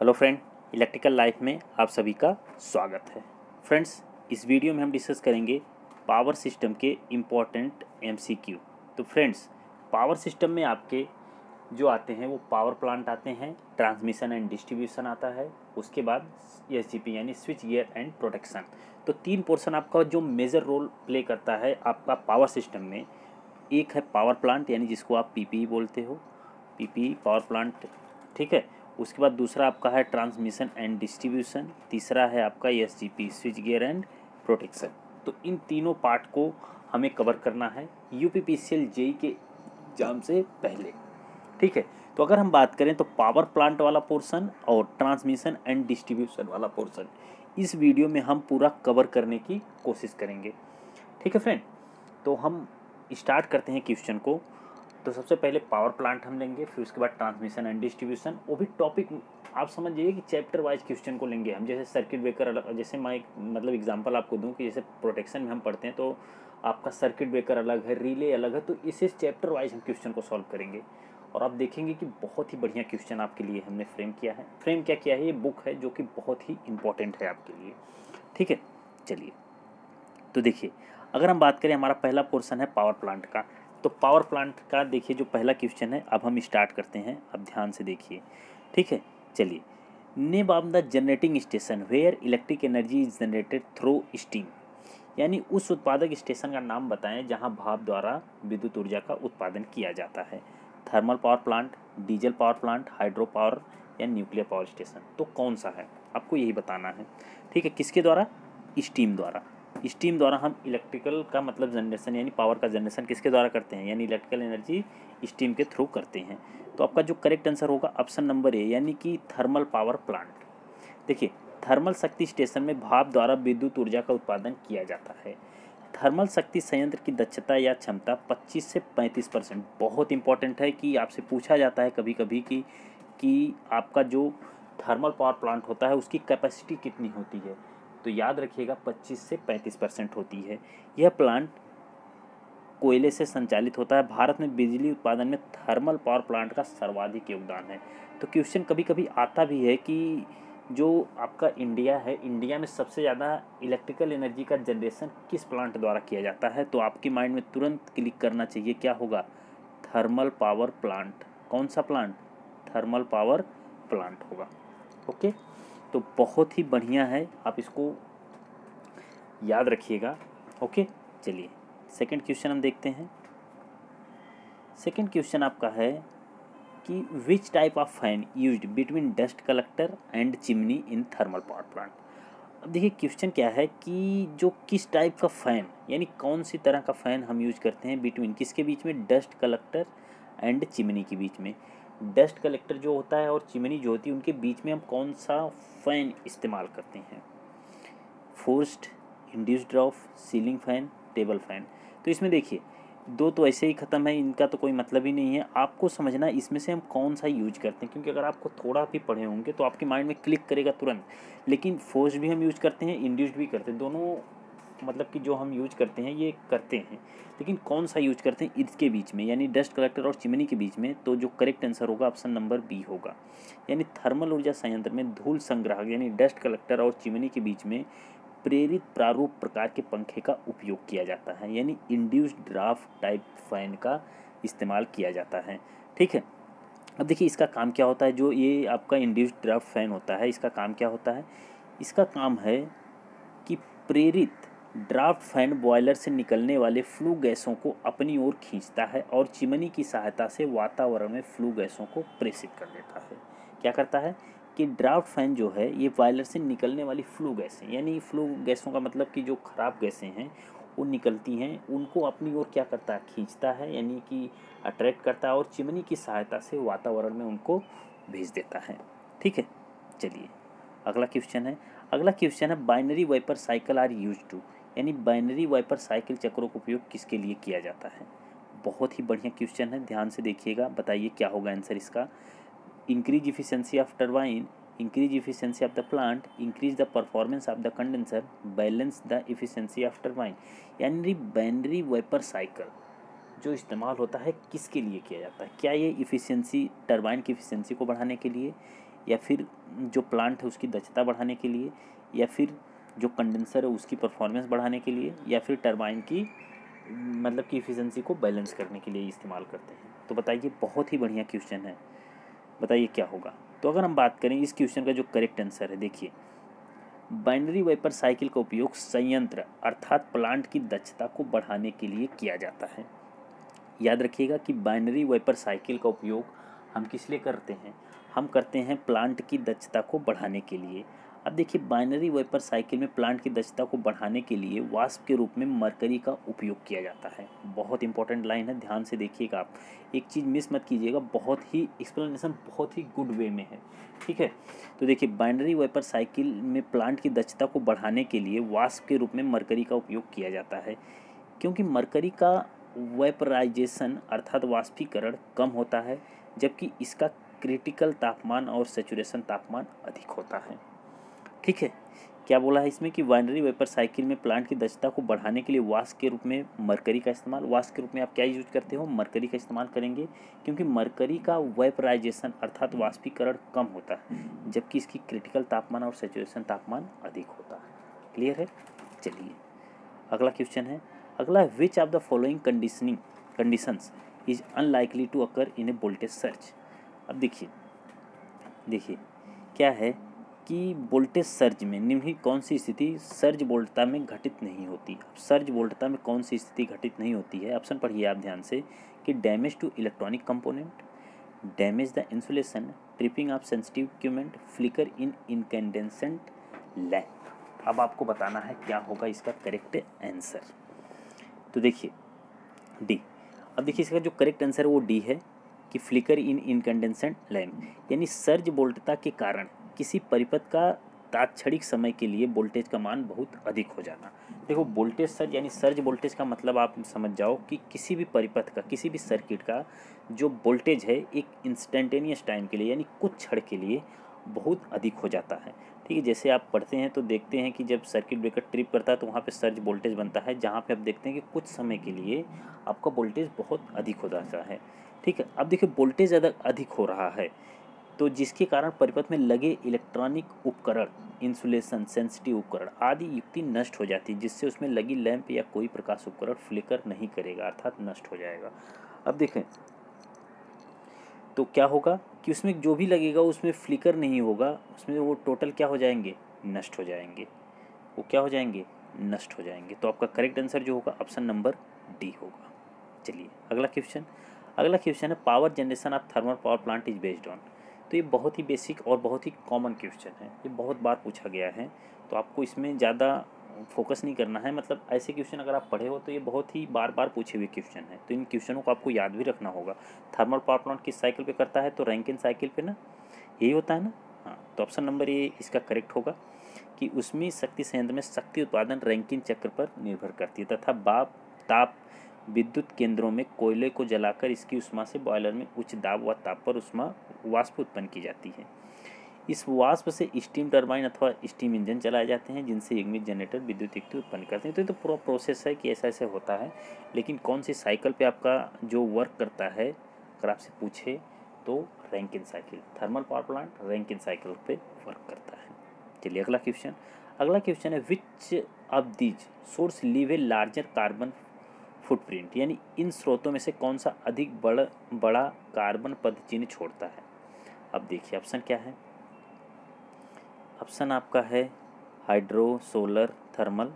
Hello friend, electrical life में आप सभी का स्वागत है। फ्रेंड्स, इस वीडियो में हम डिस्कस करेंगे पावर सिस्टम के इम्पोर्टेंट एमसीक्यू। तो फ्रेंड्स, पावर सिस्टम में आपके जो आते हैं वो पावर प्लांट आते हैं, ट्रांसमिशन एंड डिस्ट्रीब्यूशन आता है, उसके बाद एसजीपी यानी स्विच गियर एंड प्रोटेक्शन। तो तीन पोर्शन आपका जो मेजर रोल प्ले करता है आपका पावर सिस्टम में। एक है पावर प्लांट यानी जिसको आप पीपीई बोलते हो, पीपीई पावर प्लांट, ठीक है। उसके बाद दूसरा आपका है ट्रांसमिशन एंड डिस्ट्रीब्यूशन, तीसरा है आपका SGP switch gear and protection. तो इन तीनों पार्ट को हमें कवर करना है यूपीपीसीएल जेई के एग्जाम से पहले, ठीक है। तो अगर हम बात करें तो पावर प्लांट वाला पोर्शन और ट्रांसमिशन एंड डिस्ट्रीब्यूशन वाला पोर्शन इस वीडियो में हम पूरा कवर करने की कोशिश करेंगे, ठीक है फ्रेंड। तो हम स्टार्ट करते हैं क्वेश्चन को। तो सबसे पहले पावर प्लांट हम लेंगे, फिर उसके बाद ट्रांसमिशन एंड डिस्ट्रीब्यूशन। वो भी टॉपिक आप समझ जाइए कि चैप्टर वाइज क्वेश्चन को लेंगे हम। जैसे सर्किट ब्रेकर अलग, जैसे मैं एक मतलब एग्जांपल आपको दूं कि जैसे प्रोटेक्शन में हम पढ़ते हैं तो आपका सर्किट ब्रेकर अलग है, रिले अलग है, तो इसे चैप्टर वाइज हम क्वेश्चन को सॉल्व करेंगे। और आप देखेंगे कि बहुत ही बढ़िया क्वेश्चन आपके लिए हमने फ्रेम किया है। फ्रेम क्या किया है, ये बुक है जो कि बहुत ही इंपॉर्टेंट है आपके लिए, ठीक है। चलिए, तो देखिए, अगर हम बात करें हमारा पहला पोर्शन है पावर प्लांट का। तो पावर प्लांट का देखिए जो पहला क्वेश्चन है, अब हम स्टार्ट करते हैं। अब ध्यान से देखिए, ठीक है। चलिए, name of the generating station where electric energy is generated through steam, यानी उस उत्पादक स्टेशन का नाम बताएं जहां भाप द्वारा विद्युत ऊर्जा का उत्पादन किया जाता है। Thermal power plant, diesel power plant, hydro power या न्यूक्लियर पावर स्टेशन। तो कौन सा है आपको यही बताना है, ठीक है। किसके द्वारा? स्टीम द्वारा। स्टीम द्वारा हम इलेक्ट्रिकल का मतलब जनरेशन यानी पावर का जनरेशन किसके द्वारा करते हैं, यानी इलेक्ट्रिकल एनर्जी स्टीम के थ्रू करते हैं। तो आपका जो करेक्ट आंसर होगा ऑप्शन नंबर ए, यानी कि थर्मल पावर प्लांट। देखिए, थर्मल शक्ति स्टेशन में भाप द्वारा विद्युत ऊर्जा का उत्पादन किया जाता है। थर्मल शक्ति संयंत्र की दक्षता या क्षमता 25 से 35%। बहुत इंपॉर्टेंट है कि आपसे पूछा जाता है कभी कभी कि आपका जो थर्मल पावर प्लांट होता है उसकी कैपेसिटी कितनी होती है। तो याद रखिएगा 25 से 35% होती है। यह प्लांट कोयले से संचालित होता है। भारत में बिजली उत्पादन में थर्मल पावर प्लांट का सर्वाधिक योगदान है। तो क्वेश्चन कभी कभी आता भी है कि जो आपका इंडिया है, इंडिया में सबसे ज़्यादा इलेक्ट्रिकल एनर्जी का जनरेशन किस प्लांट द्वारा किया जाता है। तो आपके माइंड में तुरंत क्लिक करना चाहिए, क्या होगा? Thermal power plant. कौन सा प्लांट? थर्मल पावर प्लांट होगा, ओके। तो बहुत ही बढ़िया है, आप इसको याद रखिएगा, ओके। चलिए, सेकंड क्वेश्चन हम देखते हैं। सेकंड क्वेश्चन आपका है कि विच type of fan used between dust collector and chimney in thermal power plant. अब देखिए क्वेश्चन क्या है कि जो किस टाइप का फ़ैन यानी कौन सी तरह का फ़ैन हम यूज करते हैं बिटवीन किसके बीच में? डस्ट कलेक्टर एंड चिमनी के बीच में। डस्ट कलेक्टर जो होता है और चिमनी जो होती है उनके बीच में हम कौन सा फ़ैन इस्तेमाल करते हैं? Forced, induced drop, ceiling fan, table fan. तो इसमें देखिए दो तो ऐसे ही ख़त्म है, इनका तो कोई मतलब ही नहीं है। आपको समझना इसमें से हम कौन सा यूज करते हैं, क्योंकि अगर आपको थोड़ा भी पढ़े होंगे तो आपके माइंड में क्लिक करेगा तुरंत। लेकिन फोर्स्ड भी हम यूज करते हैं, इंड्यूस्ड भी करते हैं, दोनों मतलब कि जो हम यूज करते हैं ये करते हैं। लेकिन कौन सा यूज करते हैं इसके बीच में, यानी डस्ट कलेक्टर और चिमनी के बीच में। तो जो करेक्ट आंसर होगा ऑप्शन नंबर बी होगा, यानी थर्मल ऊर्जा संयंत्र में धूल संग्राहक यानी डस्ट कलेक्टर और चिमनी के बीच में प्रेरित प्रारूप प्रकार के पंखे का उपयोग किया जाता है, यानी इंड्यूस्ड ड्राफ्ट टाइप फैन का इस्तेमाल किया जाता है, ठीक है। अब देखिए इसका काम क्या होता है, जो ये आपका इंड्यूस्ड ड्राफ्ट फैन होता है इसका काम क्या होता है? इसका काम है कि प्रेरित ड्राफ्ट फैन बॉयलर से निकलने वाले फ्लू गैसों को अपनी ओर खींचता है और चिमनी की सहायता से वातावरण में फ्लू गैसों को प्रेषित कर देता है। क्या करता है कि ड्राफ्ट फैन जो है ये बॉयलर से निकलने वाली फ्लू गैसें, यानी फ्लू गैसों का मतलब कि जो ख़राब गैसें हैं वो निकलती हैं, उनको अपनी ओर क्या करता है? खींचता है, यानी कि अट्रैक्ट करता है और चिमनी की सहायता से वातावरण में उनको भेज देता है, ठीक है। चलिए, अगला क्वेश्चन है। अगला क्वेश्चन है binary vapour cycle are use to, यानी बाइनरी वाइपर साइकिल चक्रों का उपयोग किसके लिए किया जाता है? बहुत ही बढ़िया क्वेश्चन है, ध्यान से देखिएगा, बताइए क्या होगा आंसर इसका। Increase efficiency of turbine, increase efficiency of the plant, increase the performance of the condenser, balance the efficiency of turbine. यानी बाइनरी वाइपर साइकिल जो इस्तेमाल होता है किसके लिए किया जाता है? क्या ये इफ़िशियंसी टरबाइन की इफ़िशियंसी को बढ़ाने के लिए, या फिर जो प्लांट है उसकी दक्षता बढ़ाने के लिए, या फिर जो कंडेंसर है उसकी परफॉर्मेंस बढ़ाने के लिए, या फिर टरबाइन की मतलब कि इफ़िशियंसी को बैलेंस करने के लिए इस्तेमाल करते हैं? तो बताइए, बहुत ही बढ़िया क्वेश्चन है, बताइए क्या होगा। तो अगर हम बात करें इस क्वेश्चन का जो करेक्ट आंसर है, देखिए बाइनरी वेपर साइकिल का उपयोग संयंत्र अर्थात प्लांट की दक्षता को बढ़ाने के लिए किया जाता है। याद रखिएगा कि बाइनरी वेपर साइकिल का उपयोग हम किस लिए करते हैं? हम करते हैं प्लांट की दक्षता को बढ़ाने के लिए। अब देखिए, बाइनरी वेपर साइकिल में प्लांट की दक्षता को बढ़ाने के लिए वाष्प के रूप में मरकरी का उपयोग किया जाता है। बहुत इंपॉर्टेंट लाइन है, ध्यान से देखिएगा आप, एक चीज़ मिस मत कीजिएगा, बहुत ही एक्सप्लेनेशन बहुत ही गुड वे में है, ठीक है। तो देखिए, बाइनरी वेपर साइकिल में प्लांट की दक्षता को बढ़ाने के लिए वाष्प के रूप में मरकरी का उपयोग किया जाता है, क्योंकि मरकरी का वेपराइजेशन अर्थात वाष्पीकरण कम होता है, जबकि इसका क्रिटिकल तापमान और सैचुरेशन तापमान अधिक होता है, ठीक है। क्या बोला है इसमें कि बाइनरी वेपर साइकिल में प्लांट की दक्षता को बढ़ाने के लिए वाष्प के रूप में मरकरी का इस्तेमाल, वाष्प के रूप में आप क्या यूज करते हो? मरकरी का इस्तेमाल करेंगे, क्योंकि मरकरी का वेपराइजेशन अर्थात वाष्पीकरण कम होता है, जबकि इसकी क्रिटिकल तापमान और सैचुरेशन तापमान अधिक होता है। क्लियर है? चलिए अगला क्वेश्चन है। अगला, which of the following conditions is unlikely to occur in a voltage surge. अब देखिए क्या है कि वोल्टेज सर्ज में निम्नलिखित कौन सी स्थिति सर्ज वोल्टता में घटित नहीं होती? अब सर्ज वोल्टता में कौन सी स्थिति घटित नहीं होती है? ऑप्शन पढ़िए आप ध्यान से कि damage to electronic component, damage the insulation, tripping of sensitive equipment, flicker in incandescent lamp. अब आपको बताना है क्या होगा इसका करेक्ट आंसर। तो देखिए डी। अब देखिए इसका जो करेक्ट आंसर है वो डी है कि फ्लिकर इन इनकैंडेसेंट लैंप, यानी सर्ज वोल्टता के कारण किसी परिपथ का तात्क्षणिक समय के लिए वोल्टेज का मान बहुत अधिक हो जाना। देखो, वोल्टेज सर्ज यानी सर्ज वोल्टेज का मतलब आप समझ जाओ कि किसी भी परिपथ का, किसी भी सर्किट का जो वोल्टेज है एक इंस्टेंटेनियस टाइम के लिए यानी कुछ क्षण के लिए बहुत अधिक हो जाता है, ठीक है। जैसे आप पढ़ते हैं तो देखते हैं कि जब सर्किट ब्रेकर ट्रिप करता है तो वहाँ पे सर्ज वोल्टेज बनता है, जहाँ पे आप देखते हैं कि कुछ समय के लिए आपका वोल्टेज बहुत अधिक हो जाता है, ठीक है। अब देखिए वोल्टेज अधिक हो रहा है, तो जिसके कारण परिपथ में लगे इलेक्ट्रॉनिक उपकरण, इंसुलेशन, सेंसिटिव उपकरण आदि युक्ति नष्ट हो जाती है, जिससे उसमें लगी लैंप या कोई प्रकाश उपकरण फ्लिकर नहीं करेगा अर्थात नष्ट हो जाएगा। अब देखें तो क्या होगा कि उसमें जो भी लगेगा उसमें फ्लिकर नहीं होगा, उसमें वो टोटल क्या हो जाएंगे? नष्ट हो जाएंगे। वो क्या हो जाएंगे? नष्ट हो जाएंगे। तो आपका करेक्ट आंसर जो होगा ऑप्शन नंबर डी होगा। चलिए अगला क्वेश्चन है power generation of thermal power plant is based on. तो ये बहुत ही बेसिक और बहुत ही कॉमन क्वेश्चन है, ये बहुत बार पूछा गया है, तो आपको इसमें ज़्यादा फोकस नहीं करना है। मतलब ऐसे क्वेश्चन अगर आप पढ़े हो तो ये बहुत ही बार बार पूछे हुए क्वेश्चन है, तो इन क्वेश्चनों को आपको याद भी रखना होगा। थर्मल पावर प्लांट किस साइकिल पे करता है? तो रैंकिन साइकिल पे ना, यही होता है ना। हाँ, तो ऑप्शन नंबर ए इसका करेक्ट होगा कि उसमें शक्ति संयंत्र में शक्ति उत्पादन रैंकिन चक्र पर निर्भर करती है, तथा ताप विद्युत केंद्रों में कोयले को जलाकर इसकी उष्मा से बॉयलर में उच्च दाब व ताप पर उष्मा वाष्प उत्पन्न की जाती है। इस वाष्प से स्टीम टरबाइन अथवा स्टीम इंजन चलाए जाते हैं, जिनसे युग्मित जनरेटर विद्युत शक्ति उत्पन्न करते हैं। तो ये तो पूरा प्रोसेस है कि ऐसा ऐसे होता है, लेकिन कौन सी साइकिल पे आपका जो वर्क करता है अगर आपसे पूछे तो Rankine cycle, thermal power plant Rankine cycle पे वर्क करता है। चलिए अगला क्वेश्चन है which of these source leave a larger carbon footprint, यानी इन स्रोतों में से कौन सा अधिक बड़ा कार्बन पदचिह्न छोड़ता है? अब देखिए ऑप्शन क्या है। ऑप्शन आपका है हाइड्रो, सोलर, थर्मल,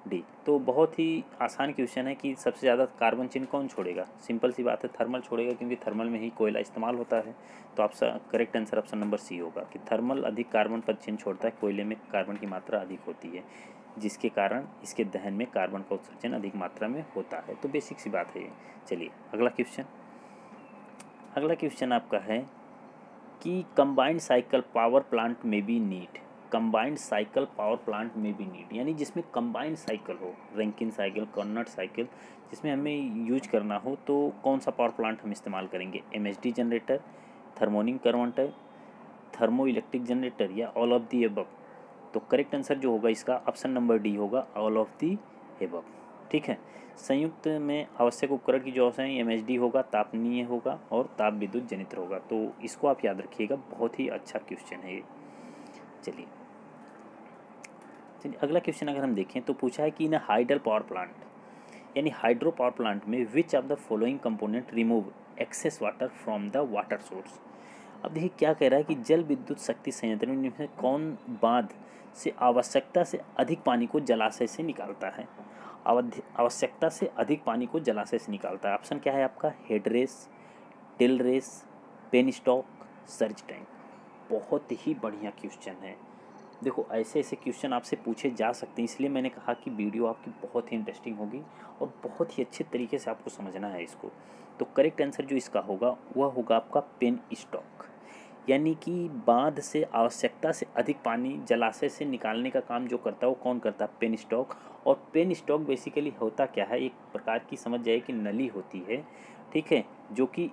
डी। तो बहुत ही आसान क्वेश्चन है कि सबसे ज़्यादा कार्बन चिन्ह कौन छोड़ेगा? सिंपल सी बात है, थर्मल छोड़ेगा, क्योंकि थर्मल में ही कोयला इस्तेमाल होता है। तो आपका correct answer option number C होगा कि थर्मल अधिक कार्बन पद चिन्ह छोड़ता है, कोयले में कार्बन की मात्रा अधिक होती है, जिसके कारण इसके दहन में कार्बन का उत्सर्जन अधिक मात्रा में होता है। तो बेसिक सी बात है ये। चलिए अगला क्वेश्चन आपका है कि कंबाइंड साइकिल पावर प्लांट में बी need, combined cycle power plant में भी नीड, यानी जिसमें कंबाइंड साइकिल हो, रैंकिन साइकिल, कार्नोट साइकिल, जिसमें हमें यूज करना हो, तो कौन सा पावर प्लांट हम इस्तेमाल करेंगे? MHD generator, thermionic converter, thermo electric generator, या ऑल ऑफ दी एबव। तो करेक्ट आंसर जो होगा इसका ऑप्शन नंबर डी होगा, ऑल ऑफ दी एबव। ठीक है। संयुक्त में आवश्यक उपकरण की जो है एमएचडी होगा, तापनीय होगा और ताप विद्युत जनित्र होगा। तो इसको आप याद रखिएगा, बहुत ही अच्छा क्वेश्चन है ये। चलिए अगला क्वेश्चन अगर हम देखें तो पूछा है कि इन हाइडल पावर प्लांट यानी हाइड्रो पावर प्लांट में विच of the following component remove excess water from the water source. अब देखिए क्या कह रहा है कि जल विद्युत शक्ति संयंत्र में कौन बांध से आवश्यकता से अधिक पानी को जलाशय से निकालता है। आवश्यकता से अधिक पानी को जलाशय से निकालता है। ऑप्शन क्या है आपका, headrace, tailrace, penstock, surge tank. बहुत ही बढ़िया क्वेश्चन है। देखो ऐसे ऐसे क्वेश्चन आपसे पूछे जा सकते हैं, इसलिए मैंने कहा कि वीडियो आपकी बहुत ही इंटरेस्टिंग होगी और बहुत ही अच्छे तरीके से आपको समझना है इसको। तो करेक्ट आंसर जो इसका होगा वह होगा आपका पेन स्टॉक। यानी कि बांध से आवश्यकता से अधिक पानी जलाशय से निकालने का काम जो करता है वो कौन करता है, पेन स्टॉक। और पेन स्टॉक बेसिकली होता क्या है, एक प्रकार की समझ जाए कि नली होती है, ठीक है, जो कि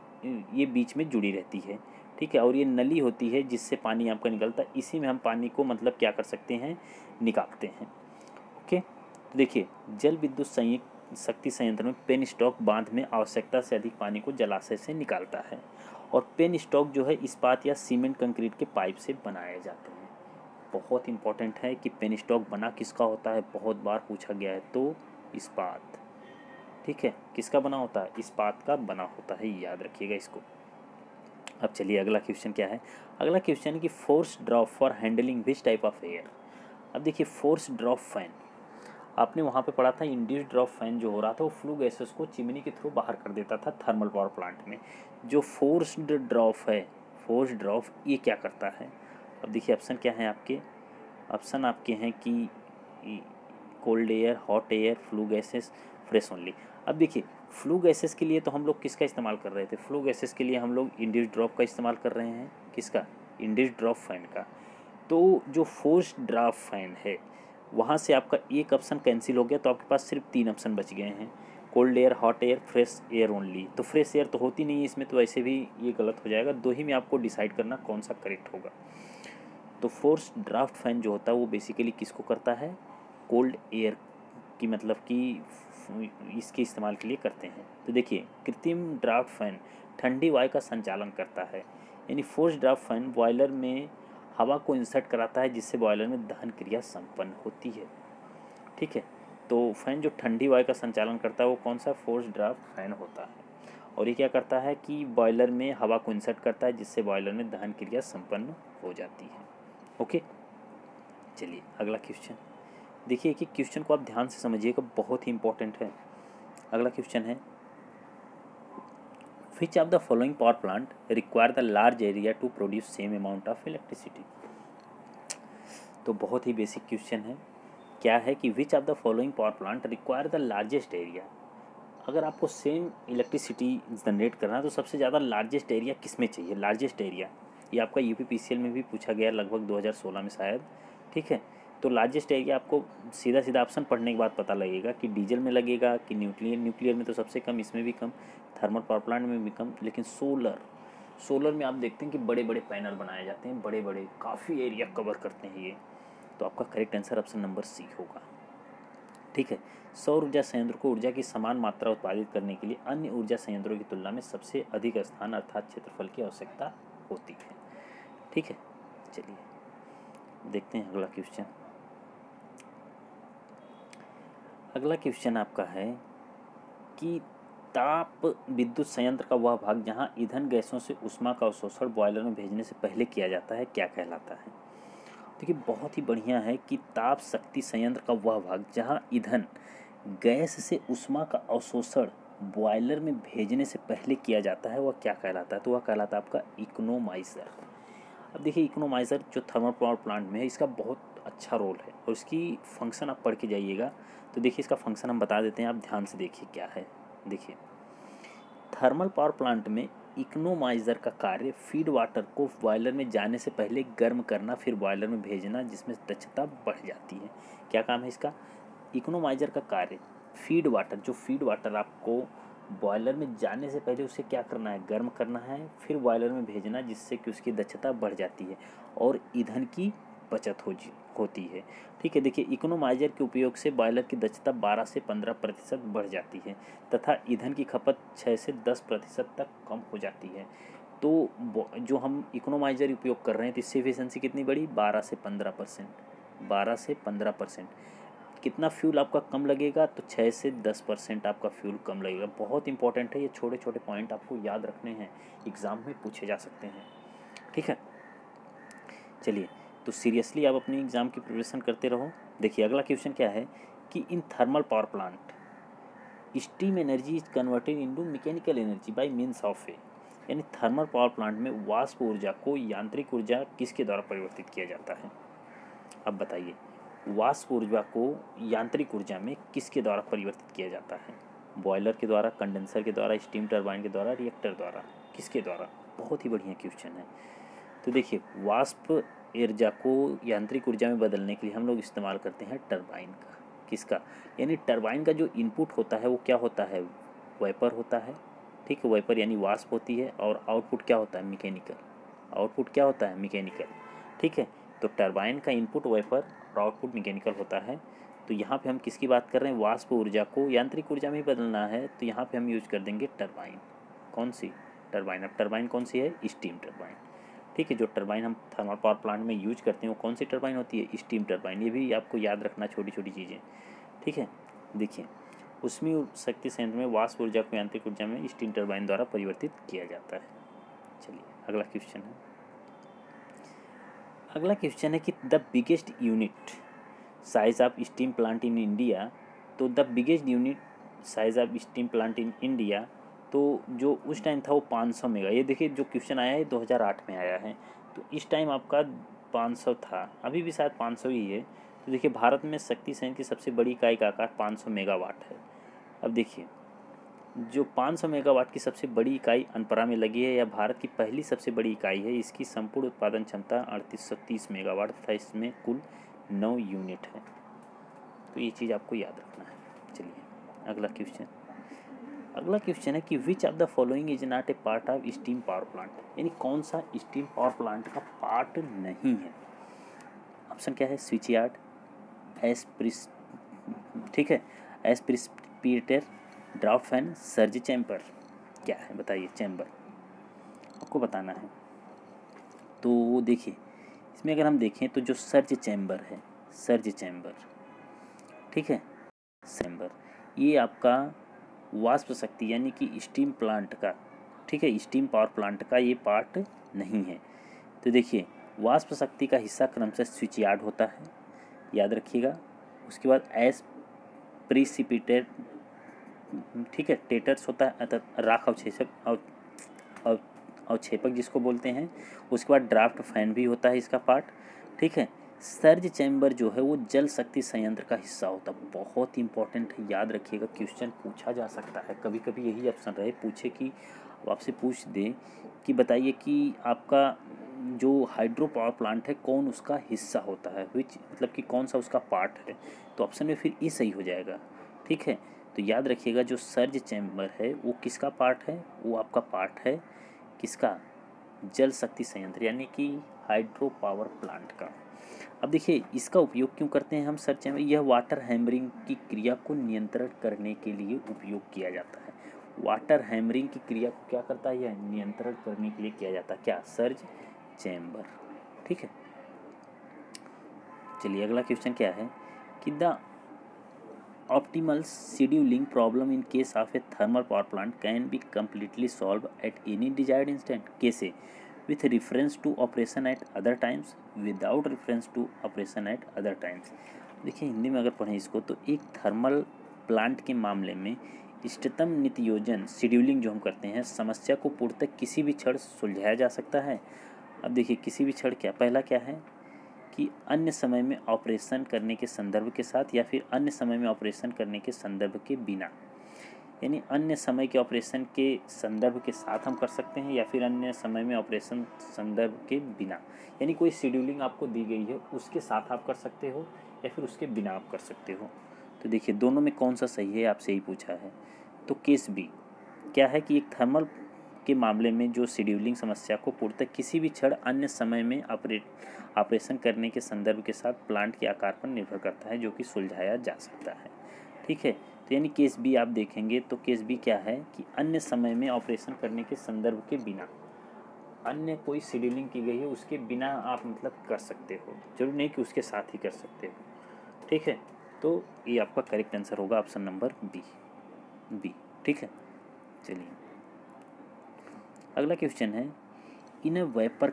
ये बीच में जुड़ी रहती है, ठीक है, और ये नली होती है जिससे पानी आपका निकलता है। इसी में हम पानी को मतलब क्या कर सकते हैं, निकालते हैं। ओके, तो देखिए जल विद्युत शक्ति संयंत्र में पेन स्टॉक बांध में आवश्यकता से अधिक पानी को जलाशय से निकालता है। और पेन स्टॉक जो है इस्पात या सीमेंट कंक्रीट के पाइप से बनाए जाते हैं। बहुत इंपॉर्टेंट है कि पेन स्टॉक बना किसका होता है, बहुत बार पूछा गया है। तो इस्पात, ठीक है, किसका बना होता है, इस्पात का बना होता है, याद रखिएगा इसको। अब चलिए अगला क्वेश्चन क्या है। अगला क्वेश्चन है कि force drop for handling which type of air. अब देखिए फोर्स ड्रॉप फैन आपने वहाँ पे पढ़ा था, इंड्यूस ड्रॉप फैन जो हो रहा था वो फ्लू गैसेस को चिमनी के थ्रू बाहर कर देता था थर्मल पावर प्लांट में। जो फोर्स्ड ड्रॉप है, फोर्स ड्रॉप ये क्या करता है। अब देखिए ऑप्शन क्या है आपके, ऑप्शन आपके हैं कि cold air, hot air, flue gases, fresh only. अब देखिए फ्लू गैसेस के लिए तो हम लोग किसका इस्तेमाल कर रहे थे, फ्लू गैसेस के लिए हम लोग इंड्यूस ड्रॉप का इस्तेमाल कर रहे हैं, किसका, इंड्यूस ड्रॉप फैन का। तो जो फोर्स ड्रॉप फैन है वहाँ से आपका एक ऑप्शन कैंसिल हो गया, तो आपके पास सिर्फ 3 ऑप्शन बच गए हैं, cold air, hot air, fresh air only. तो फ्रेश एयर तो होती नहीं है इसमें, तो ऐसे भी ये गलत हो जाएगा। दो ही में आपको डिसाइड करना कौन सा करेक्ट होगा। तो फोर्स ड्राफ्ट फैन जो होता है वो बेसिकली किसको करता है, कोल्ड एयर की मतलब कि इसके इस्तेमाल के लिए करते हैं। तो देखिए कृत्रिम ड्राफ्ट फैन ठंडी वायु का संचालन करता है, यानी फोर्स ड्राफ्ट फैन बॉयलर में हवा को इंसर्ट कराता है जिससे बॉयलर में दहन क्रिया संपन्न होती है, ठीक है। तो फैन जो ठंडी वायु का संचालन करता है वो कौन सा, फोर्स ड्राफ्ट फैन होता है। और ये क्या करता है कि बॉयलर में हवा को इंसर्ट करता है जिससे बॉयलर में दहन क्रिया संपन्न हो जाती है। ओके, चलिए अगला क्वेश्चन देखिए कि क्वेश्चन को आप ध्यान से समझिएगा, बहुत ही इंपॉर्टेंट है। अगला क्वेश्चन है Which of the following power plant require the large area to produce same amount of electricity। तो बहुत ही बेसिक क्वेश्चन है, क्या है कि which of the following power plant require the largest area. अगर आपको सेम इलेक्ट्रिसिटी जनरेट करना है तो सबसे ज़्यादा लार्जेस्ट एरिया किस में चाहिए, लार्जेस्ट एरिया। ये आपका यूपीपीसीएल में भी पूछा गया लगभग 2016 में शायद, ठीक है। तो लार्जेस्ट एरिया आपको सीधा सीधा ऑप्शन पढ़ने के बाद पता लगेगा कि डीजल में लगेगा कि न्यूक्लियर में तो सबसे कम, इसमें भी कम, थर्मल पावर प्लांट में भी कम, लेकिन सोलर में आप देखते हैं कि बड़े बड़े पैनल बनाए जाते हैं, बड़े बड़े काफ़ी एरिया कवर करते हैं ये। तो आपका correct answer option number C होगा, ठीक है। सौर ऊर्जा संयंत्र को ऊर्जा की समान मात्रा उत्पादित करने के लिए अन्य ऊर्जा संयंत्रों की तुलना में सबसे अधिक स्थान अर्थात क्षेत्रफल की आवश्यकता होती है, ठीक है। चलिए देखते हैं अगला क्वेश्चन। अगला क्वेश्चन आपका है कि ताप विद्युत संयंत्र का वह भाग जहां ईंधन गैसों से ऊष्मा का अवशोषण बॉयलर में भेजने से पहले किया जाता है क्या कहलाता है। देखिए बहुत ही बढ़िया है कि ताप शक्ति संयंत्र का वह भाग जहां ईंधन गैस से ऊष्मा का अवशोषण बॉयलर में भेजने से पहले किया जाता है वह क्या कहलाता है। तो वह कहलाता है आपका इकोनोमाइज़र। अब देखिए इकोनोमाइज़र जो थर्मल पावर प्लांट में है इसका बहुत अच्छा रोल है और इसकी फंक्शन आप पढ़ के जाइएगा। तो देखिए इसका फंक्शन हम बता देते हैं, आप ध्यान से देखिए क्या है। देखिए थर्मल पावर प्लांट में इकोनोमाइज़र का कार्य फीड वाटर को बॉयलर में जाने से पहले गर्म करना फिर बॉयलर में भेजना, जिसमें दक्षता बढ़ जाती है। क्या काम है इसका, इकोनोमाइज़र का कार्य फीड वाटर आपको बॉयलर में जाने से पहले उसे क्या करना है, गर्म करना है, फिर बॉयलर में भेजना जिससे कि उसकी दक्षता बढ़ जाती है और ईंधन की बचत होती है। ठीक है, देखिए इकोनोमाइजर के उपयोग से बॉयलर की दक्षता 12 से 15% बढ़ जाती है तथा ईंधन की खपत 6 से 10% तक कम हो जाती है। तो जो हम इकोनोमाइजर उपयोग कर रहे हैं तो इससे एफिशिएंसी कितनी बढ़ी, 12 से 15%। 12 से 15%। कितना फ्यूल आपका कम लगेगा, तो 6 से 10% आपका फ्यूल कम लगेगा। बहुत इंपॉर्टेंट है, ये छोटे छोटे पॉइंट आपको याद रखने हैं, एग्ज़ाम में पूछे जा सकते हैं। ठीक है, चलिए तो सीरियसली आप अपनी एग्ज़ाम की प्रिपरेशन करते रहो। देखिए अगला क्वेश्चन क्या है कि in thermal power plant steam energy is converted into mechanical energy by means of a, यानी थर्मल पावर प्लांट में वाष्प ऊर्जा को यांत्रिक ऊर्जा किसके द्वारा परिवर्तित किया जाता है। अब बताइए, वाष्प ऊर्जा को यांत्रिक ऊर्जा में किसके द्वारा परिवर्तित किया जाता है। बॉयलर के द्वारा, कंडेंसर के द्वारा, स्टीम टरबाइन के द्वारा, रिएक्टर द्वारा, किसके द्वारा। बहुत ही बढ़िया क्वेश्चन है। तो देखिए वाष्प ऊर्जा को यांत्रिक ऊर्जा में बदलने के लिए हम लोग इस्तेमाल करते हैं टरबाइन का। किसका, यानी टरबाइन का जो इनपुट होता है वो क्या होता है, वेपर होता है। ठीक है, वेपर यानी वाष्प होती है, और आउटपुट क्या होता है, मैकेनिकल। आउटपुट क्या होता है, मैकेनिकल। ठीक है, तो टरबाइन का इनपुट वेपर और आउटपुट मैकेनिकल होता है। तो यहाँ पे हम किसकी बात कर रहे हैं, वाष्प ऊर्जा को यांत्रिक ऊर्जा में ही बदलना है, तो यहाँ पे हम यूज कर देंगे टरबाइन। कौन सी, टरबाइन। अब टरबाइन कौन सी है, स्टीम टरबाइन। ठीक है, जो टरबाइन हम थर्मल पावर प्लांट में यूज करते हैं वो कौन सी टरबाइन होती है, स्टीम टरबाइन। ये भी आपको याद रखना, छोटी छोटी चीज़ें। ठीक है, देखिए उसमें शक्ति संयंत्र में वाष्प ऊर्जा को यांत्रिक ऊर्जा में स्टीम टरबाइन द्वारा परिवर्तित किया जाता है। चलिए अगला क्वेश्चन है। अगला क्वेश्चन है कि the biggest unit size of steam plant in India. तो the biggest unit size of steam plant in India, तो जो उस टाइम था वो 500 मेगा। ये देखिए जो क्वेश्चन आया है 2008 में आया है, तो इस टाइम आपका 500 था, अभी भी शायद 500 ही है। तो देखिए भारत में शक्ति संयंत्र की सबसे बड़ी इकाई का आकार 500 मेगावाट है। अब देखिए जो 500 मेगावाट की सबसे बड़ी इकाई अनपरा में लगी है, यह भारत की पहली सबसे बड़ी इकाई है। इसकी संपूर्ण उत्पादन क्षमता 3830 मेगावाट तथा इसमें कुल 9 यूनिट है। तो ये चीज़ आपको याद रखना है। चलिए अगला क्वेश्चन। अगला क्वेश्चन है कि which of the following is not a part of steam power plant, यानी कौन सा स्टीम पावर प्लांट का पार्ट नहीं है। ऑप्शन क्या है, स्विच यार्ड, ठीक है, ES precipitator, draft fan, surge chamber. क्या है बताइए, चैम्बर आपको बताना है। तो देखिए इसमें अगर हम देखें तो जो सर्ज चैम्बर है, सर्ज चैम्बर, ठीक है, चैम्बर, ये आपका वाष्प शक्ति यानी कि स्टीम प्लांट का, ठीक है, स्टीम पावर प्लांट का ये पार्ट नहीं है। तो देखिए वाष्प शक्ति का हिस्सा क्रमशः स्विच यार्ड होता है, याद रखिएगा। उसके बाद एस प्रिसिपिटेट, ठीक है, टेटर्स होता है, राख अवक्षेपक जिसको बोलते हैं। उसके बाद ड्राफ्ट फैन भी होता है इसका पार्ट। ठीक है, सर्ज चैम्बर जो है वो जल शक्ति संयंत्र का हिस्सा होता है। बहुत इंपॉर्टेंट है, याद रखिएगा, क्वेश्चन पूछा जा सकता है। कभी कभी यही ऑप्शन रहे पूछे कि आपसे पूछ दे कि बताइए कि आपका जो हाइड्रो पावर प्लांट है कौन उसका हिस्सा होता है, विच मतलब कि कौन सा उसका पार्ट है, तो ऑप्शन में फिर ई सही हो जाएगा। ठीक है, तो याद रखिएगा जो सर्ज चैम्बर है वो किसका पार्ट है, वो आपका पार्ट है किसका, जल शक्ति संयंत्र यानी कि हाइड्रो पावर प्लांट का। अब देखिए इसका उपयोग क्यों करते हैं हम सर्ज चैम्बर, यह वाटर हैमरिंग की क्रिया को नियंत्रण करने के लिए उपयोग किया जाता है। वाटर हैमरिंग की क्रिया को क्या करता है, यह नियंत्रण करने के लिए किया जाता है, क्या, सर्ज चैम्बर। ठीक है, चलिए अगला क्वेश्चन क्या है कि the optimal scheduling problem in case of a thermal power plant can be completely solved at any desired instant. कैसे, with reference to operation at other times, without reference to operation at other times. देखिए हिंदी में अगर पढ़ें इसको तो एक thermal plant के मामले में इष्टतम नित्योजन शेड्यूलिंग जो हम करते हैं, समस्या को पूर्णतः किसी भी क्षण सुलझाया जा सकता है। अब देखिए किसी भी क्षण क्या, पहला क्या है कि अन्य समय में ऑपरेशन करने के संदर्भ के साथ या फिर अन्य समय में ऑपरेशन करने के संदर्भ के बिना, यानी अन्य समय के ऑपरेशन के संदर्भ के साथ हम कर सकते हैं या फिर अन्य समय में ऑपरेशन संदर्भ के बिना, यानी कोई शेड्यूलिंग आपको दी गई है उसके साथ आप कर सकते हो या फिर उसके बिना आप कर सकते हो। तो देखिए दोनों में कौन सा सही है आपसे यही पूछा है। तो केस बी क्या है कि एक थर्मल के मामले में जो शेड्यूलिंग समस्या को पूर्णतः किसी भी क्षण अन्य समय में ऑपरेशन करने के संदर्भ के साथ प्लांट के आकार पर निर्भर करता है, जो कि सुलझाया जा सकता है। ठीक है, तो यानी केस बी आप देखेंगे तो केस बी क्या है कि अन्य समय में ऑपरेशन करने के संदर्भ के बिना, अन्य कोई शेड्यूलिंग की गई है उसके बिना आप मतलब कर सकते हो, जरूरी नहीं कि उसके साथ ही कर सकते हो। ठीक है, तो ये आपका करेक्ट आंसर होगा ऑप्शन नंबर बी। ठीक है, चलिए अगला क्वेश्चन है, in a vapour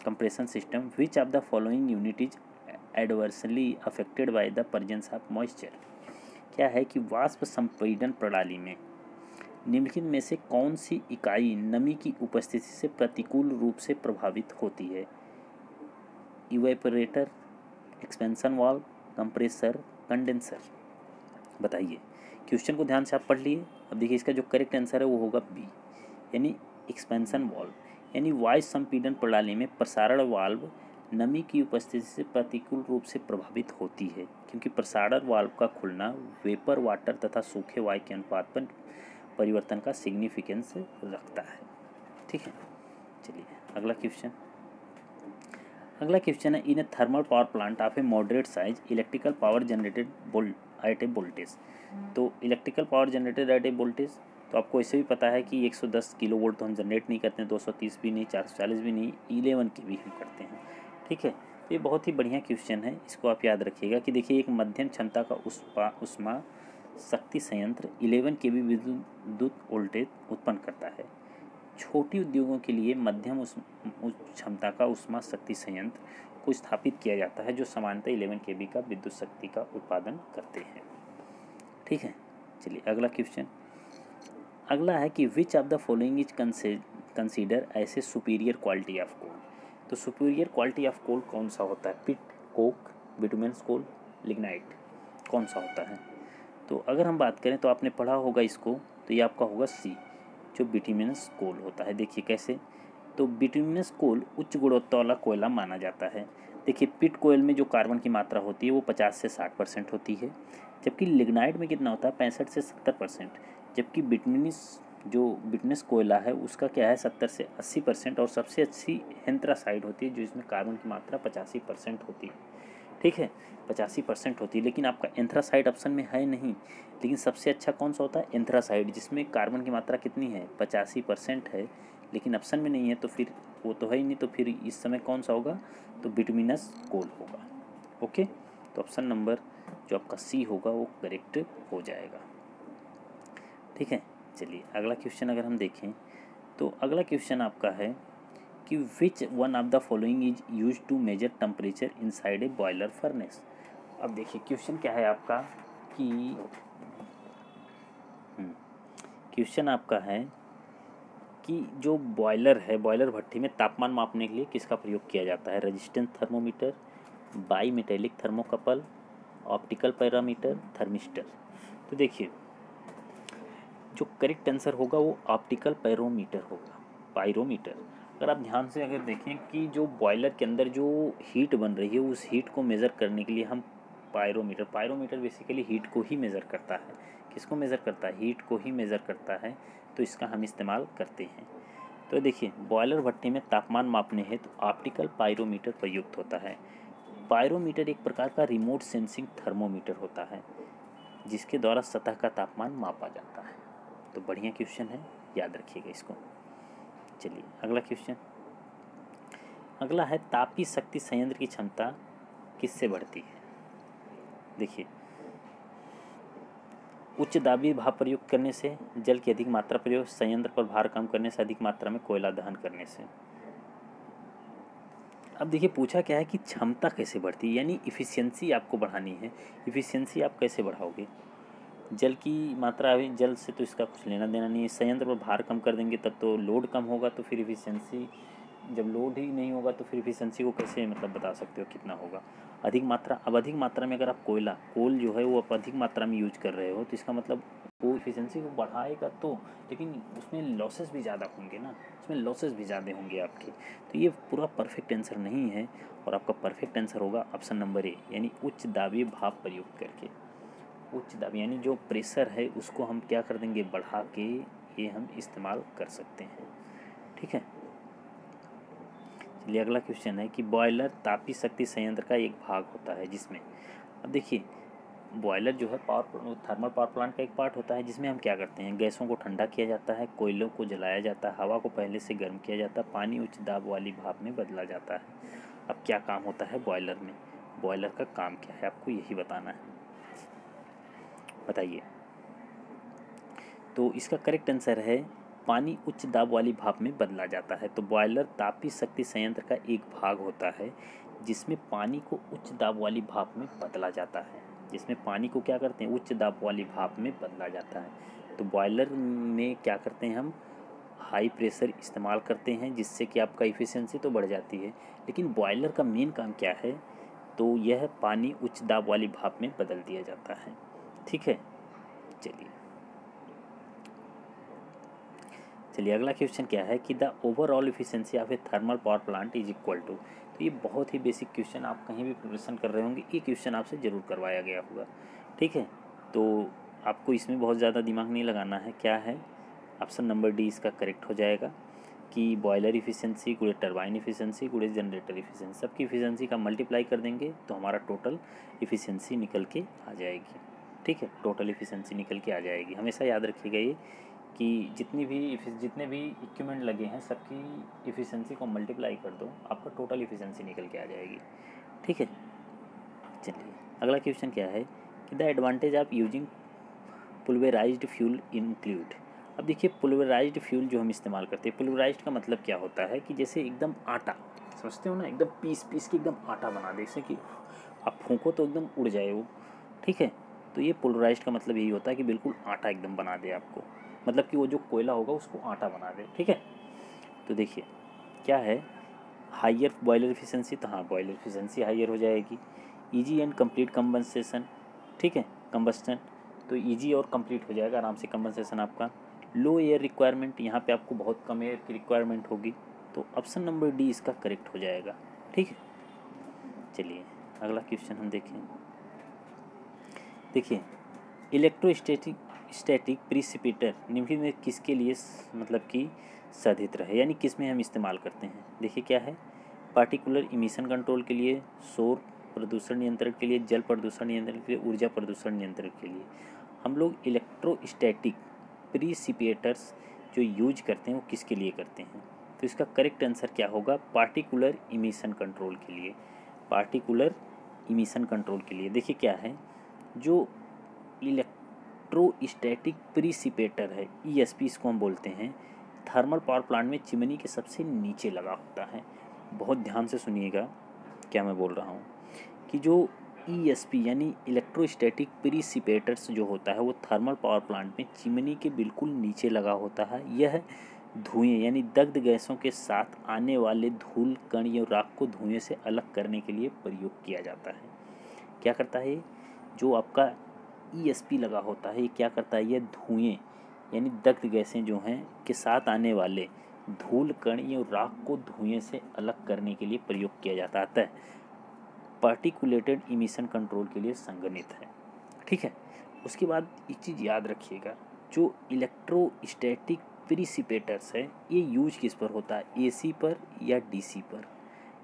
compression system which of the following unit is adversely affected by the presence of moisture. क्या है कि वाष्प संपीड़न प्रणाली में निम्नलिखित में से कौन सी इकाई नमी की उपस्थिति से प्रतिकूल रूप से प्रभावित होती है? Evaporator, expansion valve, compressor, condenser. बताइए, क्वेश्चन को ध्यान से आप पढ़ लिए। अब देखिए इसका जो करेक्ट आंसर है वो होगा बी, यानी एक्सपेंशन वाल्व। यानी वायु संपीड़न प्रणाली में प्रसारण वाल्व नमी की उपस्थिति से प्रतिकूल रूप से प्रभावित होती है, क्योंकि प्रसारण वाल्व का खुलना वेपर, वाटर तथा सूखे वायु के अनुपात पर परिवर्तन का सिग्निफिकेंस रखता है। ठीक है, चलिए अगला क्वेश्चन है, in a thermal power plant of a moderate size electrical power generated at a voltage. तो electrical power generated at a voltage, तो आपको ऐसे भी पता है कि 110 किलो वोल्ट तो हम जनरेट नहीं करते हैं, 230 भी नहीं, 440 भी नहीं, 11 की भी हम करते हैं। ठीक है, तो ये बहुत ही बढ़िया क्वेश्चन है, इसको आप याद रखिएगा कि देखिए एक मध्यम क्षमता का उष्मा शक्ति संयंत्र 11 kV विद्युत वोल्टेज उत्पन्न करता है। छोटी उद्योगों के लिए मध्यम क्षमता का उष्मा शक्ति संयंत्र को स्थापित किया जाता है, जो सामान्यतः 11 kV का विद्युत शक्ति का उत्पादन करते हैं। ठीक है, चलिए अगला क्वेश्चन अगला है कि which of the following is consider as a superior quality of coal. तो सुपीरियर क्वालिटी ऑफ कोल कौन सा होता है? पिट, कोक, बिटुमेनस कोल, लिग्नाइट, कौन सा होता है? तो अगर हम बात करें तो आपने पढ़ा होगा इसको, तो ये आपका होगा सी, जो बिटुमिनस कोल होता है। देखिए कैसे, तो बिटुमिनस कोल उच्च गुणवत्ता वाला कोयला माना जाता है। देखिए पिट कोयल में जो कार्बन की मात्रा होती है वो 50 से 60% होती है, जबकि लिग्नाइट में कितना होता है? 65 से 70%। जबकि बिटुमिनस कोयला है उसका क्या है? 70 से 80%, और सबसे अच्छी एंथ्रासाइड होती है जो इसमें कार्बन की मात्रा 85% होती है। ठीक है, 85% होती है, लेकिन आपका एंथ्रासाइड ऑप्शन में है नहीं। लेकिन सबसे अच्छा कौन सा होता है? एंथ्रासाइड, जिसमें कार्बन की मात्रा कितनी है? 85% है, लेकिन ऑप्शन में नहीं है, तो फिर वो तो है ही नहीं, तो फिर इस समय कौन सा होगा? तो बिटुमिनस कोल होगा। ओके, तो ऑप्शन नंबर जो आपका सी होगा वो करेक्ट हो जाएगा। ठीक है, चलिए अगला क्वेश्चन अगर हम देखें तो अगला क्वेश्चन आपका है कि which one of the following is use to measure temperature inside a boiler furnace. अब देखिए क्वेश्चन क्या है आपका कि क्वेश्चन आपका है कि जो बॉयलर है, बॉयलर भट्टी में तापमान मापने के लिए किसका प्रयोग किया जाता है? Resistance thermometer, by metallic thermocouple, optical parameter, thermistor. तो देखिए जो करेक्ट आंसर होगा वो ऑप्टिकल पैरोमीटर होगा, पायरोमीटर। अगर आप ध्यान से अगर देखें कि जो बॉयलर के अंदर जो हीट बन रही है उस हीट को मेज़र करने के लिए हम पायरोमीटर बेसिकली हीट को ही मेज़र करता है। किसको मेज़र करता है? हीट को ही मेज़र करता है, तो इसका हम इस्तेमाल करते हैं। तो देखिए बॉयलर भट्टी में तापमान मापने हेतु ऑप्टिकल पायरोमीटर प्रयुक्त होता है। पायरोमीटर एक प्रकार का रिमोट सेंसिंग थर्मोमीटर होता है जिसके द्वारा सतह का तापमान मापा जाता है। तो बढ़िया क्वेश्चन है, याद रखिएगा इसको। चलिए अगला क्वेश्चन अगला है, तापीय शक्ति संयंत्र की क्षमता किससे बढ़ती है? देखिए उच्च दाबी भाप प्रयुक्त करने से, जल की अधिक मात्रा प्रयोग, संयंत्र पर भार कम करने से, अधिक मात्रा में कोयला दहन करने से। अब देखिए पूछा क्या है कि क्षमता कैसे बढ़ती है, यानी इफ़िशियंसी आपको बढ़ानी है। इफ़िशियंसी आप कैसे बढ़ाओगे? जल की मात्रा, अभी जल से तो इसका कुछ लेना देना नहीं है। संयंत्र पर भार कम कर देंगे तब तो लोड कम होगा, तो फिर इफ़िशियंसी, जब लोड ही नहीं होगा तो फिर इफ़िशियंसी को कैसे मतलब बता सकते हो कितना होगा? अधिक मात्रा, अब अधिक मात्रा में अगर आप कोल जो है वो आप अधिक मात्रा में यूज कर रहे हो, तो इसका मतलब वो इफ़िशियंसी को बढ़ाएगा तो, लेकिन उसमें लॉसेस भी ज़्यादा होंगे ना, उसमें लॉसेस भी ज़्यादा होंगे आपके। तो ये पूरा परफेक्ट आंसर नहीं है, और आपका परफेक्ट आंसर होगा ऑप्शन नंबर ए, यानी उच्च दाबी भाप प्रयुक्त करके। उच्च दाब यानी जो प्रेशर है उसको हम क्या कर देंगे? बढ़ा के ये हम इस्तेमाल कर सकते हैं। ठीक है, चलिए अगला क्वेश्चन है कि बॉयलर तापीय शक्ति संयंत्र का एक भाग होता है जिसमें, अब देखिए बॉयलर जो है थर्मल पावर प्लांट का एक पार्ट होता है जिसमें हम क्या करते हैं, गैसों को ठंडा किया जाता है, कोयलों को जलाया जाता है, हवा को पहले से गर्म किया जाता है, पानी उच्च दाब वाली भाप में बदला जाता है। अब क्या काम होता है बॉयलर में, बॉयलर का काम क्या है आपको यही बताना है, बताइए। तो इसका करेक्ट आंसर है पानी उच्च दाब वाली भाप में बदला जाता है। तो बॉयलर तापीय शक्ति संयंत्र का एक भाग होता है जिसमें पानी को उच्च दाब वाली भाप में बदला जाता है, जिसमें पानी को क्या करते हैं, उच्च दाब वाली भाप में बदला जाता है। तो बॉयलर में क्या करते हैं हम, हाई प्रेशर इस्तेमाल करते हैं जिससे कि आपका इफ़िशियंसी तो बढ़ जाती है, लेकिन बॉयलर का मेन काम क्या है, तो यह पानी उच्च दाब वाली भाप में बदल दिया जाता है। ठीक है, चलिए अगला क्वेश्चन क्या है कि the overall efficiency of a thermal power plant is equal to. तो ये बहुत ही बेसिक क्वेश्चन, आप कहीं भी प्रिपरेशन कर रहे होंगे ये क्वेश्चन आपसे ज़रूर करवाया गया होगा। ठीक है, तो आपको इसमें बहुत ज़्यादा दिमाग नहीं लगाना है। क्या है, ऑप्शन नंबर डी इसका करेक्ट हो जाएगा कि बॉयलर इफिशिएंसी गुणे टरबाइन इफिशिएंसी गुणे जनरेटर इफिशिएंसी, सबकी इफिशिएंसी का मल्टीप्लाई कर देंगे तो हमारा टोटल इफिशिएंसी निकल के आ जाएगी। ठीक है, टोटल इफिशिएंसी निकल के आ जाएगी। हमेशा याद रखिएगा ये कि जितने भी इक्विपमेंट लगे हैं सबकी इफ़िशियंसी को मल्टीप्लाई कर दो, आपका टोटल इफ़िशियंसी निकल के आ जाएगी। ठीक है, चलिए अगला क्वेश्चन क्या है कि the advantage of using pulverised fuel include. अब देखिए पुल्वेराइज्ड फ्यूल जो हम इस्तेमाल करते हैं, पुल्वेराइज्ड का मतलब क्या होता है कि जैसे एकदम आटा, समझते हो ना, एकदम पीस के एकदम आटा बना दे, जैसे कि आप फूंको तो एकदम उड़ जाए वो। ठीक है, तो ये पुल्वेराइज्ड का मतलब यही होता है कि बिल्कुल आटा एकदम बना दे आपको, मतलब कि वो जो कोयला होगा उसको आटा बना दे। ठीक है, तो देखिए क्या है, हाइयर बॉयलर एफिशिएंसी, तो हाँ बॉयलर एफिशिएंसी हाइयर हो जाएगी। इजी एंड कंप्लीट कंबंसेशन, ठीक है, कंबस्टन, तो इजी और कंप्लीट हो जाएगा आराम से कंबंसेशन आपका। लो एयर रिक्वायरमेंट, यहाँ पे आपको बहुत कम एयर की रिक्वायरमेंट होगी, तो ऑप्शन नंबर डी इसका करेक्ट हो जाएगा। ठीक है, चलिए अगला क्वेश्चन हम देखें। देखिए स्टैटिक प्रिसिपिटर निम्नलिखित में किसके लिए मतलब कि सधित्र है, यानी किस में हम इस्तेमाल करते हैं। देखिए क्या है, पार्टिकुलर इमिशन कंट्रोल के लिए, शोर प्रदूषण नियंत्रण के लिए, जल प्रदूषण नियंत्रण के लिए, ऊर्जा प्रदूषण नियंत्रण के लिए हम लोग इलेक्ट्रोस्टैटिक प्रिसिपिएटर्स जो यूज करते हैं वो किसके लिए करते हैं। तो इसका करेक्ट आंसर क्या होगा, पार्टिकुलर इमिशन कंट्रोल के लिए, पार्टिकुलर इमिशन कंट्रोल के लिए। देखिए क्या है, जो इलेक्ट्रोस्टैटिक प्रिसिपिएटर है, ईएसपी इसको हम बोलते हैं, थर्मल पावर प्लांट में चिमनी के सबसे नीचे लगा होता है। बहुत ध्यान से सुनिएगा क्या मैं बोल रहा हूँ कि जो ईएसपी यानी इलेक्ट्रोस्टैटिक प्रिसिपिएटर्स जो होता है वो थर्मल पावर प्लांट में चिमनी के बिल्कुल नीचे लगा होता है। यह धुएं यानी दग्ध गैसों के साथ आने वाले धूल कण या राख को धुएं से अलग करने के लिए प्रयोग किया जाता है। क्या करता है, जो आपका ईएसपी लगा होता है ये क्या करता है, ये धुएं यानी दग्ध गैसें जो हैं के साथ आने वाले धूल कण या राख को धुएं से अलग करने के लिए प्रयोग किया जाता है, पार्टिकुलेटेड इमिशन कंट्रोल के लिए संगठित है। ठीक है, उसके बाद एक चीज़ याद रखिएगा, जो इलेक्ट्रोस्टैटिक प्रिसिपिएटर्स है ये यूज किस पर होता है, एसी पर या डीसी पर,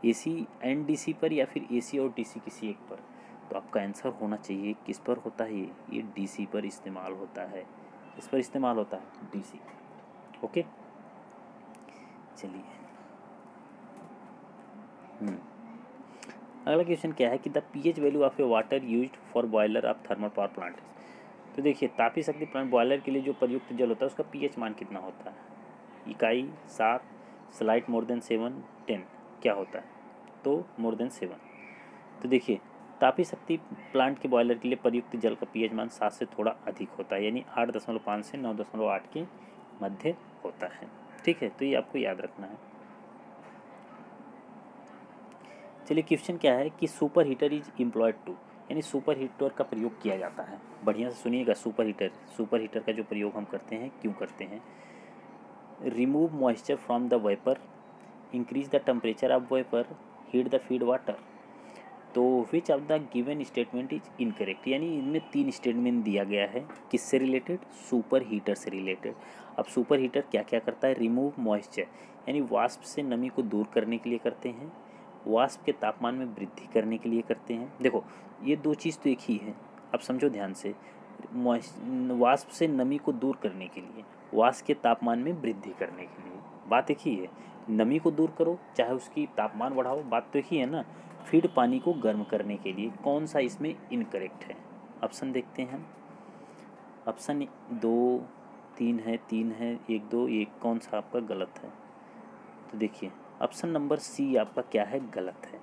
एसी एंड डीसी पर या फिर एसी और डीसी किसी एक पर। तो आपका आंसर होना चाहिए किस पर होता है, ये डीसी पर इस्तेमाल होता है। किस पर इस्तेमाल होता है, डीसी। ओके, चलिए अगला क्वेश्चन क्या है कि the pH value of A water used for boiler of thermal power plant. तो देखिए तापीय शक्ति प्लांट बॉयलर के लिए जो प्रयुक्त जल होता है उसका पीएच मान कितना होता है, इकाई 7, स्लाइट मोर देन 7, 10 क्या होता है, तो मोर देन 7। तो देखिए तापीय शक्ति प्लांट के बॉयलर के लिए प्रयुक्त जल का पीएच मान 7 से थोड़ा अधिक होता है, यानी 8.5 से 9.8 के मध्य होता है। ठीक है, तो ये आपको याद रखना है। चलिए क्वेश्चन क्या है कि super heater is employed to, यानी सुपर हीटर का प्रयोग किया जाता है। बढ़िया से सुनिएगा, सुपर हीटर का जो प्रयोग हम करते हैं क्यों करते हैं, remove moisture from the vapour, increase the temperature of vapour, heat the feed water. तो which of the given statement is incorrect, यानी इनमें 3 स्टेटमेंट दिया गया है, किससे रिलेटेड, सुपर हीटर से रिलेटेड। अब सुपर हीटर क्या क्या करता है, रिमूव मॉइस्चर, यानी वाष्प से नमी को दूर करने के लिए करते हैं, वाष्प के तापमान में वृद्धि करने के लिए करते हैं। देखो ये 2 चीज़ तो एक ही है, अब समझो ध्यान से, वाष्प से नमी को दूर करने के लिए, वाष्प के तापमान में वृद्धि करने के लिए, बात एक ही है। नमी को दूर करो चाहे उसकी तापमान बढ़ाओ, बात तो एक ही है ना। फीड पानी को गर्म करने के लिए, कौन सा इसमें इनकरेक्ट है, ऑप्शन देखते हैं हम। ऑप्शन 2 3 है, 3 है, 1 2 1, कौन सा आपका गलत है। तो देखिए ऑप्शन नंबर सी आपका क्या है, गलत है।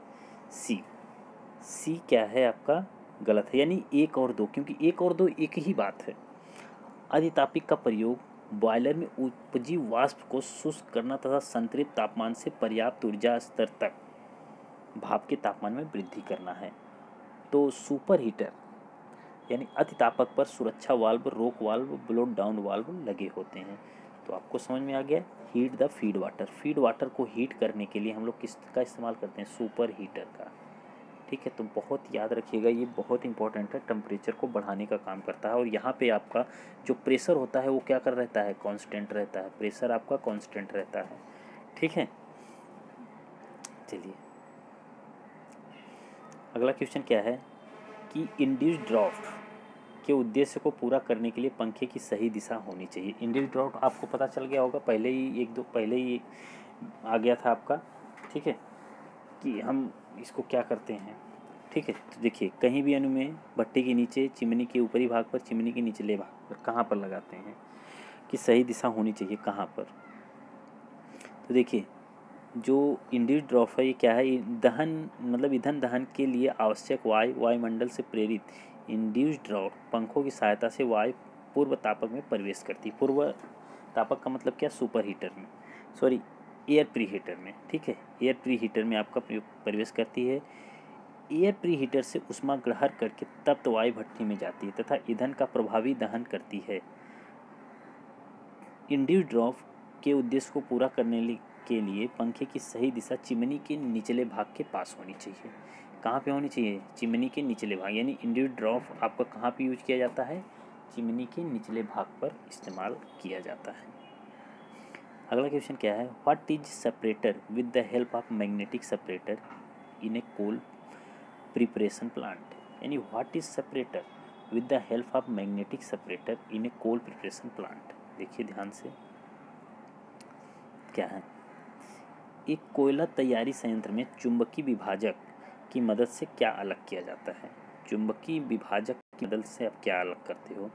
सी क्या है आपका, गलत है, यानी 1 और 2, क्योंकि 1 और 2 एक ही बात है। अधितापिक का प्रयोग बॉयलर में उपजी वाष्प को शुष्क करना तथा संतृप्त तापमान से पर्याप्त ऊर्जा स्तर तक भाप के तापमान में वृद्धि करना है। तो सुपर हीटर यानी अतितापक पर सुरक्षा वाल्व, रोक वाल्व, ब्लो डाउन वाल्व लगे होते हैं। तो आपको समझ में आ गया, heat the feed water, feed water को हीट करने के लिए हम लोग किसका इस्तेमाल करते हैं, सुपर हीटर का। ठीक है, तो बहुत याद रखिएगा, ये बहुत इंपॉर्टेंट है, टेम्परेचर को बढ़ाने का काम करता है। और यहाँ पे आपका जो प्रेशर होता है वो क्या कर रहता है, कांस्टेंट रहता है, प्रेशर आपका कांस्टेंट रहता है। ठीक है, चलिए अगला क्वेश्चन क्या है कि इंड्यूस्ड ड्राफ्ट के उद्देश्य को पूरा करने के लिए पंखे की सही दिशा होनी चाहिए। इंड्यूस्ड ड्राफ्ट आपको पता चल गया होगा, पहले ही आ गया था आपका। ठीक है, कि हम इसको क्या करते हैं। ठीक है, तो देखिए कहीं भी अनुमेय भट्टी के नीचे, चिमनी के ऊपरी भाग पर, चिमनी के निचले भाग पर कहाँ पर लगाते हैं कि सही दिशा होनी चाहिए, कहाँ पर। तो देखिए जो इंड्यूस्ड ड्राफ्ट है ये क्या है, दहन मतलब ईंधन दहन के लिए आवश्यक वायुमंडल से प्रेरित इंड्यूस्ड ड्राफ्ट पंखों की सहायता से वायु पूर्व तापक में प्रवेश करती। पूर्व तापक का मतलब क्या, सुपर हीटर में, सॉरी एयर प्री हीटर में। ठीक है, एयर प्री हीटर में आपका प्रवेश करती है। एयर प्री हीटर से ऊष्मा ग्रहण करके तप्त वायु भट्टी में जाती है तथा ईंधन का प्रभावी दहन करती है। इंड्यूस्ड ड्राफ्ट के उद्देश्य को पूरा करने के लिए पंखे की सही दिशा चिमनी के निचले भाग के पास होनी चाहिए। कहाँ पे होनी चाहिए, चिमनी के निचले भाग, यानी इंड्यूस्ड ड्राफ्ट आपका कहाँ पे यूज किया जाता है, चिमनी के निचले भाग पर इस्तेमाल किया जाता है। अगला क्वेश्चन क्या है, what is separator with the help of magnetic separator in a coal preparation plant, यानी what is separator with the help of magnetic separator in a coal preparation plant. देखिए ध्यान से क्या है, एक कोयला तैयारी संयंत्र में चुंबकीय विभाजक की मदद से क्या अलग किया जाता है। चुंबकीय विभाजक की मदद से आप क्या अलग करते हो,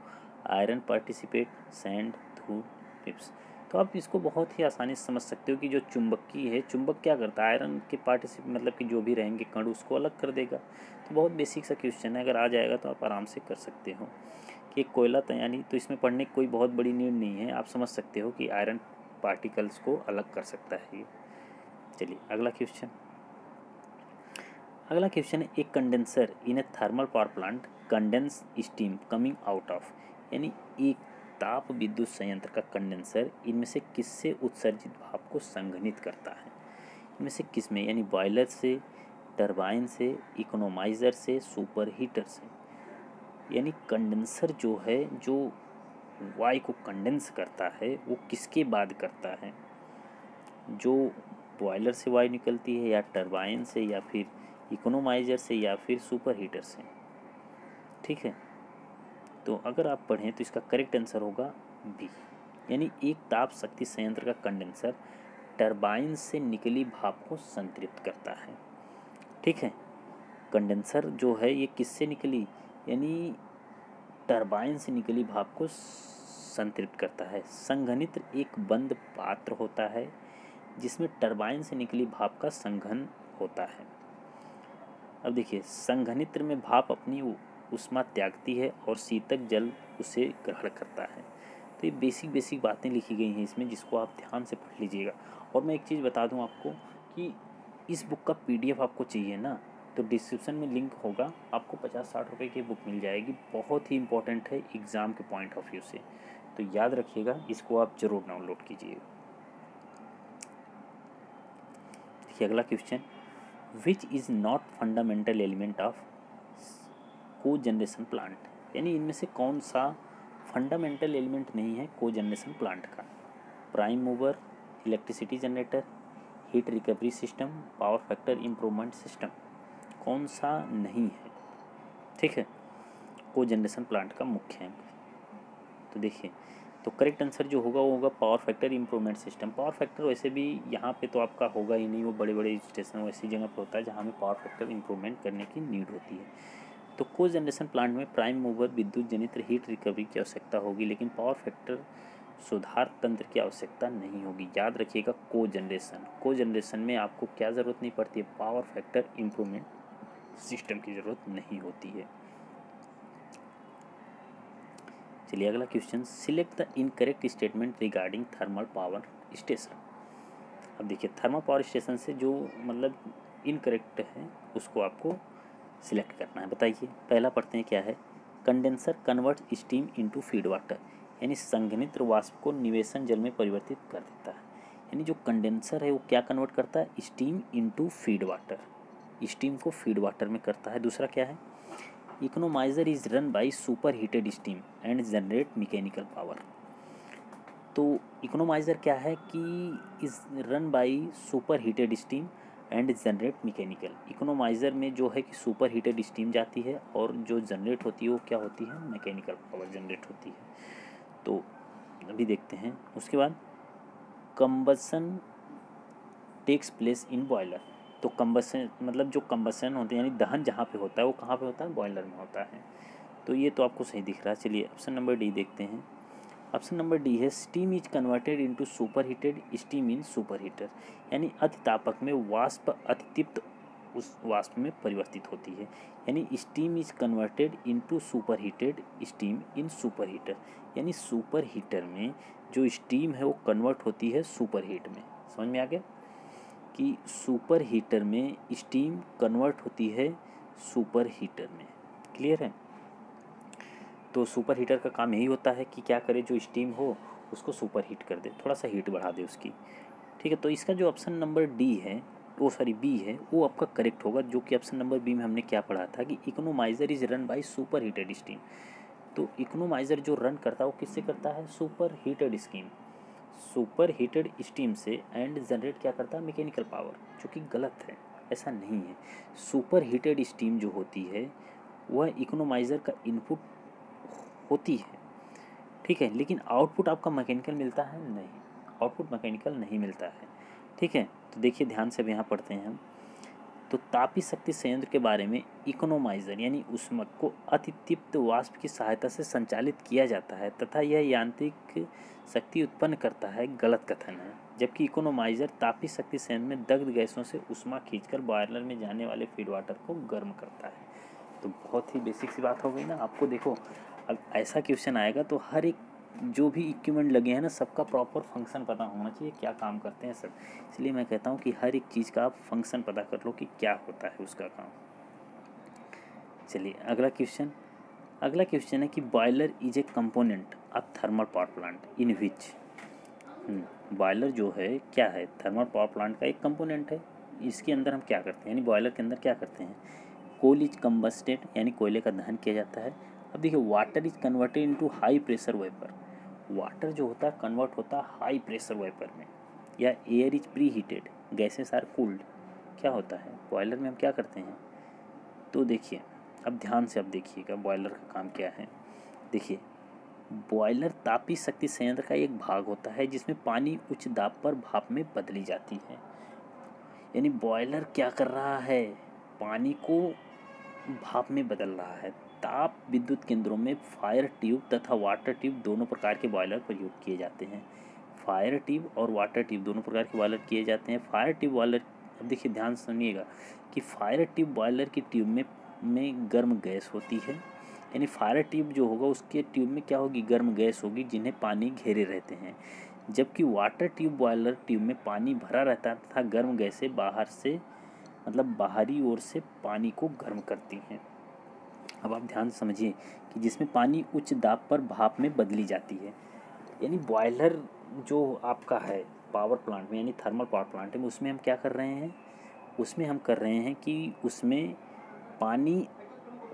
आयरन पार्टिसिपेट, सैंड, धूल, पिप्स। तो आप इसको बहुत ही आसानी से समझ सकते हो कि जो चुंबकीय है, चुंबक क्या करता है, आयरन के पार्टिसिपेट मतलब कि जो भी रहेंगे कण उसको अलग कर देगा। तो बहुत बेसिक सा क्वेश्चन है, अगर आ जाएगा तो आप आराम से कर सकते हो कि एक कोयला तैयारी, तो इसमें पढ़ने की कोई बहुत बड़ी नीड नहीं है, आप समझ सकते हो कि आयरन पार्टिकल्स को अलग कर सकता है ये। चलिए अगला क्वेश्चन है, एक condenser in a thermal power plant condense steam coming out of, यानी एक ताप विद्युत संयंत्र का कंडेंसर इनमें से किससे उत्सर्जित भाप को संघनित करता है। इनमें से किस में, यानी बॉयलर से, टरबाइन से, इकोनोमाइजर से, सुपर हीटर से। यानी कंडेंसर जो है, जो वायु को कंडेंस करता है वो किसके बाद करता है, जो बॉयलर से वायु निकलती है, या टरबाइन से, या फिर इकोनोमाइजर से, या फिर सुपर हीटर से। ठीक है, तो अगर आप पढ़ें तो इसका करेक्ट आंसर होगा बी, यानी एक ताप शक्ति संयंत्र का कंडेंसर टरबाइन से निकली भाप को संतृप्त करता है। ठीक है, कंडेंसर जो है ये किससे निकली, यानी टरबाइन से निकली भाप को संतृप्त करता है। संघनित्र एक बंद पात्र होता है जिसमें टरबाइन से निकली भाप का संघन होता है। अब देखिए संघनित्र में भाप अपनी ऊष्मा त्यागती है और शीतक जल उसे ग्रहण करता है। तो ये बेसिक बातें लिखी गई हैं इसमें, जिसको आप ध्यान से पढ़ लीजिएगा। और मैं एक चीज़ बता दूं आपको कि इस बुक का PDF आपको चाहिए ना, तो डिस्क्रिप्शन में लिंक होगा, आपको 50-60 रुपये की बुक मिल जाएगी। बहुत ही इंपॉर्टेंट है एग्ज़ाम के पॉइंट ऑफ व्यू से, तो याद रखिएगा, इसको आप ज़रूर डाउनलोड कीजिएगा। देखिए अगला question, which is not fundamental element of को जनरेशन प्लांट, यानी इनमें से कौन सा फंडामेंटल एलिमेंट नहीं है को जनरेशन प्लांट का? Prime mover, electricity generator, heat recovery system, power factor improvement system, कौन सा नहीं है? ठीक है, को जनरेशन प्लांट का मुख्य अंग। तो देखिए, तो करेक्ट आंसर जो होगा वो होगा power factor improvement system. Power factor वैसे भी यहाँ पे तो आपका होगा ही नहीं, वो बड़े बड़े स्टेशन वैसी जगह पर होता है जहाँ हमें पावर फैक्टर इम्प्रूवमेंट करने की नीड होती है। तो को जनरेशन प्लांट में प्राइम मूवर, विद्युत जनित हीट रिकवरी की आवश्यकता होगी, लेकिन पावर फैक्टर सुधार तंत्र की आवश्यकता नहीं होगी। याद रखिएगा, को जनरेशन में आपको क्या ज़रूरत नहीं पड़ती है? पावर फैक्टर इम्प्रूवमेंट सिस्टम की ज़रूरत नहीं होती है। चलिए अगला question, select the incorrect statement regarding thermal power station. अब देखिए, थर्मल पावर स्टेशन से जो मतलब इनकरेक्ट है उसको आपको सिलेक्ट करना है। बताइए, पहला पढ़ते हैं क्या है? Condenser convert steam into feed water, यानी संघनित्र वाष्प को निवेशन जल में परिवर्तित कर देता है। यानी जो कंडेंसर है वो क्या कन्वर्ट करता है? Steam into feed water, steam को फीड वाटर में करता है। दूसरा क्या है? Economiser is run by super heated steam and generate mechanical power. तो इकोनोमाइजर क्या है कि is run by super heated steam and generate mechanical. Economiser में जो है कि सुपर हीटेड स्टीम जाती है और जो जनरेट होती है वो क्या होती है? मैकेनिकल पावर जनरेट होती है। तो अभी देखते हैं। उसके बाद combustion takes place in boiler. तो कंबसन मतलब जो कंबसन होते हैं यानी दहन जहाँ पे होता है वो कहाँ पे होता है? बॉयलर में होता है। तो ये तो आपको सही दिख रहा है। चलिए ऑप्शन नंबर डी देखते हैं। ऑप्शन नंबर डी है steam is converted into super heated steam in super heater, यानी अतितापक में वाष्प अतितिप्त उस वाष्प में परिवर्तित होती है। यानी steam is converted into super heated steam in super heater, यानी सुपर हीटर में जो स्टीम है वो कन्वर्ट होती है सुपर हीट में। समझ में आ गया कि सुपर हीटर में स्टीम कन्वर्ट होती है सुपर हीटर में। क्लियर है? तो सुपर हीटर का काम यही होता है कि क्या करे, जो स्टीम हो उसको सुपर हीट कर दे, थोड़ा सा हीट बढ़ा दे उसकी। ठीक है, तो इसका जो ऑप्शन नंबर डी है वो बी है वो आपका करेक्ट होगा, जो कि ऑप्शन नंबर बी में हमने क्या पढ़ा था कि economiser is run by super heated steam. तो इकोनोमाइजर जो रन करता है वो किससे करता है? सुपर हीटेड स्टीम से एंड जनरेट क्या करता है? मैकेनिकल पावर, जो कि गलत है, ऐसा नहीं है। सुपर हीटेड स्टीम जो होती है वह इकोनोमाइजर का इनपुट होती है, ठीक है, लेकिन आउटपुट आपका मैकेनिकल मिलता है? नहीं, आउटपुट मैकेनिकल नहीं मिलता है। ठीक है, तो देखिए ध्यान से अब यहाँ पढ़ते हैं हम। तो तापीय शक्ति संयंत्र के बारे में इकोनोमाइजर यानी ऊष्मक को अतितिप्त वाष्प की सहायता से संचालित किया जाता है तथा यह यांत्रिक शक्ति उत्पन्न करता है, गलत कथन है। जबकि इकोनोमाइजर तापीय शक्ति संयंत्र में दग्ध गैसों से ऊष्मा खींचकर बॉयलर में जाने वाले फीड वाटर को गर्म करता है। तो बहुत ही बेसिक सी बात हो गई ना। आपको देखो, अब ऐसा क्वेश्चन आएगा तो हर एक जो भी इक्विपमेंट लगे हैं ना सबका प्रॉपर फंक्शन पता होना चाहिए, क्या काम करते हैं सब। इसलिए मैं कहता हूँ कि हर एक चीज़ का आप फंक्शन पता कर लो कि क्या होता है उसका काम। चलिए अगला क्वेश्चन है कि boiler is a component of thermal power plant in which. Boiler जो है क्या है? थर्मल पावर प्लांट का एक कंपोनेंट है। इसके अंदर हम क्या करते हैं, यानी बॉयलर के अंदर क्या करते हैं? कोल इज कम्बस्टेड, यानी कोयले का दहन किया जाता है। अब देखिए, water is converted into high pressure vapour. Water जो होता है कन्वर्ट होता है हाई प्रेशर वेपर में। या air is preheated, gases are cooled. क्या होता है बॉयलर में? हम क्या करते हैं? तो देखिए, अब ध्यान से अब देखिएगा बॉयलर का काम क्या है। देखिए, बॉयलर तापीय शक्ति संयंत्र का एक भाग होता है जिसमें पानी उच्च दाब पर भाप में बदली जाती है। यानी बॉयलर क्या कर रहा है? पानी को भाप में बदल रहा है। ताप विद्युत केंद्रों में फायर ट्यूब तथा वाटर ट्यूब दोनों प्रकार के बॉयलर प्रयोग किए जाते हैं। फायर ट्यूब और वाटर ट्यूब दोनों प्रकार के बॉयलर किए जाते हैं। फायर ट्यूब बॉयलर, अब देखिए ध्यान सुनिएगा कि फायर ट्यूब बॉयलर की ट्यूब में गर्म गैस होती है। यानी फायर ट्यूब जो होगा उसके ट्यूब में क्या होगी? गर्म गैस होगी जिन्हें पानी घेरे रहते हैं। जबकि वाटर ट्यूब बॉयलर ट्यूब में पानी भरा रहता है तथा गर्म गैसें बाहर से मतलब बाहरी ओर से पानी को गर्म करती हैं। अब आप ध्यान समझिए कि जिसमें पानी उच्च दाब पर भाप में बदली जाती है। यानी बॉयलर जो आपका है पावर प्लांट में यानी थर्मल पावर प्लांट में, उसमें हम क्या कर रहे हैं? उसमें हम कर रहे हैं कि उसमें पानी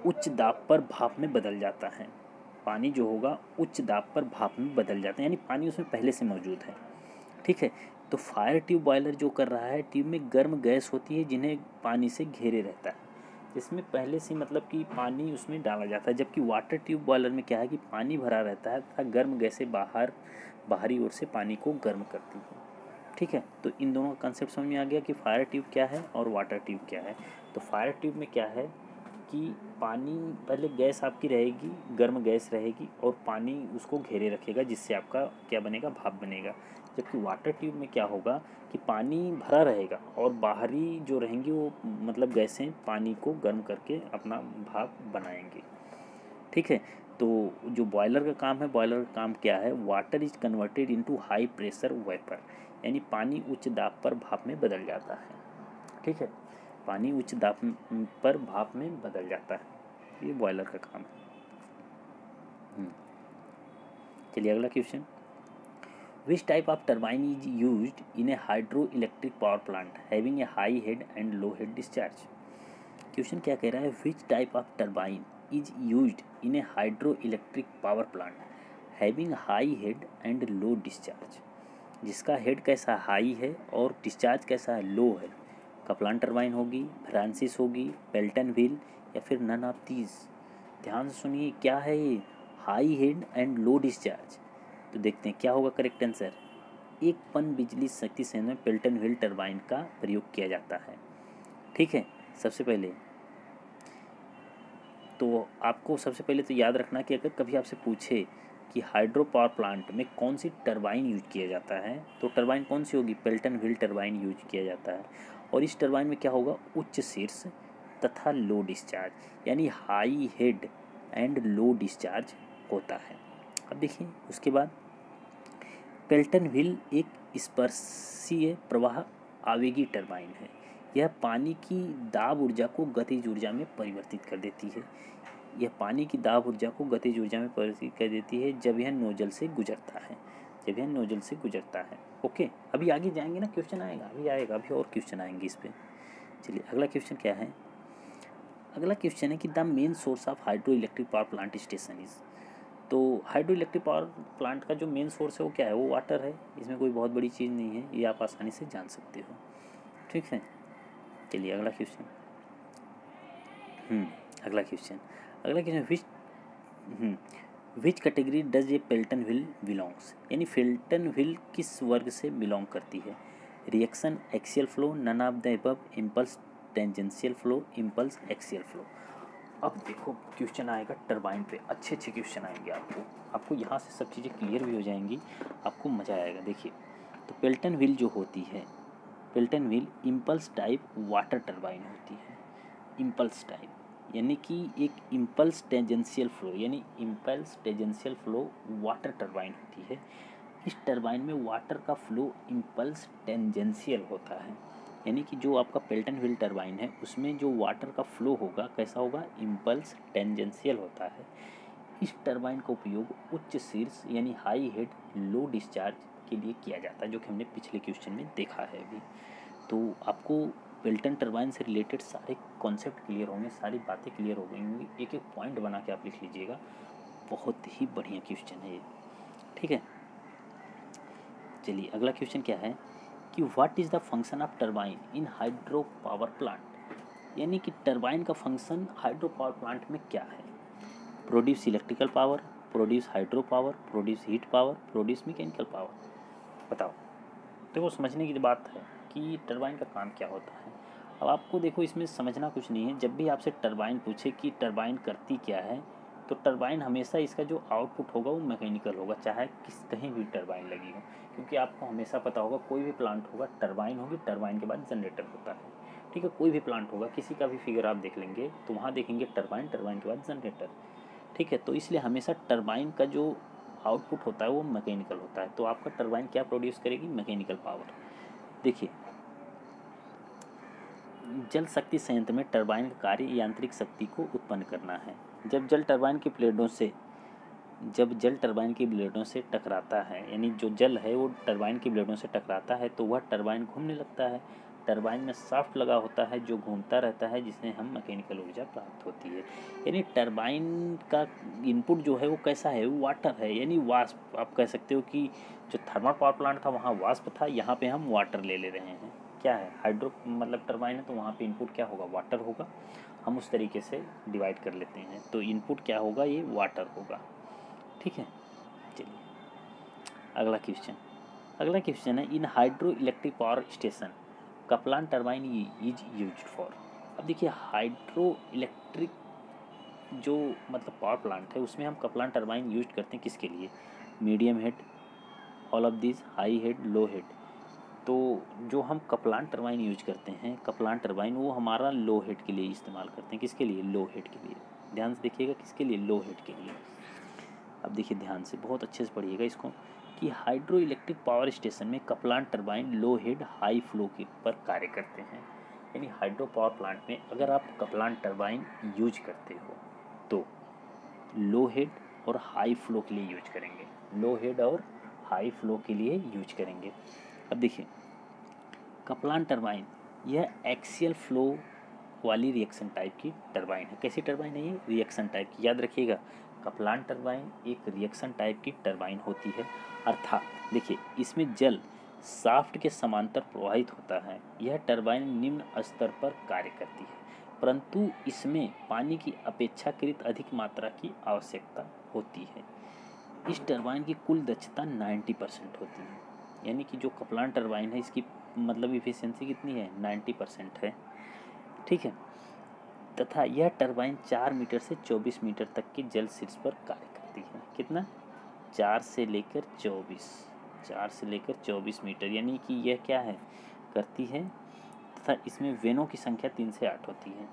उच्च दाब पर भाप में बदल जाता है। पानी जो होगा उच्च दाब पर भाप में बदल जाता है, यानी पानी उसमें पहले से मौजूद है। ठीक है, तो फायर ट्यूब बॉयलर जो कर रहा है, ट्यूब में गर्म गैस होती है जिन्हें पानी से घेरे रहता है, जिसमें पहले से मतलब कि पानी उसमें डाला जाता है। जबकि वाटर ट्यूब बॉयलर में क्या है कि पानी भरा रहता है तथा गर्म गैसें बाहरी ओर से पानी को गर्म करती है। ठीक है, तो इन दोनों का कंसेप्ट समझ में आ गया कि फायर ट्यूब क्या है और वाटर ट्यूब क्या है। तो फायर ट्यूब में क्या है कि पानी पहले गैस आपकी रहेगी, गर्म गैस रहेगी और पानी उसको घेरे रखेगा, जिससे आपका क्या बनेगा, भाप बनेगा। जबकि वाटर ट्यूब में क्या होगा कि पानी भरा रहेगा और बाहरी जो रहेंगी वो मतलब गैसें पानी को गर्म करके अपना भाप बनाएंगे। ठीक है, तो जो बॉयलर का काम है, बॉयलर का काम क्या है, water is converted into high pressure vapour, यानी पानी उच्च दाब पर भाप में बदल जाता है। ठीक है, पानी उच्च दाब पर भाप में बदल जाता है, ये बॉयलर का काम है। चलिए अगला question, which type of turbine is used in A hydro electric power plant having a high head and low head discharge. Question क्या कह रहा है, which type of turbine is used in A hydro electric power plant having high head and low discharge, जिसका head कैसा high है और discharge कैसा है, लो है। कपलान टरबाइन होगी, फ्रांसिस होगी, पेल्टन व्हील या फिर नन ऑफ दीज। ध्यान से सुनिए, क्या है ये, high head and low discharge. तो देखते हैं क्या होगा करेक्ट आंसर। एक पन बिजली शक्ति संयंत्र में पेल्टन व्हील टरबाइन का प्रयोग किया जाता है। ठीक है, सबसे पहले तो आपको सबसे पहले तो याद रखना कि अगर कभी आपसे पूछे कि हाइड्रो पावर प्लांट में कौन सी टरबाइन यूज किया जाता है, तो टरबाइन कौन सी होगी, पेल्टन व्हील टरबाइन यूज किया जाता है। और इस टरबाइन में क्या होगा, उच्च शीर्ष तथा लो डिस्चार्ज, यानी high head and low discharge होता है। अब देखिए उसके बाद पेल्टन व्हील एक स्पर्शीय प्रवाह आवेगी टरबाइन है। यह पानी की दाब ऊर्जा को गतिज ऊर्जा में परिवर्तित कर देती है। यह पानी की दाब ऊर्जा को गतिज ऊर्जा में परिवर्तित कर देती है जब यह नोजल से गुजरता है, जब यह नोजल से गुजरता है। ओके, अभी आगे जाएंगे ना, क्वेश्चन आएगा, अभी आएगा, अभी और क्वेश्चन आएंगे इस पर। चलिए अगला क्वेश्चन क्या है, अगला क्वेश्चन है कि the main source of hydro electric power plant station is. तो हाइड्रो इलेक्ट्रिक पावर प्लांट का जो मेन सोर्स है वो क्या है, वो वाटर है। इसमें कोई बहुत बड़ी चीज़ नहीं है, ये आप आसानी से जान सकते हो। ठीक है, चलिए अगला क्वेश्चन। अगला question, which category does a Pelton wheel belongs, यानी पेल्टन व्हील किस वर्ग से बिलोंग करती है। Reaction axial flow, none of the above, impulse tangential flow, impulse axial flow. अब देखो क्वेश्चन आएगा टरबाइन पे, अच्छे अच्छे क्वेश्चन आएंगे आपको यहाँ से सब चीज़ें क्लियर भी हो जाएंगी, आपको मज़ा आएगा। देखिए तो पेल्टन व्हील जो होती है, Pelton wheel impulse type water turbine होती है। इम्पल्स टाइप यानी कि एक इम्पल्स टेंजेंशियल फ्लो, यानी impulse tangential flow water turbine होती है। इस टरबाइन में वाटर का फ्लो इम्पल्स टेंजेंशियल होता है, यानी कि जो आपका पेल्टन व्हील टरबाइन है उसमें जो वाटर का फ्लो होगा कैसा होगा, इम्पल्स टेंजेंशियल होता है। इस टरबाइन का उपयोग उच्च शीर्ष यानी हाई हेड लो डिस्चार्ज के लिए किया जाता है, जो कि हमने पिछले क्वेश्चन में देखा है अभी। तो आपको पेल्टन टरबाइन से रिलेटेड सारे कॉन्सेप्ट क्लियर होंगे, सारी बातें क्लियर हो गई होंगी, एक एक पॉइंट बना के आप लिख लीजिएगा। बहुत ही बढ़िया क्वेश्चन है ये। ठीक है, चलिए अगला क्वेश्चन क्या है कि what is the function of turbine in hydro power plant, यानी कि टरबाइन का फंक्शन हाइड्रो पावर प्लांट में क्या है। Produce electrical power, produce hydro power, produce heat power, produce mechanical power. बताओ, देखो समझने की बात है कि टरबाइन का काम क्या होता है। अब आपको देखो इसमें समझना कुछ नहीं है, जब भी आपसे टरबाइन पूछे कि टरबाइन करती क्या है, तो टरबाइन हमेशा इसका जो आउटपुट होगा वो मैकेनिकल होगा, चाहे कहीं भी टरबाइन लगी हो। क्योंकि आपको हमेशा पता होगा कोई भी प्लांट होगा टरबाइन होगी, टरबाइन के बाद जनरेटर होता है। ठीक है, कोई भी प्लांट होगा, किसी का भी फिगर आप देख लेंगे तो वहाँ देखेंगे टरबाइन, टरबाइन के बाद जनरेटर। ठीक है, तो इसलिए हमेशा टरबाइन का जो आउटपुट होता है वो मैकेनिकल होता है। तो आपका टरबाइन क्या प्रोड्यूस करेगी, मैकेनिकल पावर। देखिए जल शक्ति संयंत्र में टरबाइन का कार्य यांत्रिक शक्ति को उत्पन्न करना है। जब जल टरबाइन की ब्लेडों से टकराता है, यानी जो जल है वो टरबाइन की ब्लेडों से टकराता है, तो वह टरबाइन घूमने लगता है टरबाइन में शाफ्ट लगा होता है जो घूमता रहता है, जिससे हम मैकेनिकल ऊर्जा प्राप्त होती है। यानी टरबाइन का इनपुट जो है वो कैसा है, वो वाटर है, यानी वाष्प। आप कह सकते हो कि जो थर्मल पावर प्लांट था वहाँ वाष्प था, यहाँ पे हम वाटर ले रहे हैं। क्या है, हाइड्रो मतलब टरबाइन है, तो वहाँ पे इनपुट क्या होगा, वाटर होगा। हम उस तरीके से डिवाइड कर लेते हैं, तो इनपुट क्या होगा, ये वाटर होगा। ठीक है, चलिए अगला क्वेश्चन है, इन hydro electric power station Kaplan turbine is used for. अब देखिए, हाइड्रो इलेक्ट्रिक जो मतलब पावर प्लांट है उसमें हम कपलान टरबाइन यूज करते हैं किसके लिए, medium head, all of this, high head, low head. तो जो हम कपलान टरबाइन यूज करते हैं, कपलान टरबाइन वो हमारा लो हेड के लिए इस्तेमाल करते हैं। किसके लिए, लो हेड के लिए। ध्यान से देखिएगा, किसके लिए, लो हेड के लिए। अब देखिए ध्यान से, बहुत अच्छे से पढ़िएगा इसको, कि हाइड्रो इलेक्ट्रिक पावर स्टेशन में कपलान टरबाइन लो हेड हाई फ्लो के पर कार्य करते हैं। यानी हाइड्रो पावर प्लांट में अगर आप कपलान टरबाइन यूज करते हो तो लो हेड और हाई फ्लो के लिए यूज करेंगे, लो हेड और हाई फ्लो के लिए यूज करेंगे। अब देखिए, कपलान टरबाइन यह एक्सियल फ्लो वाली रिएक्शन टाइप की टरबाइन है। कैसी टरबाइन है ये, रिएक्शन टाइप की। याद रखिएगा, कपलान टरबाइन एक रिएक्शन टाइप की टरबाइन होती है। अर्थात देखिए, इसमें जल शाफ्ट के समांतर प्रवाहित होता है। यह टरबाइन निम्न स्तर पर कार्य करती है, परंतु इसमें पानी की अपेक्षाकृत अधिक मात्रा की आवश्यकता होती है। इस टरबाइन की कुल दक्षता 90% होती है। यानी कि जो कपलान टरबाइन है इसकी मतलब इफिशियंसी कितनी है, 90% है। ठीक है, तथा यह टरबाइन 4 मीटर से 24 मीटर तक के जल शीर्ष पर कार्य करती है। कितना, 4 से लेकर 24 मीटर, यानी कि यह क्या है, करती है। तथा इसमें वेनों की संख्या 3 से 8 होती है।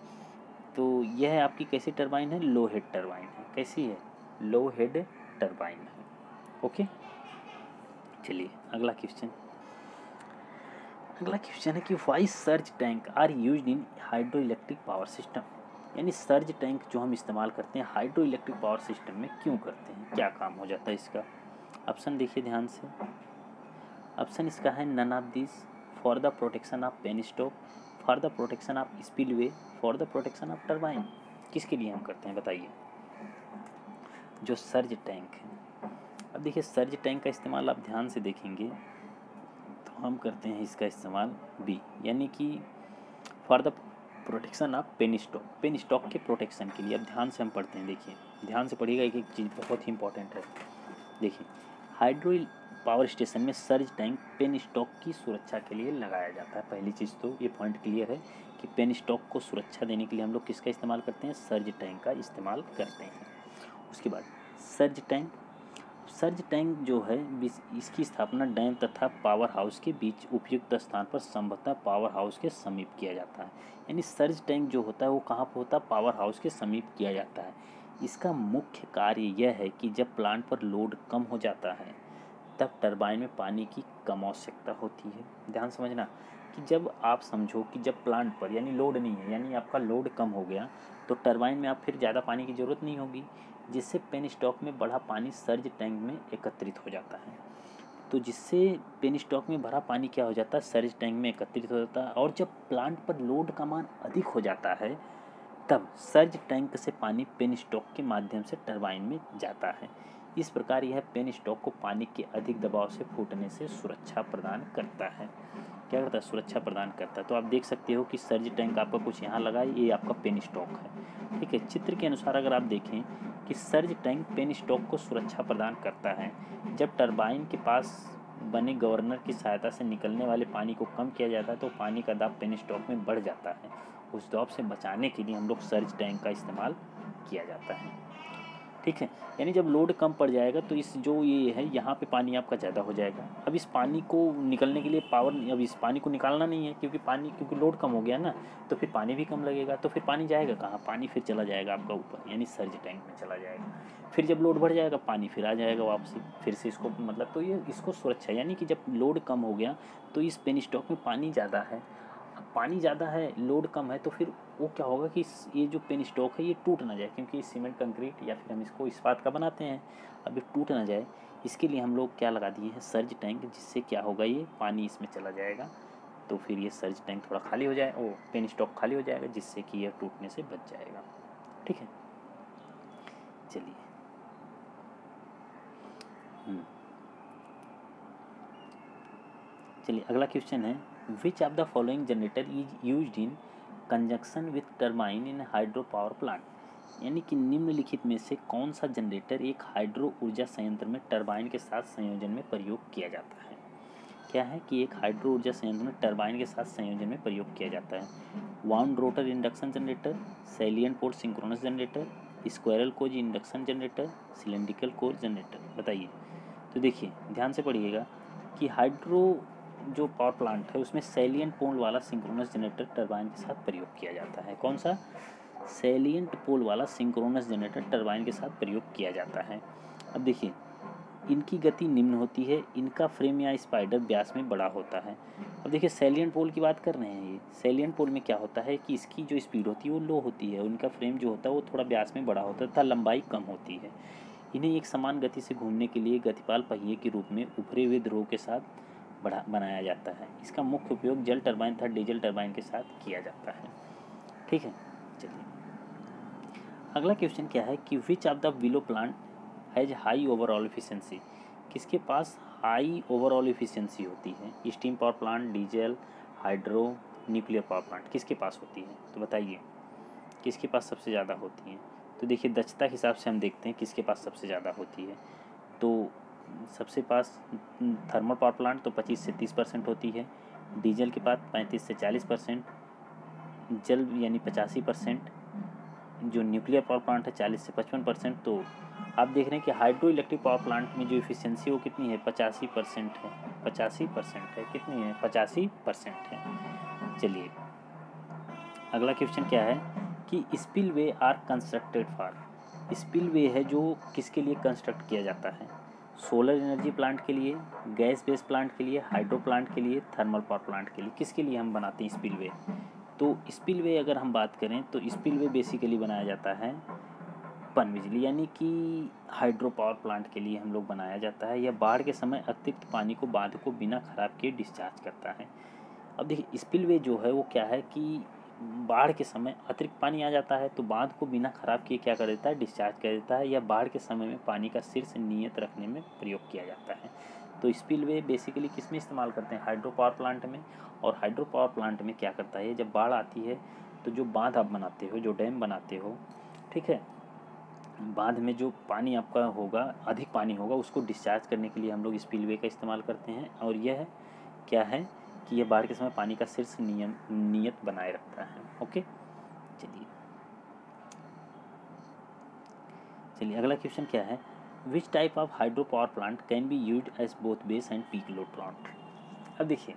तो यह आपकी कैसी टरबाइन है, लो हेड टरबाइन है। कैसी है, लो हेड टरबाइन है। ओके, चलिए अगला क्वेश्चन है कि why surge tank are used in hydro electric power system. यानी सर्ज टैंक जो हम इस्तेमाल करते हैं हाइड्रो इलेक्ट्रिक पावर सिस्टम में क्यों करते हैं, क्या काम हो जाता है इसका। ऑप्शन देखिए ध्यान से, ऑप्शन इसका है none of this, for the protection of penstock, for the protection of spillway, for the protection of turbine. किसके लिए हम करते हैं बताइए, जो सर्ज टैंक है। अब देखिए, सर्ज टैंक का इस्तेमाल आप ध्यान से देखेंगे तो हम करते हैं इसका इस्तेमाल बी, यानी कि for the protection of penstock के प्रोटेक्शन के लिए। अब ध्यान से हम पढ़ते हैं, देखिए ध्यान से पढ़िएगा, एक एक चीज़ बहुत ही इंपॉर्टेंट है। देखिए, हाइड्रो पावर स्टेशन में सर्ज टैंक पेन स्टॉक की सुरक्षा के लिए लगाया जाता है। पहली चीज़ तो ये पॉइंट क्लियर है कि पेन स्टॉक को सुरक्षा देने के लिए हम लोग किसका इस्तेमाल करते हैं, सर्ज टैंक का इस्तेमाल करते हैं। उसके बाद सर्ज टैंक जो है इसकी स्थापना डैम तथा पावर हाउस के बीच उपयुक्त स्थान पर संभवतः पावर हाउस के समीप किया जाता है। यानी सर्ज टैंक जो होता है वो कहाँ पर होता है, पावर हाउस के समीप किया जाता है। इसका मुख्य कार्य यह है कि जब प्लांट पर लोड कम हो जाता है तब टरबाइन में पानी की कम आवश्यकता होती है। ध्यान समझना कि जब आप समझो कि जब प्लांट पर यानी लोड नहीं है, यानी आपका लोड कम हो गया, तो टरबाइन में आप फिर ज़्यादा पानी की ज़रूरत नहीं होगी, जिससे पेन स्टॉक में बढ़ा पानी सर्ज टैंक में एकत्रित हो जाता है। तो जिससे पेन स्टॉक में भरा पानी क्या हो जाता है, सर्ज टैंक में एकत्रित हो जाता है। और जब प्लांट पर लोड का मान अधिक हो जाता है तब सर्ज टैंक से पानी पेन स्टॉक के माध्यम से टरबाइन में जाता है। इस प्रकार यह पेन स्टॉक को पानी के अधिक दबाव से फूटने से सुरक्षा प्रदान करता है। क्या करता है, सुरक्षा प्रदान करता है। तो आप देख सकते हो कि सर्ज टैंक आपका कुछ यहाँ लगा है, ये आपका पेन स्टॉक है। ठीक है, चित्र के अनुसार अगर आप देखें कि सर्ज टैंक पेन स्टॉक को सुरक्षा प्रदान करता है। जब टरबाइन के पास बने गवर्नर की सहायता से निकलने वाले पानी को कम किया जाता है तो पानी का दाब पेन स्टॉक में बढ़ जाता है। उस दाब से बचाने के लिए हम लोग सर्ज टैंक का इस्तेमाल किया जाता है। ठीक है, यानी जब लोड कम पड़ जाएगा तो इस जो ये है यहाँ पे पानी आपका ज़्यादा हो जाएगा। अब इस पानी को निकलने के लिए अब इस पानी को निकालना नहीं है, क्योंकि लोड कम हो गया ना, तो फिर पानी भी कम लगेगा। तो फिर पानी जाएगा कहाँ, पानी फिर चला जाएगा आपका ऊपर, यानी सर्ज टैंक में चला जाएगा। फिर जब लोड बढ़ जाएगा पानी फिर आ जाएगा वापसी, फिर से इसको मतलब, तो ये इसको सुरक्षा, यानी कि जब लोड कम हो गया तो इस पेन स्टॉक में पानी ज़्यादा है। अब पानी ज़्यादा है, लोड कम है, तो फिर वो क्या होगा कि ये जो पेन स्टॉक है ये टूट ना जाए, क्योंकि सीमेंट कंक्रीट या फिर हम इसको इस्पात का बनाते हैं। अब ये टूट ना जाए इसके लिए हम लोग क्या लगा दिए हैं, सर्ज टैंक, जिससे क्या होगा, ये पानी इसमें चला जाएगा तो फिर ये सर्ज टैंक थोड़ा खाली हो जाए, वो पेन स्टॉक खाली हो जाएगा, जिससे कि यह टूटने से बच जाएगा। ठीक है, चलिए चलिए अगला क्वेश्चन है, विच of the following generator is used in conjunction with turbine in hydro power plant, यानी कि निम्नलिखित में से कौन सा जनरेटर एक हाइड्रो ऊर्जा संयंत्र में टरबाइन के साथ संयोजन में प्रयोग किया जाता है। क्या है कि एक हाइड्रो ऊर्जा संयंत्र में टरबाइन के साथ संयोजन में प्रयोग किया जाता है। Wound rotor induction generator, salient port synchronous generator, squirrel cage induction generator, cylindrical cage generator. बताइए। तो देखिए ध्यान से पढ़िएगा कि हाइड्रो जो पावर प्लांट है उसमें सैलिएंट पोल वाला सिंक्रोनस जनरेटर टरबाइन के साथ प्रयोग किया जाता है। कौन सा? सैलिएंट पोल वाला सिंक्रोनस जनरेटर टरबाइन के साथ प्रयोग किया जाता है। अब देखिए इनकी गति निम्न होती है, इनका फ्रेम या स्पाइडर व्यास में बड़ा होता है। अब देखिए सैलिएंट पोल की बात कर रहे हैं, ये सैलिएंट पोल में क्या होता है कि इसकी जो स्पीड होती है वो लो होती है, उनका फ्रेम जो होता है वो थोड़ा व्यास में बड़ा होता है तथा लंबाई कम होती है। इन्हें एक समान गति से घूमने के लिए गतिपाल पहिए के रूप में उभरे हुए ध्रुव के साथ बनाया जाता है। इसका मुख्य उपयोग जल टरबाइन तथा डीजल टरबाइन के साथ किया जाता है। ठीक है, चलिए अगला क्वेश्चन क्या है कि which of the below plant has high overall efficiency, किसके पास हाई ओवरऑल एफिशिएंसी होती है। Steam power plant, diesel, hydro, nuclear power plant, किसके पास होती है। तो बताइए किसके पास सबसे ज़्यादा होती है। तो देखिए दक्षता के हिसाब से हम देखते हैं किसके पास सबसे ज़्यादा होती है। तो सबसे पास थर्मल पावर प्लांट तो 25 से 30% होती है, डीजल के पास 35 से 40%, जल यानी 85%, जो न्यूक्लियर पावर प्लांट है 40 से 55%। तो आप देख रहे हैं कि हाइड्रो इलेक्ट्रिक पावर प्लांट में जो एफिशिएंसी वो कितनी है, 85% है। 85% है, कितनी है, 85% है। चलिए अगला क्वेश्चन क्या है कि spillway are constructed for, spillway है जो किसके लिए कंस्ट्रक्ट किया जाता है। सोलर एनर्जी प्लांट के लिए, गैस बेस प्लांट के लिए, हाइड्रो प्लांट के लिए, थर्मल पावर प्लांट के लिए, किसके लिए हम बनाते हैं स्पिलवे। तो स्पिलवे अगर हम बात करें तो स्पिलवे बेसिकली बनाया जाता है पन बिजली यानी कि हाइड्रो पावर प्लांट के लिए हम लोग बनाया जाता है। यह बाढ़ के समय अतिरिक्त पानी को बांध को बिना खराब किए डिस्चार्ज करता है। अब देखिए स्पिलवे जो है वो क्या है कि बाढ़ के समय अतिरिक्त पानी आ जाता है तो बांध को बिना खराब किए क्या कर देता है, डिस्चार्ज कर देता है। या बाढ़ के समय में पानी का शीर्ष नियत रखने में प्रयोग किया जाता है। तो स्पिलवे बेसिकली किस में इस्तेमाल करते हैं, हाइड्रो पावर प्लांट में। और हाइड्रो पावर प्लांट में क्या करता है, जब बाढ़ आती है तो जो बांध आप बनाते हो, जो डैम बनाते हो, ठीक है, बांध में जो पानी आपका होगा, अधिक पानी होगा, उसको डिस्चार्ज करने के लिए हम लोग स्पिलवे का इस्तेमाल करते हैं। और यह क्या है कि यह बाढ़ के समय पानी का शीर्ष नियत बनाए रखता है। ओके, चलिए अगला क्वेश्चन क्या है, which type of hydro power plant can be used as both base and peak load plant. अब देखिए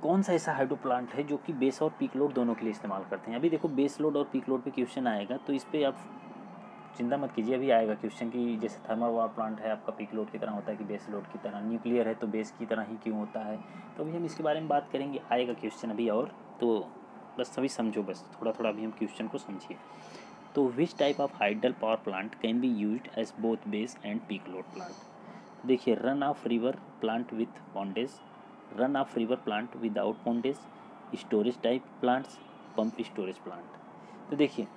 कौन सा ऐसा हाइड्रो प्लांट है जो कि बेस और पीक लोड दोनों के लिए इस्तेमाल करते हैं। अभी देखो बेस लोड और पीक लोड पे क्वेश्चन आएगा तो इस पर आप चिंता मत कीजिए, अभी आएगा क्वेश्चन कि जैसे थर्मल पावर प्लांट है आपका पीक लोड की तरह होता है कि बेस लोड की तरह, न्यूक्लियर है तो बेस की तरह ही क्यों होता है। तो अभी हम इसके बारे में बात करेंगे, आएगा क्वेश्चन अभी। और तो बस अभी समझो, बस थोड़ा थोड़ा अभी हम क्वेश्चन को समझिए। तो which type of hydel power plant can be used as both base and peak load plant. देखिए run of river plant with pondage, run of river plant without pondage, storage type plants, pump storage plant. तो देखिए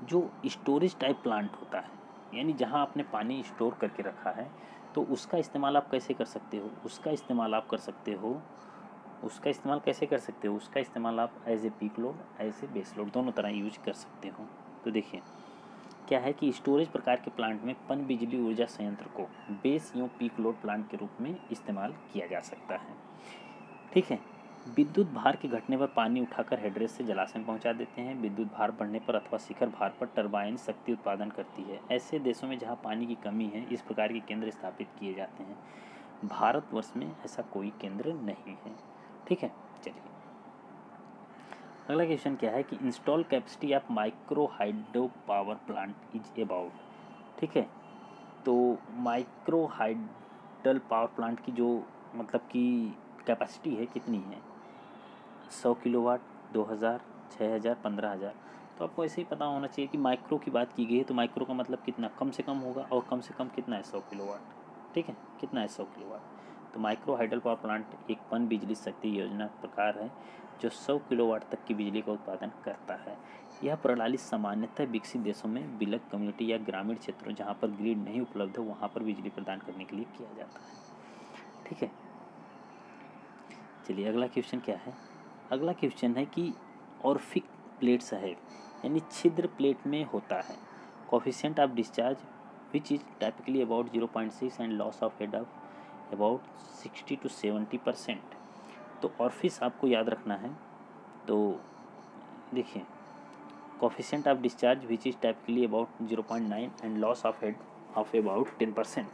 जो storage type plant होता है यानी जहाँ आपने पानी स्टोर करके रखा है तो उसका इस्तेमाल आप कैसे कर सकते हो, उसका इस्तेमाल आप कर सकते हो, उसका इस्तेमाल कैसे कर सकते हो, उसका इस्तेमाल आप as a peak load, as a base load दोनों तरह यूज कर सकते हो। तो देखिए क्या है कि स्टोरेज प्रकार के प्लांट में पन बिजली ऊर्जा संयंत्र को बेस या पीक लोड प्लांट के रूप में इस्तेमाल किया जा सकता है। ठीक है, विद्युत भार के घटने पर पानी उठाकर हेडरेस से जलाशय में पहुंचा देते हैं। विद्युत भार बढ़ने पर अथवा शिखर भार पर टरबाइन शक्ति उत्पादन करती है। ऐसे देशों में जहां पानी की कमी है इस प्रकार के केंद्र स्थापित किए जाते हैं। भारतवर्ष में ऐसा कोई केंद्र नहीं है। ठीक है, चलिए अगला क्वेश्चन क्या है कि install capacity of micro hydro power plant is about. ठीक है, तो माइक्रो हाइडल पावर प्लांट की जो मतलब कि कैपेसिटी है कितनी है, 100 किलोवाट, 2000, 6000, 15000। तो आपको ऐसे ही पता होना चाहिए कि माइक्रो की बात की गई है तो माइक्रो का मतलब कितना, कम से कम होगा, और कम से कम कितना है, 100 किलोवाट। ठीक है, कितना है, 100 किलोवाट। तो माइक्रो हाइडल पावर प्लांट एक पन बिजली शक्ति योजना प्रकार है जो 100 किलोवाट तक की बिजली का उत्पादन करता है। यह प्रणाली सामान्यतः विकसित देशों में विलग कम्युनिटी या ग्रामीण क्षेत्रों जहाँ पर ग्रिड नहीं उपलब्ध है वहाँ पर बिजली प्रदान करने के लिए किया जाता है। ठीक है, चलिए अगला क्वेश्चन क्या है। अगला क्वेश्चन है कि ऑर्फिक प्लेट्स है यानी छिद्र प्लेट में होता है coefficient of discharge which is typically about 0.6 and loss of head of about 60 to 70%। तो ऑर्फिस आपको याद रखना है। तो देखिए coefficient of discharge which is typically about 0.9 and loss of head of about 10%।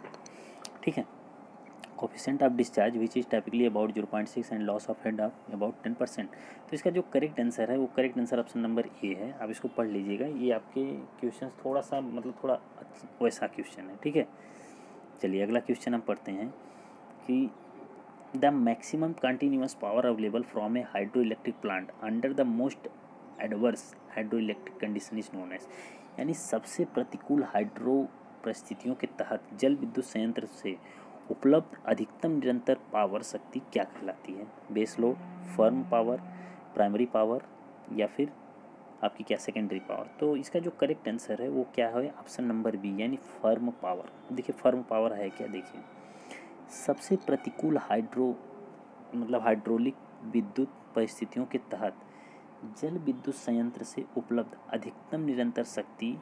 ठीक है, coefficient of discharge which is typically about 0.6 and loss of head of about 10%। तो इसका जो करेक्ट आंसर है वो करेक्ट आंसर ऑप्शन नंबर ए है। आप इसको पढ़ लीजिएगा, ये आपके क्वेश्चन थोड़ा सा मतलब थोड़ा वैसा क्वेश्चन है। ठीक है, चलिए अगला क्वेश्चन हम पढ़ते हैं कि the maximum continuous power available from a hydro electric plant under the most adverse hydro electric condition is known as, यानी सबसे प्रतिकूल हाइड्रो परिस्थितियों के तहत जल विद्युत संयंत्र से उपलब्ध अधिकतम निरंतर पावर शक्ति क्या कहलाती है। Base load, firm power, primary power या फिर आपकी क्या सेकेंडरी पावर। तो इसका जो करेक्ट आंसर है वो क्या है ऑप्शन नंबर बी यानी फर्म पावर। देखिए फर्म पावर है क्या, देखिए सबसे प्रतिकूल हाइड्रोलिक विद्युत परिस्थितियों के तहत जल विद्युत संयंत्र से उपलब्ध अधिकतम निरंतर शक्ति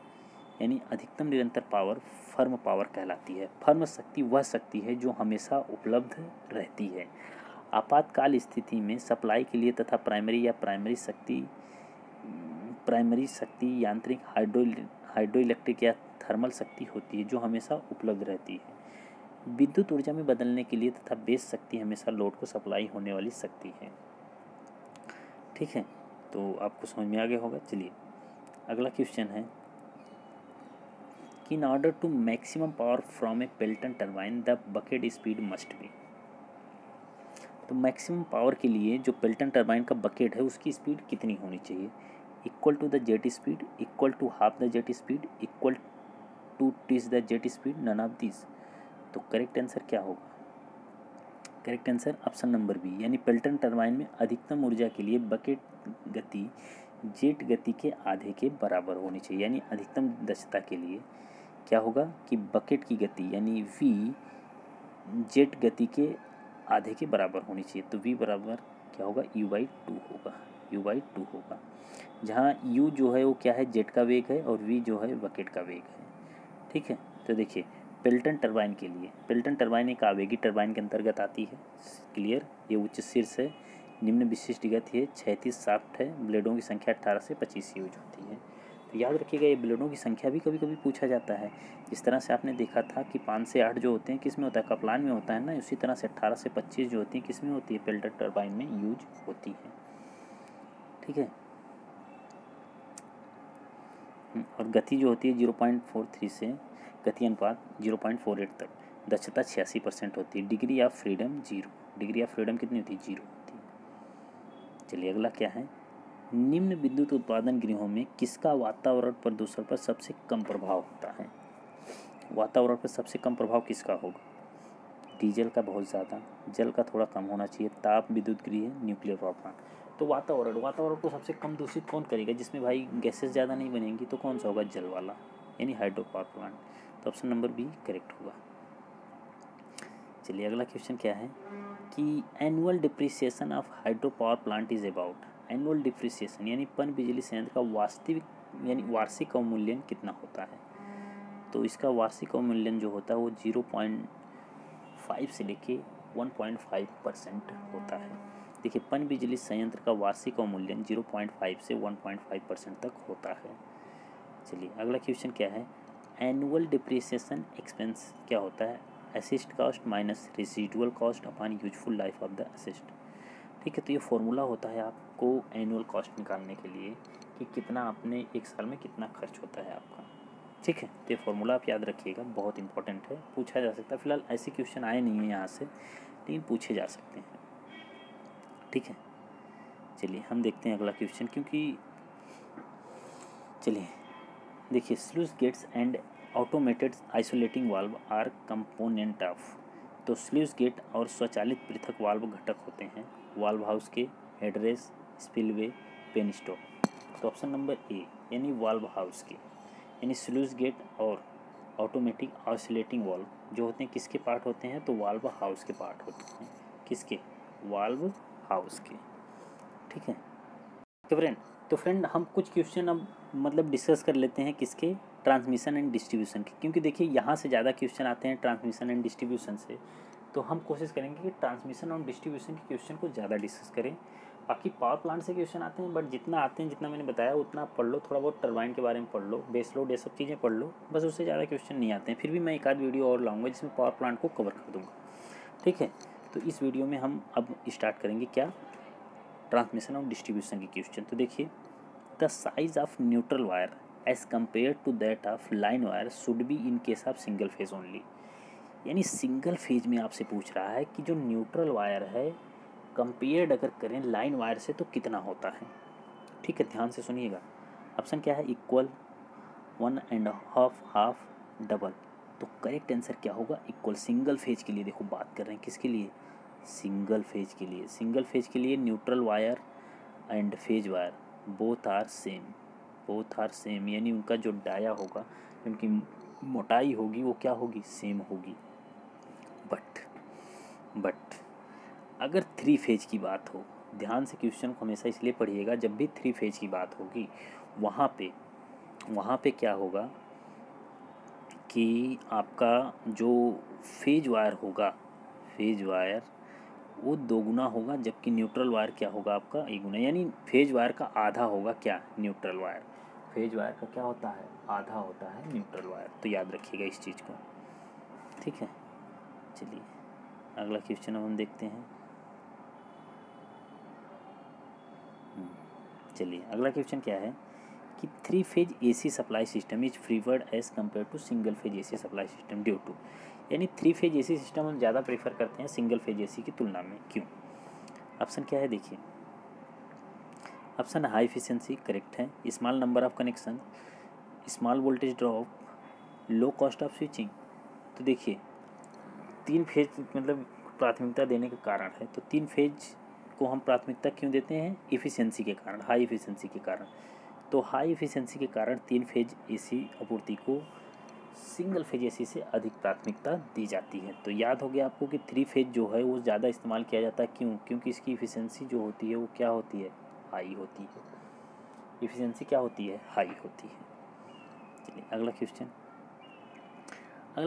यानी अधिकतम निरंतर पावर फर्म पावर कहलाती है। फर्म शक्ति वह शक्ति है जो हमेशा उपलब्ध रहती है। आपातकाल स्थिति में सप्लाई के लिए तथा प्राइमरी शक्ति यांत्रिक हाइड्रो इलेक्ट्रिक या थर्मल शक्ति होती है जो हमेशा उपलब्ध रहती है। विद्युत ऊर्जा में बदलने के लिए तथा बेस शक्ति हमेशा लोड को सप्लाई होने वाली शक्ति है। ठीक है, तो आपको समझ में आ गया होगा। चलिए अगला क्वेश्चन है कि in order to maximum power from a Pelton turbine the bucket speed must be. तो मैक्सिमम पावर के लिए जो पेल्टन टरबाइन का बकेट है उसकी स्पीड कितनी होनी चाहिए। Equal to the jet speed, equal to half the jet speed, equal to twice the jet speed, none of this. तो करेक्ट आंसर क्या होगा, correct answer option number B यानी पेल्टन टरबाइन में अधिकतम ऊर्जा के लिए बकेट गति जेट गति के आधे के बराबर होनी चाहिए। यानी अधिकतम दक्षता के लिए क्या होगा कि बकेट की गति यानी v जेट गति के आधे के बराबर होनी चाहिए। तो v बराबर क्या होगा u/2 होगा, u/2 होगा, जहाँ u जो है वो क्या है जेट का वेग है और v जो है बकेट का वेग है। ठीक है, तो देखिए पेल्टन टरबाइन के लिए, पेल्टन टरबाइन एक आवेगी टरबाइन के अंतर्गत आती है। क्लियर, ये उच्च शीर्ष है, निम्न विशिष्ट गति है, 36 शाफ्ट है, ब्लेडों की संख्या 18 से 25 यूज होती है। तो याद रखिएगा ये ब्लेडों की संख्या भी कभी कभी पूछा जाता है। जिस तरह से आपने देखा था कि 5 से 8 जो होते हैं किस में होता है, कपलान में होता है ना, उसी तरह से 18 से 25 जो होती है किस में होती है, पेल्टन टरबाइन में यूज होती है। ठीक है, और गति जो होती है 0.43 से गति अनुपात 0.48 तक, दक्षता 86% होती है, degree of freedom 0, degree of freedom कितनी होती है, 0 होती है। चलिए अगला क्या है, निम्न विद्युत उत्पादन गृहों में किसका वातावरण प्रदूषण पर सबसे कम प्रभाव होता है। वातावरण पर सबसे कम प्रभाव किसका होगा, डीजल का बहुत ज़्यादा, जल का थोड़ा कम होना चाहिए, ताप विद्युत गृह, न्यूक्लियर पावर प्लांट। तो वातावरण को सबसे कम दूषित कौन करेगा, जिसमें भाई गैसेस ज़्यादा नहीं बनेंगी, तो कौन सा होगा, जल वाला यानी हाइड्रो पावर प्लांट। तो ऑप्शन नंबर बी करेक्ट होगा। चलिए अगला क्वेश्चन क्या है कि annual depreciation of hydro power plant is about. Annual depreciation यानी पन बिजली संयंत्र का वास्तविक यानी वार्षिक अवमूल्यन कितना होता है। तो इसका वार्षिक अवमूल्यन जो होता है वो 0.5 से लेके 1.5% होता है। देखिए पन बिजली संयंत्र का वार्षिक अवमूल्यन 0.5 से 1.5% तक होता है। चलिए अगला क्वेश्चन क्या है, एनुअल डिप्रिसिएशन एक्सपेंस क्या होता है, assist cost minus residual cost upon useful life of the assist. ठीक है, तो ये फॉर्मूला होता है आपको एनुअल कॉस्ट निकालने के लिए कि कितना आपने एक साल में कितना खर्च होता है आपका। ठीक है, तो ये फॉर्मूला आप याद रखिएगा, बहुत इंपॉर्टेंट है, पूछा जा सकता है। फिलहाल ऐसे क्वेश्चन आए नहीं हैं यहाँ से, लेकिन पूछे जा सकते हैं। ठीक है, चलिए हम देखते हैं अगला क्वेश्चन, क्योंकि चलिए देखिए sluice gates and automated isolating valve are component of. तो स्लूइस गेट और स्वचालित पृथक वाल्व घटक होते हैं वाल्व हाउस के, हेडरेस, स्पिलवे, पेन स्टॉक। तो ऑप्शन नंबर ए यानी वाल्व हाउस के, यानी स्लूइस गेट और ऑटोमेटिक ऑसिलेटिंग वाल्व जो होते हैं किसके पार्ट होते हैं, तो वाल्व हाउस के पार्ट होते हैं। किसके? वाल्व हाउस के। ठीक है तो फ्रेंड हम कुछ क्वेश्चन अब मतलब डिस्कस कर लेते हैं किसके, ट्रांसमिशन एंड डिस्ट्रीब्यूशन के, क्योंकि देखिए यहाँ से ज़्यादा क्वेश्चन आते हैं ट्रांसमिशन एंड डिस्ट्रीब्यूशन से, तो हम कोशिश करेंगे कि ट्रांसमिशन और डिस्ट्रीब्यूशन के क्वेश्चन को ज़्यादा डिस्कस करें। बाकी पावर प्लांट से क्वेश्चन आते हैं, बट जितना आते हैं जितना मैंने बताया उतना आप पढ़ लो, थोड़ा बहुत टरबाइन के बारे में पढ़ लो, बेस लोड, ये सब चीज़ें पढ़ लो, बस उससे ज़्यादा क्वेश्चन नहीं आते हैं। फिर भी मैं एक आध वीडियो और लाऊंगा जिसमें पावर प्लांट को कवर कर दूँगा। ठीक है, तो इस वीडियो में हम अब स्टार्ट करेंगे क्या, ट्रांसमिशन और डिस्ट्रीब्यूशन के क्वेश्चन। तो देखिए, the size of neutral wire as compare to that of line wire should be in case of single phase only. यानी सिंगल फेज में आपसे पूछ रहा है कि जो न्यूट्रल वायर है कंपेयर्ड अगर करें लाइन वायर से तो कितना होता है। ठीक है, ध्यान से सुनिएगा। ऑप्शन क्या है, इक्वल, 1.5, हाफ, डबल। तो करेक्ट आंसर क्या होगा, इक्वल। सिंगल फेज के लिए देखो बात कर रहे हैं, किसके लिए, सिंगल फेज के लिए। सिंगल फेज के लिए neutral wire and phase wire both are same, यानी उनका जो डाया होगा, उनकी मोटाई होगी वो क्या होगी, सेम होगी। बट अगर 3 फेज की बात हो, ध्यान से क्वेश्चन को हमेशा इसलिए पढ़िएगा, जब भी 3 फेज की बात होगी वहाँ पे क्या होगा कि आपका जो फेज वायर होगा, फेज वायर वो 2 गुना होगा, जबकि न्यूट्रल वायर क्या होगा आपका 1 गुना। यानी फेज वायर का आधा होगा क्या, न्यूट्रल वायर। फेज वायर का क्या होता है, आधा होता है न्यूट्रल वायर। तो याद रखिएगा इस चीज़ को। ठीक है, चलिए अगला क्वेश्चन हम देखते हैं। चलिए अगला क्वेश्चन क्या है कि 3 phase AC supply system is favoured as compare to single phase AC supply system due to. यानी 3 फेज एसी सिस्टम हम ज़्यादा प्रेफर करते हैं सिंगल फेज एसी की तुलना में, क्यों? ऑप्शन क्या है, देखिए। ऑप्शन हाई एफिशिएंसी, करेक्ट है। Small number of connection, small voltage drop, low cost of switching. तो देखिए 3 फेज मतलब प्राथमिकता देने का कारण है, तो 3 फेज को हम प्राथमिकता क्यों देते हैं, एफिशिएंसी के कारण, हाई एफिशिएंसी के कारण। तो हाई एफिशिएंसी के कारण 3 फेज एसी आपूर्ति को सिंगल फेज एसी से अधिक प्राथमिकता दी जाती है। तो याद हो गया आपको कि 3 फेज जो है वो ज़्यादा इस्तेमाल किया जाता है, क्यों? क्योंकि इसकी एफिशिएंसी जो होती है वो क्या होती है, हाई होती है। एफिशिएंसी क्या होती है, हाई होती है। चलिए अगला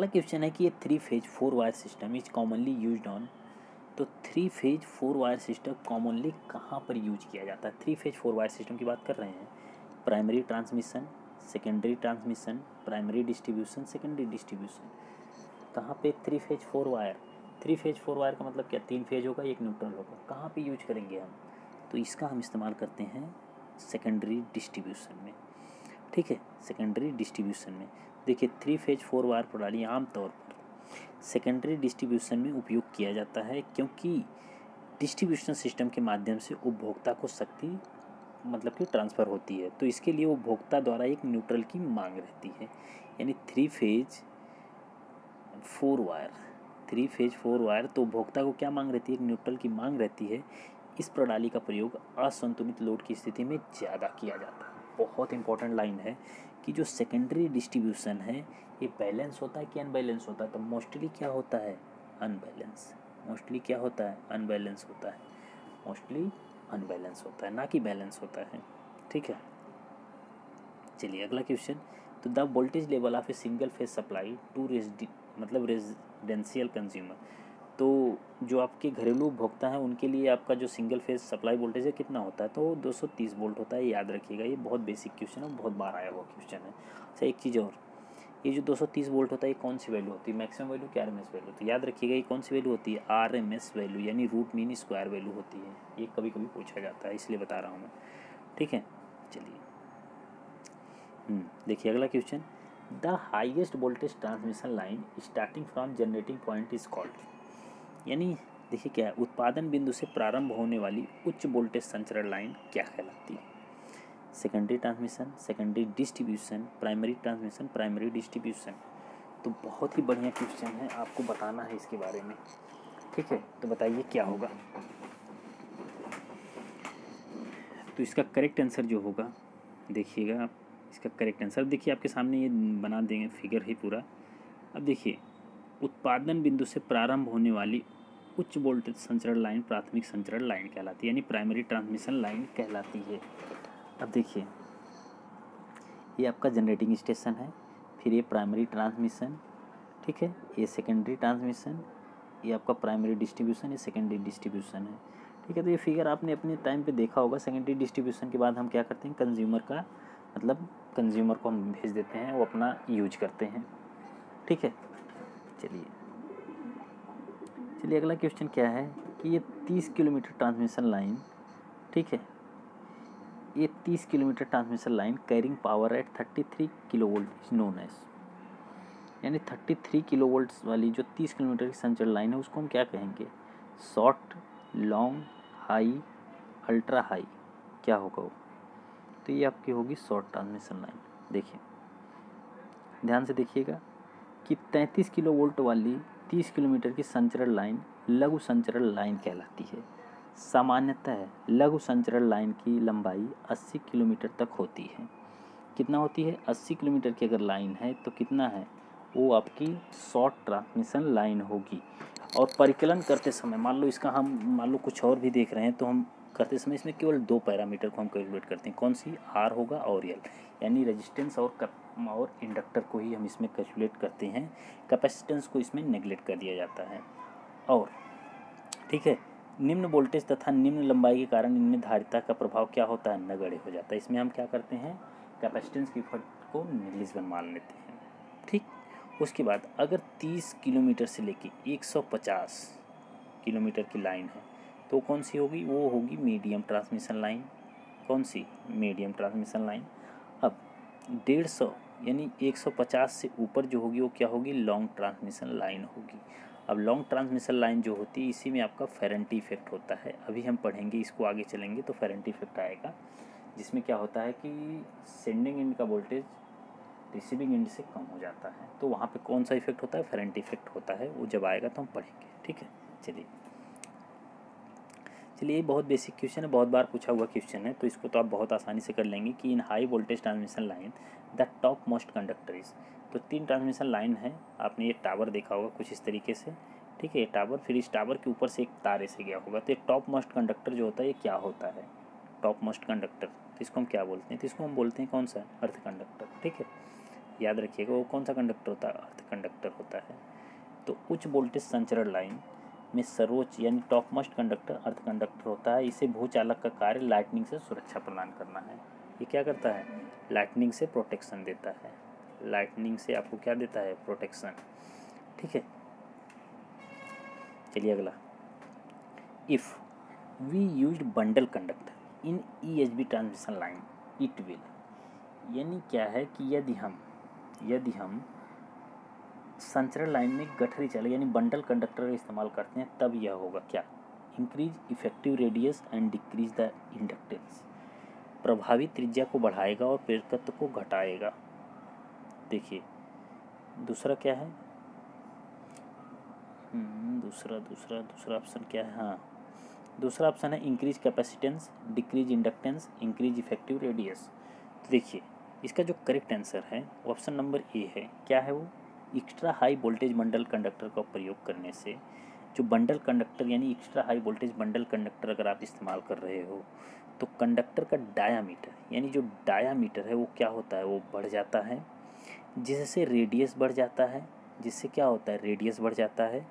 क्वेश्चन है कि ये 3 phase 4 wire system is commonly used on. तो 3 फेज 4 वायर सिस्टम कॉमनली कहाँ पर यूज किया जाता है? 3 फेज 4 वायर सिस्टम की बात कर रहे हैं। Primary transmission, secondary transmission, primary distribution, secondary distribution. कहाँ पे 3 फेज 4 वायर? 3 फेज 4 वायर का मतलब क्या, 3 फेज होगा, 1 न्यूट्रल होगा। कहाँ पे यूज करेंगे हम? तो इसका हम इस्तेमाल करते हैं सेकेंडरी डिस्ट्रीब्यूशन में। ठीक है, सेकेंडरी डिस्ट्रीब्यूशन में देखिए 3 फेज 4 वायर प्रणाली आमतौर पर सेकेंडरी डिस्ट्रीब्यूशन में उपयोग किया जाता है, क्योंकि डिस्ट्रीब्यूशन सिस्टम के माध्यम से उपभोक्ता को शक्ति मतलब कि ट्रांसफ़र होती है। तो इसके लिए उपभोक्ता द्वारा एक न्यूट्रल की मांग रहती है। यानी 3 फेज 4 वायर तो उपभोक्ता को क्या मांग रहती है, एक न्यूट्रल की मांग रहती है। इस प्रणाली का प्रयोग असंतुलित लोड की स्थिति में ज़्यादा किया जाता है। बहुत इंपॉर्टेंट लाइन है कि जो सेकेंडरी डिस्ट्रीब्यूशन है ये बैलेंस होता है कि अनबैलेंस होता है? तो मोस्टली क्या होता है, अनबैलेंस। मोस्टली क्या होता है, अनबैलेंस होता है। मोस्टली अनबैलेंस होता है, ना कि बैलेंस होता है। ठीक है, चलिए अगला क्वेश्चन। तो the voltage level of a single phase supply to residential consumer. तो जो आपके घरेलू उपभोक्ता हैं उनके लिए आपका जो सिंगल फेज सप्लाई वोल्टेज है कितना होता है? तो 230 वोल्ट होता है। याद रखिएगा, ये बहुत बेसिक क्वेश्चन है, बहुत बार आया हुआ क्वेश्चन है। अच्छा एक चीज़ और, ये जो 230 वोल्ट होता है ये कौन सी वैल्यू होती है, मैक्सिमम वैल्यू क्या RMS वैल्यू? तो याद रखिएगा ये कौन सी वैल्यू होती है, RMS वैल्यू, यानी रूट मीन स्क्वायर वैल्यू होती है। ये कभी कभी पूछा जाता है इसलिए बता रहा हूँ मैं। ठीक है, चलिए देखिए अगला question. The highest voltage transmission line starting from generating point is called. यानी देखिए क्या है, उत्पादन बिंदु से प्रारंभ होने वाली उच्च वोल्टेज संचरण लाइन क्या कहलाती है? Secondary transmission, secondary distribution, primary transmission, primary distribution. तो बहुत ही बढ़िया क्वेश्चन है, आपको बताना है इसके बारे में, ठीक है। तो बताइए क्या होगा। तो इसका करेक्ट आंसर जो होगा, देखिएगा आप, इसका करेक्ट आंसर देखिए आपके सामने ये बना देंगे फिगर ही पूरा। अब देखिए, उत्पादन बिंदु से प्रारंभ होने वाली उच्च वोल्टेज संचरण लाइन प्राथमिक संचरण लाइन कहलाती है, यानी प्राइमरी ट्रांसमिशन लाइन कहलाती है। अब देखिए, ये आपका जनरेटिंग स्टेशन है, फिर ये प्राइमरी ट्रांसमिशन, ठीक है, ये सेकेंडरी ट्रांसमिशन, ये आपका प्राइमरी डिस्ट्रीब्यूशन, ये सेकेंडरी डिस्ट्रीब्यूशन है, ठीक है। तो ये फिगर आपने अपने टाइम पे देखा होगा। सेकेंडरी डिस्ट्रीब्यूशन के बाद हम क्या करते हैं, कंज्यूमर का मतलब कंज्यूमर को हम भेज देते हैं, वो अपना यूज करते हैं, ठीक है। चलिए अगला क्वेश्चन क्या है कि ये 30 किलोमीटर ट्रांसमिशन लाइन, ठीक है, ये 30 kilometre transmission line carrying power at 33 kilovolt is known as, यानी 33 किलोवोल्ट्स वाली जो 30 किलोमीटर की संचरण लाइन है उसको हम क्या कहेंगे, short, long, high, ultra high, क्या होगा वो। तो ये आपकी होगी शॉर्ट ट्रांसमिशन लाइन। देखिए ध्यान से देखिएगा कि 33 किलोवोल्ट वाली 30 किलोमीटर की संचरण लाइन लघु संचरण लाइन कहलाती है। सामान्यतः लघु संचरण लाइन की लंबाई 80 किलोमीटर तक होती है। कितना होती है, 80 किलोमीटर की अगर लाइन है तो कितना है, वो आपकी शॉर्ट ट्रांसमिशन लाइन होगी। और परिकलन करते समय मान लो इसका हम मान लो कुछ और भी देख रहे हैं, तो हम करते समय इसमें केवल 2 पैरामीटर को हम कैलकुलेट करते हैं। कौन सी, आर होगा और एल, यानी रेजिस्टेंस और इंडक्टर को ही हम इसमें कैलकुलेट करते हैं। कैपेसिटेंस को इसमें नेगलेक्ट कर दिया जाता है। और ठीक है, निम्न वोल्टेज तथा निम्न लंबाई के कारण इनमें धारिता का प्रभाव क्या होता है, नगण्य हो जाता है। इसमें हम क्या करते हैं, कैपेसिटेंस की इफेक्ट को नेग्लिजिबल मान लेते हैं, ठीक। उसके बाद अगर 30 किलोमीटर से लेके 150 किलोमीटर की लाइन है तो कौन सी होगी, वो होगी मीडियम ट्रांसमिशन लाइन। कौन सी, मीडियम ट्रांसमिशन लाइन। अब 150 यानी 150 से ऊपर जो होगी वो क्या होगी, लॉन्ग ट्रांसमिशन लाइन होगी। अब लॉन्ग ट्रांसमिशन लाइन जो होती है इसी में आपका फेरेंटी इफेक्ट होता है। अभी हम पढ़ेंगे इसको, आगे चलेंगे तो फेरेंटी इफेक्ट आएगा, जिसमें क्या होता है कि सेंडिंग एंड का वोल्टेज रिसीविंग एंड से कम हो जाता है। तो वहाँ पे कौन सा इफेक्ट होता है, फेरेंटी इफेक्ट होता है। वो जब आएगा तो हम पढ़ेंगे, ठीक है। चलिए ये बहुत बेसिक क्वेश्चन है, बहुत बार पूछा हुआ क्वेश्चन है, तो इसको तो आप बहुत आसानी से कर लेंगे कि इन high voltage transmission line the top most conductor is. तो 3 ट्रांसमिशन लाइन है, आपने ये टावर देखा होगा कुछ इस तरीके से, ठीक है, ये टावर, फिर इस टावर के ऊपर से एक तार ऐसे गया होगा। तो एक टॉप मोस्ट कंडक्टर जो होता है ये क्या होता है, टॉप मोस्ट कंडक्टर, तो इसको हम क्या बोलते हैं, तो इसको हम बोलते हैं कौन सा, अर्थ कंडक्टर, ठीक है। याद रखिएगा वो कौन सा कंडक्टर होता है, अर्थ कंडक्टर होता है। तो उच्च वोल्टेज संचरण लाइन में सर्वोच्च यानी टॉप मोस्ट कंडक्टर अर्थ कंडक्टर होता है। इसे भूचालक का कार्य लाइटनिंग से सुरक्षा प्रदान करना है। ये क्या करता है, लाइटनिंग से प्रोटेक्शन देता है। लाइटनिंग से आपको क्या देता है, प्रोटेक्शन, ठीक है। चलिए अगला, if we used bundle conductor in EHV transmission line it will, यानी क्या है कि यदि हम संचरण लाइन में गठरी चले यानी बंडल कंडक्टर का इस्तेमाल करते हैं तब यह होगा क्या, increase effective radius and decrease the inductance, प्रभावी त्रिज्या को बढ़ाएगा और प्रेरकत्व को घटाएगा। देखिए दूसरा क्या है, दूसरा ऑप्शन क्या है, हाँ दूसरा ऑप्शन है increase capacitance, decrease inductance, increase effective radius. तो देखिए इसका जो करेक्ट आंसर है ऑप्शन नंबर ए है। क्या है वो, extra high voltage bundle conductor का प्रयोग करने से, जो बंडल कंडक्टर यानी extra high voltage bundle conductor अगर आप इस्तेमाल कर रहे हो तो कंडक्टर का डायामीटर यानी जो डायामीटर है वो क्या होता है, वो बढ़ जाता है, जिससे रेडियस बढ़ जाता है, जिससे क्या होता है, रेडियस बढ़ जाता है,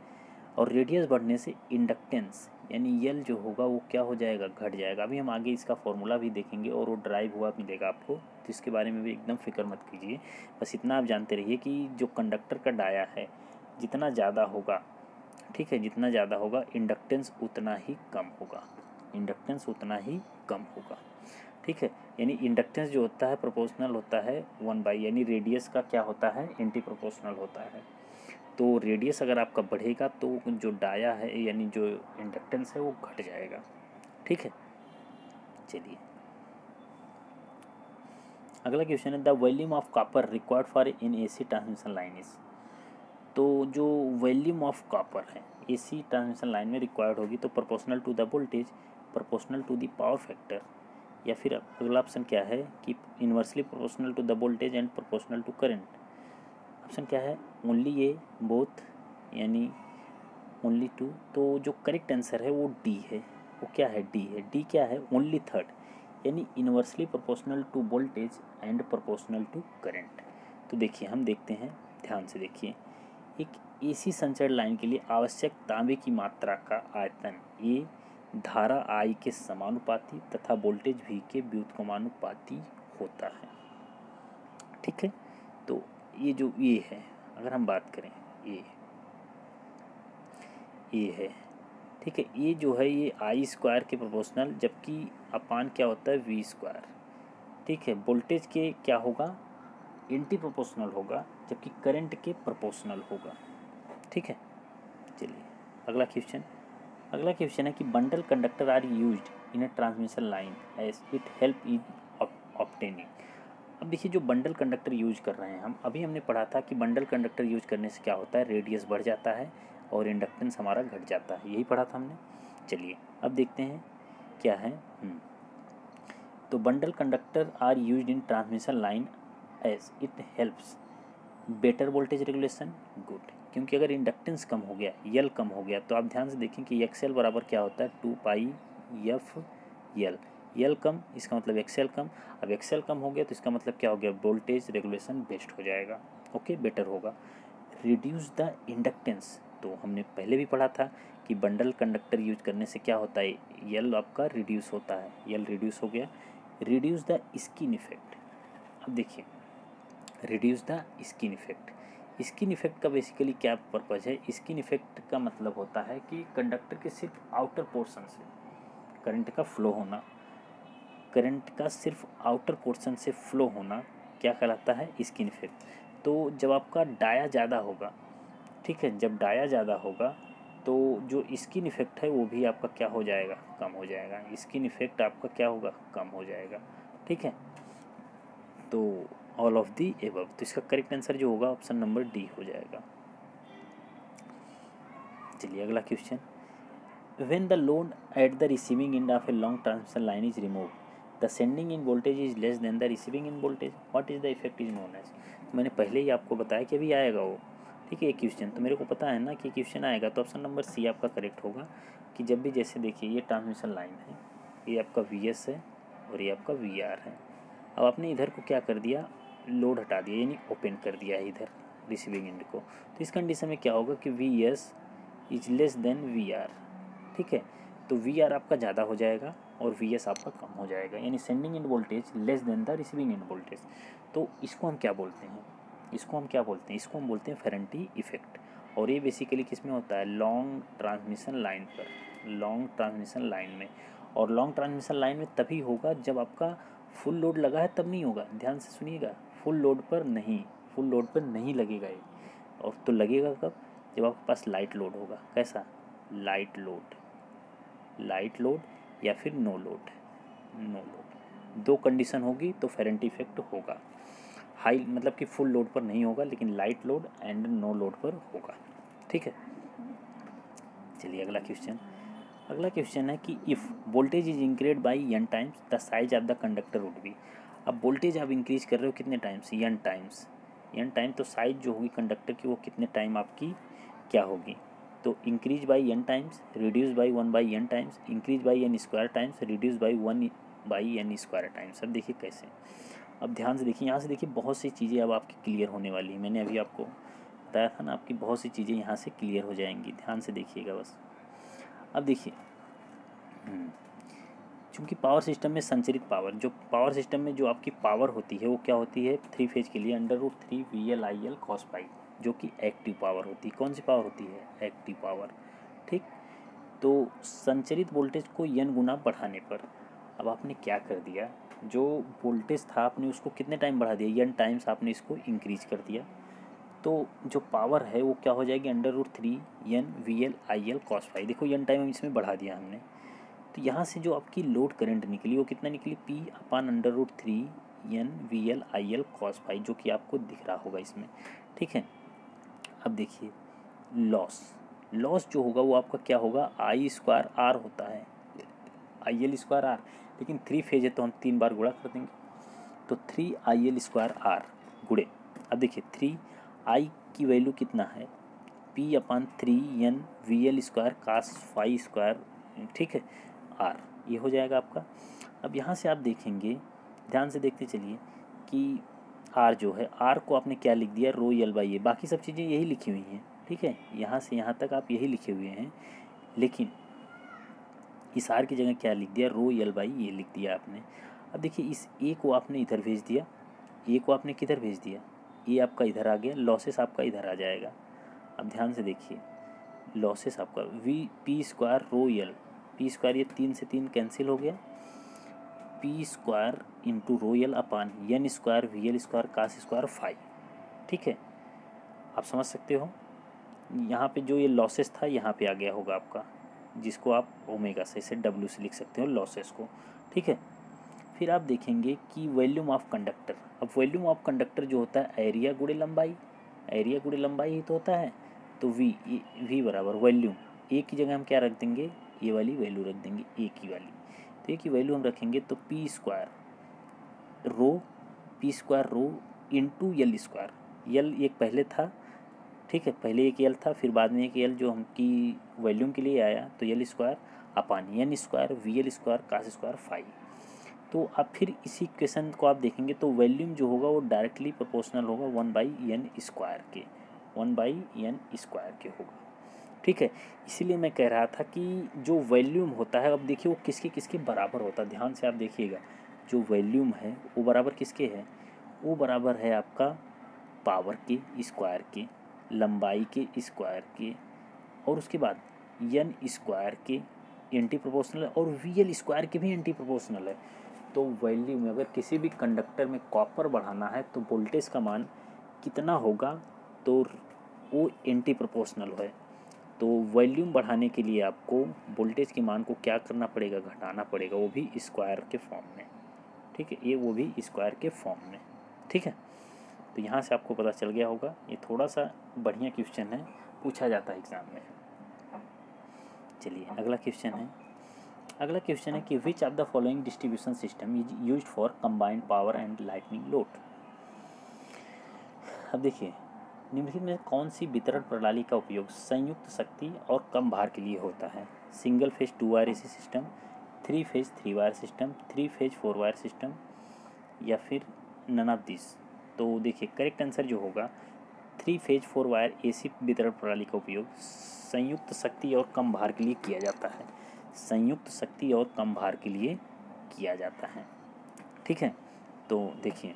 और रेडियस बढ़ने से इंडक्टेंस यानी यल जो होगा वो क्या हो जाएगा, घट जाएगा। अभी हम आगे इसका फॉर्मूला भी देखेंगे और वो ड्राइव हुआ मिलेगा आपको, तो इसके बारे में भी एकदम फिक्र मत कीजिए। बस इतना आप जानते रहिए कि जो कंडक्टर का डाया है जितना ज़्यादा होगा, ठीक है, जितना ज़्यादा होगा इंडक्टेंस उतना ही कम होगा, इंडक्टेंस उतना ही कम होगा, ठीक है। यानी इंडक्टेंस जो होता है प्रोपोर्शनल होता है 1/, यानी रेडियस का क्या होता है, एंटी प्रोपोर्शनल होता है। तो रेडियस अगर आपका बढ़ेगा तो जो डाया है यानी जो इंडक्टेंस है वो घट जाएगा, ठीक है। चलिए अगला क्वेश्चन है, the volume of copper required for in AC transmission line is. तो जो वॉल्यूम ऑफ कॉपर है AC ट्रांसमिशन लाइन में रिक्वायर्ड होगी, तो proportional to the voltage, proportional to the power factor, या फिर अगला ऑप्शन क्या है कि inversely proportional to the voltage and proportional to current. Option क्या है, ओनली ए, बोथ, यानी ओनली टू। तो जो करेक्ट आंसर है वो डी है। वो क्या है, डी है। डी क्या है, ओनली थर्ड, यानी inversely proportional to voltage and proportional to current. तो देखिए हम देखते हैं, ध्यान से देखिए, एक AC संचरण लाइन के लिए आवश्यक तांबे की मात्रा का आयतन A धारा I के समानुपाती तथा वोल्टेज V के व्युत्क्रमानुपाती होता है। ठीक है, तो ये जो A है, अगर हम बात करें A है, ठीक है, ये जो है ये I स्क्वायर के प्रोपोर्शनल, जबकि अपान क्या होता है V स्क्वायर। ठीक है, वोल्टेज के क्या होगा, एंटी प्रोपोर्शनल होगा, जबकि करंट के प्रोपोर्शनल होगा। ठीक है, चलिए अगला क्वेश्चन है कि bundle conductor are used in a transmission line as it help in obtaining. अब देखिए जो बंडल कंडक्टर यूज कर रहे हैं हम, अभी हमने पढ़ा था कि बंडल कंडक्टर यूज करने से क्या होता है, रेडियस बढ़ जाता है और इंडक्टेंस हमारा घट जाता है, यही पढ़ा था हमने। चलिए अब देखते हैं क्या है। तो bundle conductor are used in transmission line as it helps better voltage regulation, good, क्योंकि अगर इंडक्टेंस कम हो गया, यल कम हो गया, तो आप ध्यान से देखें कि XL बराबर क्या होता है, 2πf/L। यल कम, इसका मतलब XL कम। अब XL कम हो गया तो इसका मतलब क्या हो गया, वोल्टेज रेगुलेशन बेस्ट हो जाएगा, ओके, बेटर होगा। रिड्यूस द इंडक्टेंस, तो हमने पहले भी पढ़ा था कि बंडल कंडक्टर यूज करने से क्या होता है, यल आपका रिड्यूस होता है, यल रिड्यूस हो गया। रिड्यूस द स्किन इफेक्ट, अब देखिए reduce the skin effect, skin effect का बेसिकली क्या पर्पज़ है, स्किन इफेक्ट का मतलब होता है कि कंडक्टर के सिर्फ आउटर पोर्शन से करंट का फ्लो होना, करंट का सिर्फ आउटर पोर्शन से फ्लो होना क्या कहलाता है, स्किन इफेक्ट। तो जब आपका डाया ज़्यादा होगा, ठीक है, जब डाया ज़्यादा होगा तो जो स्किन इफेक्ट है वो भी आपका क्या हो जाएगा, कम हो जाएगा, स्किन इफेक्ट आपका क्या होगा, कम हो जाएगा। ठीक है, तो ऑल ऑफ दी एबव, तो इसका करेक्ट आंसर जो होगा ऑप्शन नंबर डी हो जाएगा। चलिए अगला question, when the load at the receiving end of a long transmission line is remove, the sending end voltage is less than the receiving end voltage, what is the effect is known as. मैंने पहले ही आपको बताया कि अभी आएगा वो, ठीक है, ये क्वेश्चन तो मेरे को पता है ना कि क्वेश्चन आएगा, तो ऑप्शन नंबर सी आपका करेक्ट होगा कि जब भी, जैसे देखिए ये ट्रांसमिशन लाइन है, ये आपका VS है और ये आपका VR है। अब आपने इधर को क्या कर दिया, लोड हटा दिया, यानी ओपन कर दिया है इधर रिसीविंग एंड को, तो इस कंडीशन में क्या होगा कि VS is less then VR। ठीक है, तो VR आपका ज़्यादा हो जाएगा और VS आपका कम हो जाएगा, यानी sending end voltage less than the receiving end voltage. तो इसको हम क्या बोलते हैं, इसको हम बोलते हैं फेरेंटी इफेक्ट। और ये बेसिकली किस में होता है, लॉन्ग ट्रांसमिशन लाइन पर, लॉन्ग ट्रांसमिशन लाइन में। और लॉन्ग ट्रांसमिशन लाइन में तभी होगा जब आपका फुल लोड लगा है, तब नहीं होगा, ध्यान से सुनिएगा, फुल लोड पर नहीं लगेगा ये। और तो लगेगा कब, जब आपके पास लाइट लोड होगा, कैसा, लाइट लोड या फिर नो लोड, दो कंडीशन होगी तो फेरेंटी इफेक्ट होगा। हाई मतलब कि फुल लोड पर नहीं होगा, लेकिन light load and no load पर होगा। ठीक है, चलिए अगला क्वेश्चन है कि if voltage is increase by n times the size of the conductor would be. अब वोल्टेज आप इंक्रीज कर रहे हो कितने टाइम्स, n टाइम, तो साइज जो होगी कंडक्टर की वो कितने टाइम आपकी क्या होगी, तो increase by n times, reduce by 1/n times, increase by n square times, reduce by 1/n square times. अब देखिए कैसे, अब ध्यान से देखिए, यहाँ से देखिए बहुत सी चीज़ें अब आपकी क्लियर होने वाली है, मैंने अभी आपको बताया था ना, आपकी बहुत सी चीज़ें यहाँ से क्लियर हो जाएंगी, ध्यान से देखिएगा बस। अब देखिए, चूँकि पावर सिस्टम में संचरित पावर, जो पावर सिस्टम में जो आपकी पावर होती है वो क्या होती है, 3 फेज के लिए √3 VL/IL cos π, जो कि एक्टिव पावर होती है। कौन सी पावर होती है, एक्टिव पावर। ठीक, तो संचरित वोल्टेज को n गुना बढ़ाने पर, अब आपने क्या कर दिया, जो वोल्टेज था आपने उसको कितने टाइम बढ़ा दिया, n टाइम्स आपने इसको इंक्रीज कर दिया, तो जो पावर है वो क्या हो जाएगी, √3 n VL/IL cos π। देखो n टाइम इसमें बढ़ा दिया हमने, तो यहाँ से जो आपकी लोड करंट निकली वो कितना निकली, P/√3 n VL/IL cos π, जो कि आपको दिख रहा होगा इसमें। ठीक है, अब देखिए लॉस जो होगा वो आपका क्या होगा, आई स्क्वायर आर होता है, आई एल स्क्वायर आर, लेकिन 3 फेज है तो हम 3 बार गुणा कर देंगे, तो 3 आई एल स्क्वायर आर गुणे, अब देखिए 3 आई की वैल्यू कितना है, P upon 3 N V L square cos phi square, ठीक है, आर, ये हो जाएगा आपका। अब यहाँ से आप देखेंगे, ध्यान से देखते चलिए कि आर जो है, आर को आपने क्या लिख दिया, रो एल बाई ए, बाकी सब चीज़ें यही लिखी हुई हैं, ठीक है, यहाँ से यहाँ तक आप यही लिखे हुए हैं, लेकिन इस आर की जगह क्या लिख दिया, रो एल बाई ए लिख दिया आपने। अब देखिए इस ए को आपने इधर भेज दिया, ए को आपने किधर भेज दिया, ए आपका इधर आ गया, लॉसेस आपका इधर आ जाएगा। अब ध्यान से देखिए, लॉसेस आपका V P square rho L, P square ये 3 से 3 कैंसिल हो गया, P square into rho L upon N square V L square cos square phi, ठीक है, आप समझ सकते हो। यहाँ पे जो ये लॉसेस था यहाँ पे आ गया होगा आपका, जिसको आप ओमेगा से, इसे डब्ल्यू से लिख सकते हो लॉसेस को, ठीक है। फिर आप देखेंगे कि वॉल्यूम ऑफ कंडक्टर, अब वॉल्यूम ऑफ कंडक्टर जो होता है एरिया गुणे लंबाई, एरिया गुणे लंबाई ही तो होता है, तो वी बराबर वॉल्यूम, ए की जगह हम क्या रख देंगे, ये वाली वैल्यू रख देंगे, ए की वाली, तो ए की वैल्यू हम रखेंगे तो पी स्क्वायर रो इंटू एल स्क्वायर, एल एक पहले था, ठीक है, पहले एक एल था, फिर बाद में एक एल जो हम की वॉल्यूम के लिए आया, तो L square upon N square V L square cos square phi. तो अब फिर इसी क्वेश्चन को आप देखेंगे तो वॉल्यूम जो होगा वो डायरेक्टली प्रोपोर्शनल होगा 1/n स्क्वायर के, 1/n स्क्वायर के होगा, ठीक है। इसीलिए मैं कह रहा था कि जो वॉल्यूम होता है, अब देखिए वो किसके किसके बराबर होता है, ध्यान से आप देखिएगा, जो वॉल्यूम है वो बराबर किसके है, वो बराबर है आपका पावर के स्क्वायर के, लंबाई के स्क्वायर के, और उसके बाद एन स्क्वायर के एंटी प्रोपोर्शनल है, और वी एल स्क्वायर के भी एंटी प्रोपोर्शनल है। तो वॉल्यूम में अगर किसी भी कंडक्टर में कॉपर बढ़ाना है तो वोल्टेज का मान कितना होगा, तो वो एंटी प्रोपोर्शनल है। तो वॉल्यूम बढ़ाने के लिए आपको वोल्टेज के मान को क्या करना पड़ेगा, घटाना पड़ेगा, वो भी स्क्वायर के फॉर्म में, ठीक है, ये वो भी स्क्वायर के फॉर्म में, ठीक है। तो यहाँ से आपको पता चल गया होगा, ये थोड़ा सा बढ़िया क्वेश्चन है, पूछा जाता है एग्ज़ाम में। चलिए अगला क्वेश्चन है कि which of the following distribution system is used for combined power and lightning load. अब देखिए निम्नलिखित में कौन सी वितरण प्रणाली का उपयोग संयुक्त शक्ति और कम भार के लिए होता है, single phase 2 wire AC system, 3 phase 3 wire system, 3 phase 4 wire system, या फिर नन ऑफ दिस। तो देखिए करेक्ट आंसर जो होगा 3 फेज 4 वायर एसी वितरण प्रणाली का उपयोग संयुक्त शक्ति और कम भार के लिए किया जाता है, संयुक्त शक्ति और कम भार के लिए किया जाता है, ठीक है। तो देखिए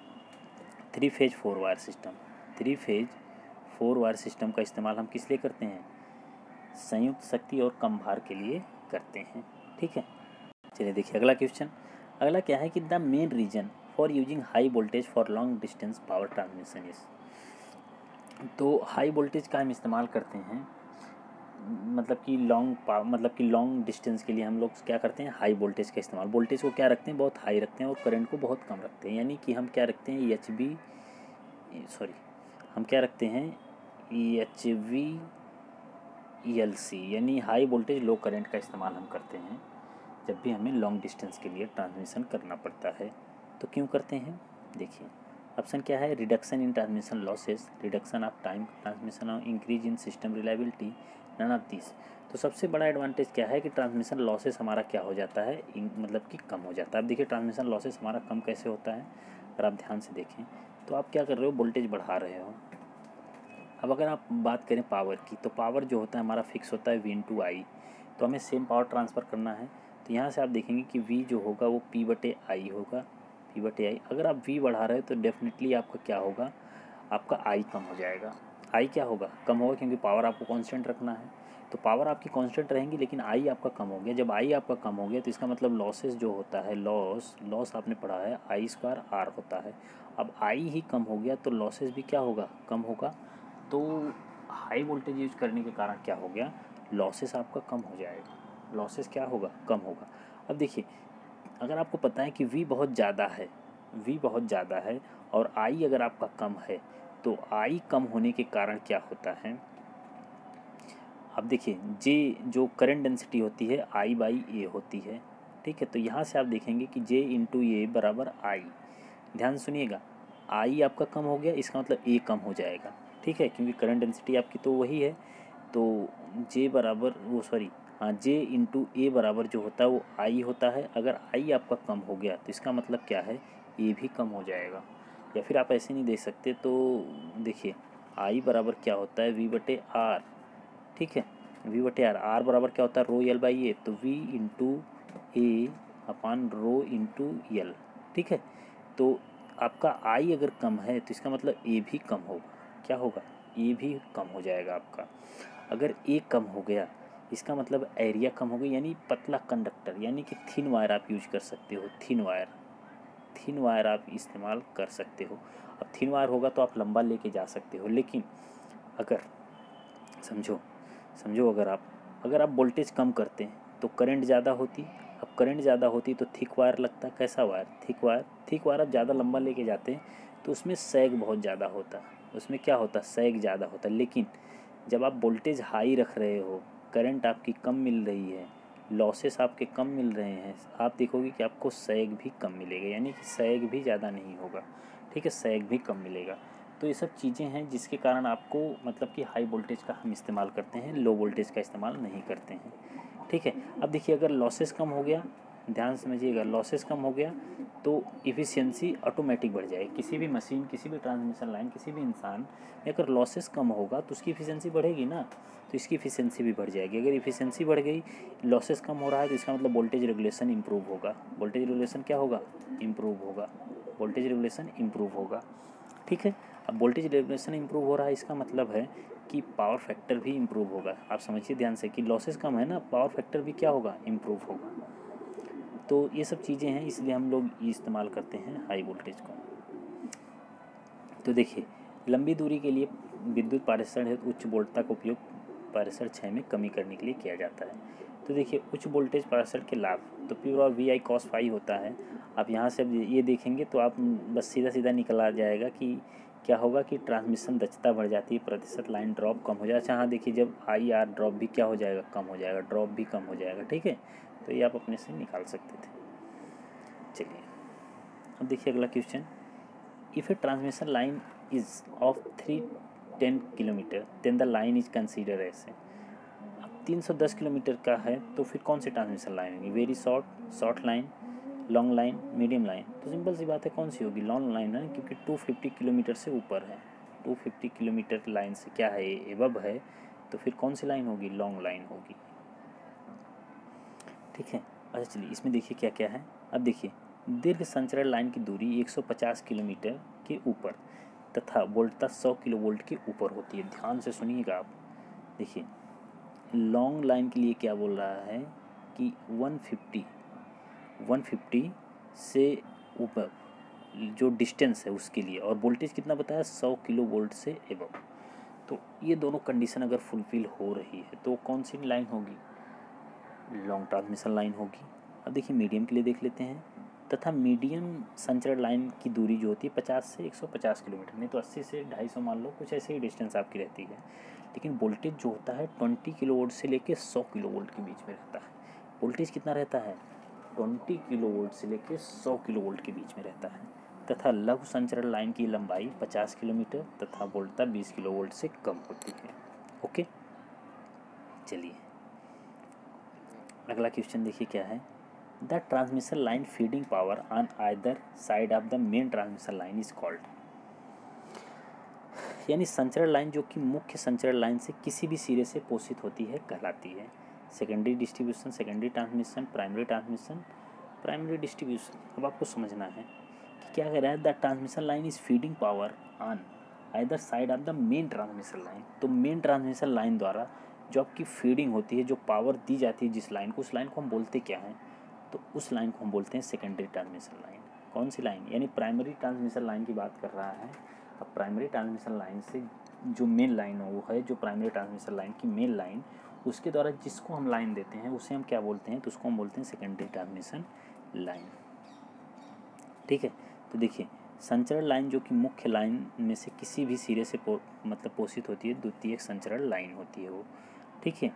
3 phase 4 wire system, 3 phase 4 wire system का इस्तेमाल हम किस लिए करते हैं, संयुक्त शक्ति और कम भार के लिए करते हैं, ठीक है। चलिए देखिए अगला क्या है कि the main reason for using high voltage for long distance power transmission is. तो हाई वोल्टेज का हम इस्तेमाल करते हैं, मतलब कि लॉन्ग डिस्टेंस के लिए हम लोग क्या करते हैं, हाई वोल्टेज का इस्तेमाल, वोल्टेज को क्या रखते हैं, बहुत हाई रखते हैं, और करंट को बहुत कम रखते हैं, यानी कि हम क्या रखते हैं HVLC, यानी हाई वोल्टेज लो करंट का इस्तेमाल हम करते हैं जब भी हमें लॉन्ग डिस्टेंस के लिए ट्रांसमिशन करना पड़ता है। तो क्यों करते हैं, देखिए ऑप्शन क्या है, reduction in transmission losses, reduction of time transmission और increase in system reliability, none of this. तो सबसे बड़ा एडवांटेज क्या है कि ट्रांसमिशन लॉसेस हमारा क्या हो जाता है, मतलब कि कम हो जाता है। अब देखिए ट्रांसमिशन लॉसेस हमारा कम कैसे होता है, अगर आप ध्यान से देखें तो आप क्या कर रहे हो, वोल्टेज बढ़ा रहे हो। अब अगर आप बात करें पावर की, तो पावर जो होता है हमारा फिक्स होता है V/I, तो हमें सेम पावर ट्रांसफ़र करना है, तो यहाँ से आप देखेंगे कि V जो होगा वो P/I होगा, P/I। अगर आप V बढ़ा रहे हो तो डेफिनेटली आपका क्या होगा, आपका I कम हो जाएगा, I क्या होगा, कम होगा, क्योंकि पावर आपको कांस्टेंट रखना है। तो पावर आपकी कांस्टेंट रहेंगी लेकिन I आपका कम हो गया। जब I आपका कम हो गया तो इसका मतलब लॉसेस जो होता है, लॉस आपने पढ़ा है I²R होता है। अब I ही कम हो गया तो लॉसेस भी क्या होगा, कम होगा। तो हाई वोल्टेज यूज करने के कारण क्या हो गया, लॉसेस आपका कम हो जाएगा, लॉसेस क्या होगा, कम होगा। अब देखिए अगर आपको पता है कि V बहुत ज़्यादा है और I अगर आपका कम है तो आई कम होने के कारण क्या होता है, अब देखिए जे जो करंट डेंसिटी होती है आई बाई ए होती है, ठीक है। तो यहाँ से आप देखेंगे कि जे इंटू ए बराबर आई, ध्यान सुनिएगा, आई आपका कम हो गया, इसका मतलब ए कम हो जाएगा, ठीक है, क्योंकि करंट डेंसिटी आपकी तो वही है। तो जे बराबर वो सॉरी हाँ जे इंटू ए बराबर जो होता है वो आई होता है। अगर आई आपका कम हो गया तो इसका मतलब क्या है, ए भी कम हो जाएगा। या फिर आप ऐसे नहीं देख सकते, तो देखिए आई बराबर क्या होता है वी बटे आर, ठीक है, वी बटे आर। आर बराबर क्या होता है रो एल बाई ए, तो V into A upon rho into L, ठीक है। तो आपका आई अगर कम है तो इसका मतलब ए भी कम होगा, क्या होगा, ए भी कम हो जाएगा आपका। अगर ए कम हो गया इसका मतलब एरिया कम हो गई, यानी पतला कंडक्टर, यानी कि थिन वायर आप यूज कर सकते हो, थिन वायर आप इस्तेमाल कर सकते हो। अब थिन वायर होगा तो आप लंबा लेके जा सकते हो, लेकिन अगर समझो अगर आप वोल्टेज कम करते हैं तो करंट ज़्यादा होती। अब करंट ज़्यादा होती तो थिक वायर लगता, कैसा वायर, थिक वायर आप ज़्यादा लंबा लेके जाते हैं तो उसमें सैग बहुत ज़्यादा होता, उसमें क्या होता, सैग ज़्यादा होता। लेकिन जब आप वोल्टेज हाई रख रहे हो, करंट आपकी कम मिल रही है, लॉसेस आपके कम मिल रहे हैं, आप देखोगे कि आपको सैग भी कम मिलेगा, यानी कि सैग भी ज़्यादा नहीं होगा, ठीक है, सैग भी कम मिलेगा। तो ये सब चीज़ें हैं जिसके कारण आपको मतलब कि हाई वोल्टेज का हम इस्तेमाल करते हैं, लो वोल्टेज का इस्तेमाल नहीं करते हैं, ठीक है। अब देखिए अगर लॉसेस कम हो गया, ध्यान समझिएगा, लॉसेस कम हो गया तो इफ़िशियंसी ऑटोमेटिक बढ़ जाएगी। किसी भी मशीन, किसी भी ट्रांसमिशन लाइन, किसी भी इंसान में अगर लॉसेस कम होगा तो उसकी इफ़िशियंसी बढ़ेगी ना, तो इसकी इफ़िशियंसी भी बढ़ जाएगी। अगर इफ़िशियंसी बढ़ गई, लॉसेस कम हो रहा है, तो इसका मतलब वोल्टेज रेगुलेशन इंप्रूव होगा। वोल्टेज रेगुलेशन क्या होगा, इंप्रूव होगा, वोल्टेज रेगुलेशन इंप्रूव होगा, ठीक है। अब वोल्टेज रेगुलेशन इंप्रूव हो रहा है, इसका मतलब है कि पावर फैक्टर भी इंप्रूव होगा। आप समझिए ध्यान से कि लॉसेस कम है ना, पावर फैक्टर भी क्या होगा, इंप्रूव होगा। तो ये सब चीज़ें हैं, इसलिए हम लोग इस्तेमाल करते हैं हाई वोल्टेज को। तो देखिए लंबी दूरी के लिए विद्युत पारेषण हेतु उच्च वोल्टता का उपयोग पारेषण क्षय में कमी करने के लिए किया जाता है। तो देखिए उच्च वोल्टेज पारेषण के लाभ, तो पी और वी आई कॉस फाई होता है। आप यहाँ से ये देखेंगे तो आप बस सीधा निकल आ जाएगा कि क्या होगा कि ट्रांसमिशन दक्षता बढ़ जाती है, प्रतिशत लाइन ड्रॉप कम हो जाए। अच्छा हाँ देखिए, जब आई आर ड्रॉप भी क्या हो जाएगा, कम हो जाएगा, ड्रॉप भी कम हो जाएगा, ठीक है। तो ये आप अपने से निकाल सकते थे। चलिए अब देखिए अगला question, if a transmission line is of 310 kilometre then the line is consider ऐसे। अब 310 किलोमीटर का है तो फिर कौन सी ट्रांसमिशन लाइन होगी, very short line, long line, medium line. तो सिंपल सी बात है, कौन सी होगी, लॉन्ग लाइन है, क्योंकि 250 किलोमीटर से ऊपर है, 250 किलोमीटर लाइन से क्या है, एबव है, तो फिर कौन सी लाइन होगी, लॉन्ग लाइन होगी, ठीक है। अच्छा चलिए इसमें देखिए क्या क्या है। अब देखिए दीर्घ संचरण लाइन की दूरी 150 किलोमीटर के ऊपर तथा वोल्टता 100 किलोवोल्ट के ऊपर होती है। ध्यान से सुनिएगा आप, देखिए लॉन्ग लाइन के लिए क्या बोल रहा है कि 150 से ऊपर जो डिस्टेंस है उसके लिए, और वोल्टेज कितना बताया, 100 किलोवोल्ट से एबव। तो ये दोनों कंडीशन अगर फुलफिल हो रही है तो कौन सी लाइन होगी, लॉन्ग ट्रांसमिशन लाइन होगी। अब देखिए मीडियम के लिए देख लेते हैं, तथा मीडियम संचरण लाइन की दूरी जो होती है 50 से 150 किलोमीटर, नहीं तो 80 से 250 मान लो, कुछ ऐसे ही डिस्टेंस आपकी रहती है। लेकिन वोल्टेज जो होता है 20 किलोवोल्ट से लेकर 100 किलोवोल्ट के बीच में रहता है। वोल्टेज कितना रहता है, 20 किलोवोल्ट से लेकर 100 किलोवोल्ट के बीच में रहता है। तथा लघु संचरण लाइन की लंबाई 50 किलोमीटर तथा वोल्टता 20 किलोवोल्ट से कम होती है। ओके चलिए अगला क्वेश्चन देखिए क्या है, the transmission line feeding power on either side of the main transmission line is called. यानी संचरण लाइन जो कि मुख्य संचरण लाइन से किसी भी सिरे से पोषित होती है कहलाती है। Secondary distribution, secondary transmission, primary transmission, primary distribution. अब आपको समझना है कि क्या कह रहा है, the transmission line is feeding power on either side of the main transmission line. तो मेन ट्रांसमिशन लाइन द्वारा जो आपकी फीडिंग होती है, जो पावर दी जाती है जिस लाइन को, उस लाइन को हम बोलते क्या हैं, तो उस लाइन को हम बोलते हैं सेकेंडरी ट्रांसमिशन लाइन। कौन सी लाइन, यानी प्राइमरी ट्रांसमिशन लाइन की बात कर रहा है। अब प्राइमरी ट्रांसमिशन लाइन से जो मेन लाइन है वो है जो प्राइमरी ट्रांसमिशन लाइन की मेन लाइन, उसके द्वारा जिसको हम लाइन देते हैं उसे हम क्या बोलते हैं, तो उसको हम बोलते हैं सेकेंडरी ट्रांसमिशन लाइन, ठीक है। तो देखिए संचरण लाइन जो कि मुख्य लाइन में से किसी भी सिरे से पोषित होती है, द्वितीयक संचरण लाइन होती है वो, ठीक है।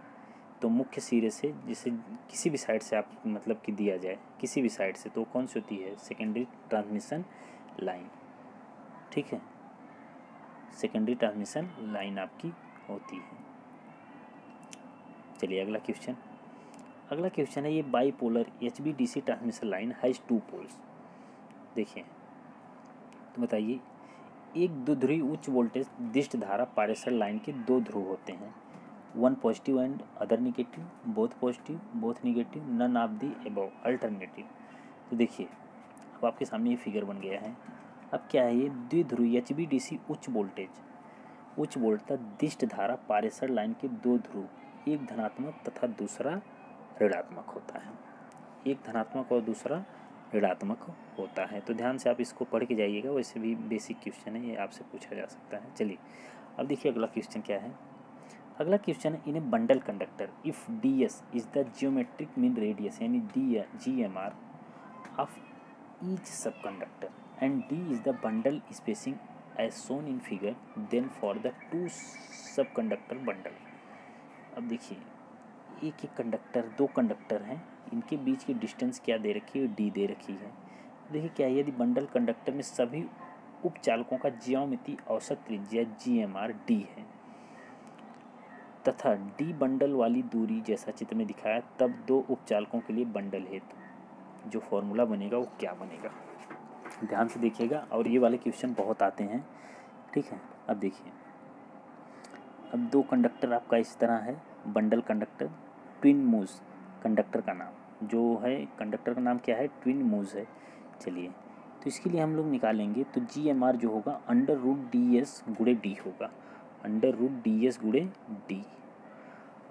तो मुख्य सिरे से जिसे किसी भी साइड से आप मतलब कि दिया जाए किसी भी साइड से, तो कौन सी होती है? सेकेंडरी ट्रांसमिशन लाइन, ठीक है। सेकेंडरी ट्रांसमिशन लाइन आपकी होती है। चलिए अगला क्वेश्चन है, ये bipolar HVDC transmission line has 2 poles. देखिए तो बताइए, एक द्विध्रुवी उच्च वोल्टेज दिष्ट धारा पारेषण लाइन के 2 ध्रुव होते हैं, one positive and other negative, both positive both negative, none of the above alternative. तो देखिए अब आपके सामने ये फिगर बन गया है। अब क्या है, ये द्विध्रुवी HVDC उच्च वोल्टता दिष्ट धारा पारेषण लाइन के 2 ध्रुव, एक धनात्मक तथा दूसरा ऋणात्मक होता है। एक धनात्मक और दूसरा ऋणात्मक होता है। तो ध्यान से आप इसको पढ़ के जाइएगा, वैसे भी बेसिक क्वेश्चन है, ये आपसे पूछा जा सकता है। चलिए अब देखिए अगला क्वेश्चन क्या है। अगला क्वेश्चन है, in a bundle conductor if DS is the geometric mean radius यानी GMR of each sub conductor and D is the bundle spacing as shown in figure, then for the 2 sub conductor bundle. अब देखिए एक conductor, 2 conductor हैं, इनके बीच की distance क्या दे रखी है? D दे रखी है। देखिए क्या है, यदि बंडल कंडक्टर में सभी उपचालकों का ज्यामितीय औसत त्रिज्या GMR D है तथा D बंडल वाली दूरी जैसा चित्र में दिखाया, तब 2 उपचालकों के लिए बंडल हेतु जो फॉर्मूला बनेगा वो क्या बनेगा? ध्यान से देखिएगा, और ये वाले क्वेश्चन बहुत आते हैं, ठीक है। अब देखिए, अब 2 कंडक्टर आपका इस तरह है, बंडल कंडक्टर, ट्विन मूज कंडक्टर का नाम जो है, कंडक्टर का नाम क्या है? ट्विन मूज है। चलिए तो इसके लिए हम लोग निकालेंगे, तो GMR जो होगा √DS गुणे D होगा, √DS गुणे D,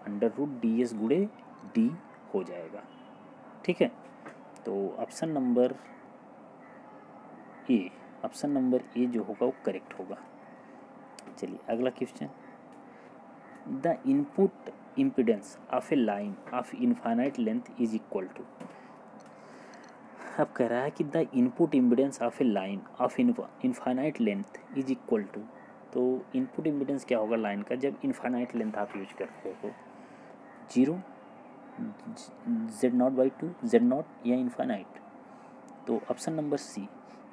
√DS गुणे D हो जाएगा, ठीक है। तो ऑप्शन नंबर ए जो होगा वो करेक्ट होगा। चलिए अगला question, the input impedance of a line of infinite length is equal to. अब कह रहा है कि the input impedance of a line of infinite length is equal to. तो इनपुट इम्पिडेंस क्या होगा लाइन का जब इनफाइनाइट लेंथ आप यूज कर रहे हो? 0, Z0/2, Z0 या इनफाइनाइट। तो ऑप्शन नंबर सी,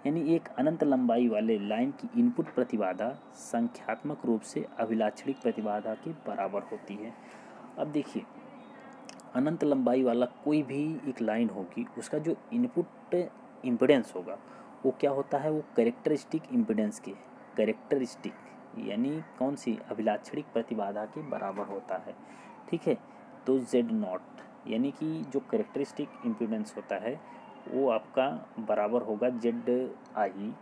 यानी एक अनंत लंबाई वाले लाइन की इनपुट प्रतिबाधा संख्यात्मक रूप से अभिलाक्षणिक प्रतिबाधा के बराबर होती है। अब देखिए, अनंत लंबाई वाला कोई भी एक लाइन होगी, उसका जो इनपुट इम्पिडेंस होगा वो क्या होता है? वो कैरेक्टरिस्टिक इम्पिडेंस के, कैरेक्टरिस्टिक यानी कौन सी? अभिलाक्षणिक प्रतिबाधा के बराबर होता है, ठीक है। तो Z0 यानी कि जो कैरेक्टरिस्टिक इम्पिडेंस होता है वो आपका बराबर होगा Z0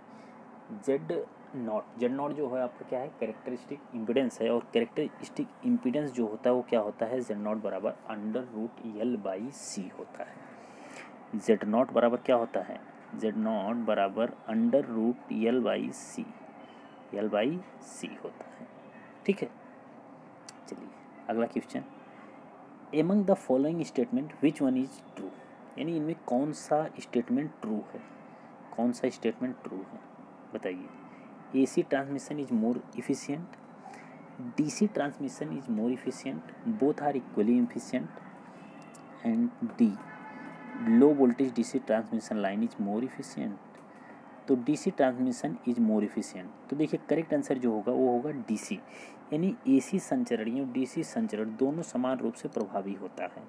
जो है आपका क्या है? कैरेक्टरिस्टिक इम्पिडेंस है, और कैरेक्टरिस्टिक इम्पिडेंस जो होता है वो क्या होता है? Z0 बराबर √L/C होता है। Z0 बराबर क्या होता है? Z0 बराबर √L/C, L/C होता है, ठीक है। चलिए अगला question, among the following statement which one is true, यानी इनमें कौन सा स्टेटमेंट ट्रू है? कौन सा स्टेटमेंट ट्रू है बताइए? AC transmission is more efficient, DC transmission is more efficient, both are equally efficient, and D low voltage DC transmission line is more efficient. तो DC transmission is more efficient. तो देखिए correct answer जो होगा वो होगा DC, यानी AC संचरण या DC संचरण दोनों समान रूप से प्रभावी होता है।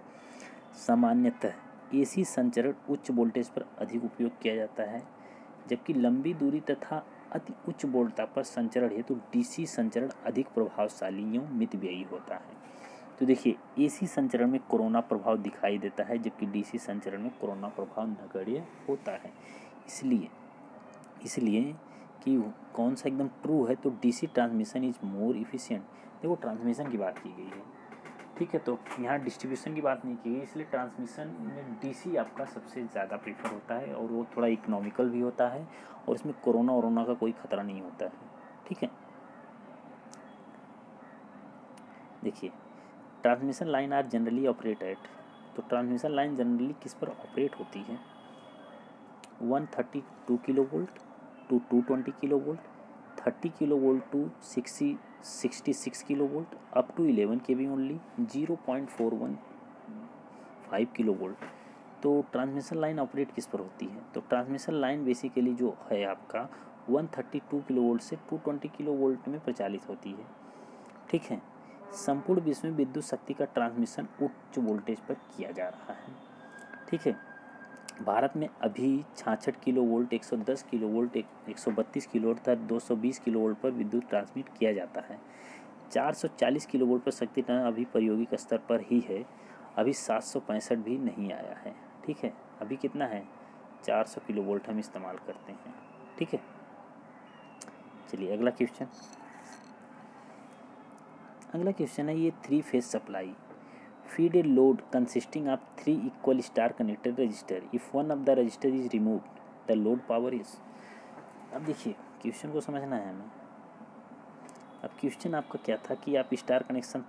सामान्यतः AC संचरण उच्च वोल्टेज पर अधिक उपयोग किया जाता है, जबकि लंबी दूरी तथा अति उच्च वोल्टता पर संचरण है तो DC संचरण अधिक प्रभावशाली एवं मितव्ययी होता है। तो देखिए AC संचरण में कोरोना प्रभाव दिखाई देता है, जबकि DC संचरण में कोरोना प्रभाव नगण्य होता है। इसलिए कि कौन सा एकदम ट्रू है, तो DC transmission is more efficient. देखो ट्रांसमिशन की बात की गई है, ठीक है, तो यहाँ डिस्ट्रीब्यूशन की बात नहीं की गई, इसलिए ट्रांसमिशन में DC आपका सबसे ज़्यादा प्रीफर होता है, और वो थोड़ा इकोनॉमिकल भी होता है, और इसमें कोरोना का कोई खतरा नहीं होता है, ठीक है। देखिए transmission line are generally operate at, तो ट्रांसमिशन लाइन जनरली किस पर ऑपरेट होती है? 132 kilo volt, to 220 kilo volt, 30 kilo volt to 66 kilo volt, up to 11 kV only, 0.415 kilo volt. तो ट्रांसमिशन लाइन ऑपरेट किस पर होती है? तो ट्रांसमिशन लाइन बेसिकली जो है आपका 132 किलो वोल्ट से 220 किलो वोल्ट में प्रचालित होती है। ठीक है, संपूर्ण विश्व में विद्युत शक्ति का ट्रांसमिशन उच्च वोल्टेज पर किया जा रहा है। ठीक है, भारत में अभी 66 kilo volt, 110 kilo volt, 132 kilo volt तथा 220 किलो वोल्ट पर विद्युत ट्रांसमिट किया जाता है। 440 किलो वोल्ट पर शक्ति अभी प्रायोगिक स्तर पर ही है, अभी 765 भी नहीं आया है। ठीक है, अभी कितना है? 400 किलो वोल्ट हम इस्तेमाल करते हैं। ठीक है, चलिए अगला क्वेश्चन। अगला क्वेश्चन है ये 3 phase supply feed a load consisting of 3 equal star connected resistor. If one of the resistor is removed, the load power is. अब देखिए क्वेश्चन को समझना है हमें। अब क्वेश्चन आपका क्या था कि आप स्टार कनेक्शन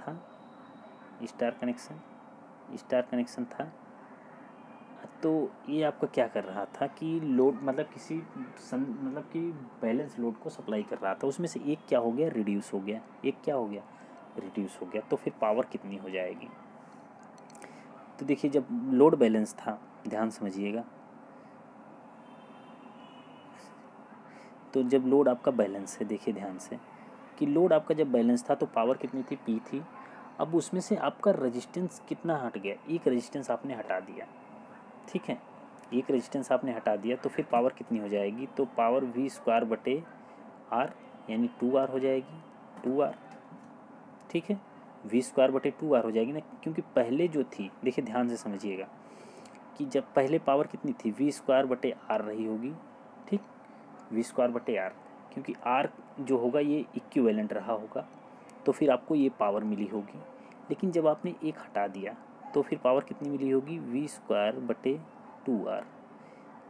था, तो ये आपका क्या कर रहा था कि लोड मतलब मतलब कि बैलेंस लोड को सप्लाई कर रहा था, उसमें से एक क्या हो गया? रिड्यूस हो गया। तो फिर पावर कितनी हो जाएगी? तो देखिए जब लोड बैलेंस था, ध्यान समझिएगा, तो जब लोड आपका बैलेंस है, देखिए ध्यान से कि लोड आपका जब बैलेंस था तो पावर कितनी थी? P थी। अब उसमें से आपका रेजिस्टेंस कितना हट गया? एक रेजिस्टेंस आपने हटा दिया। ठीक है, एक रेजिस्टेंस आपने हटा दिया तो फिर पावर कितनी हो जाएगी? तो पावर V²/R यानी 2R हो जाएगी, 2R। ठीक है, V²/2R हो जाएगी ना, क्योंकि पहले जो थी, देखिए ध्यान से समझिएगा कि जब पहले पावर कितनी थी? V²/R रही होगी। ठीक, V²/R, क्योंकि R जो होगा ये इक्विवेलेंट रहा होगा, तो फिर आपको ये पावर मिली होगी। लेकिन जब आपने एक हटा दिया तो फिर पावर कितनी मिली होगी? V²/2R।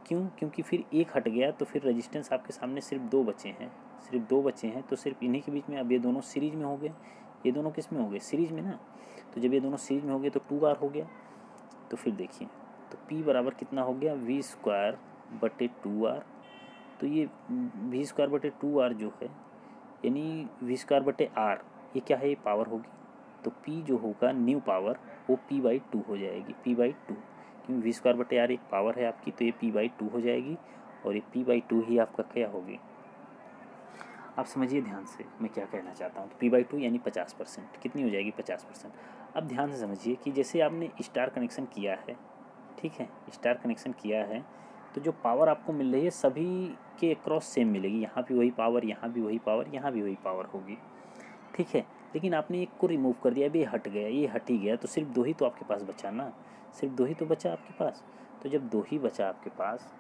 क्यों? क्योंकि फिर एक हट गया तो फिर रेजिस्टेंस आपके सामने सिर्फ दो बचे हैं, तो सिर्फ इन्हीं के बीच में अब ये दोनों सीरीज में हो गए। ये दोनों किस में हो गए? सीरीज में ना। तो जब ये दोनों सीरीज में हो गए तो 2R हो गया। तो फिर देखिए तो P बराबर कितना हो गया? V²/2R। तो ये V²/2R जो है यानी V²/R, ये क्या है? ये पावर होगी। तो P जो होगा न्यू पावर वो P/2 हो जाएगी, P/2, क्योंकि V²/R एक पावर है आपकी, तो ये P/2 हो जाएगी और ये P/2 ही आपका क्या होगी? आप समझिए ध्यान से मैं क्या कहना चाहता हूँ। तो P/2 यानी 50%, कितनी हो जाएगी? 50%। अब ध्यान से समझिए कि जैसे आपने स्टार कनेक्शन किया है, ठीक है, स्टार कनेक्शन किया है, तो जो पावर आपको मिल रही है सभी के अक्रॉस सेम मिलेगी। यहाँ भी वही पावर, यहाँ भी वही पावर, यहाँ भी वही पावर होगी। ठीक है, लेकिन आपने एक को रिमूव कर दिया, अभी ये हट गया, ये हट ही गया, तो सिर्फ 2 ही तो आपके पास बचा ना, सिर्फ 2 ही तो बचा आपके पास। तो जब 2 ही बचा आपके पास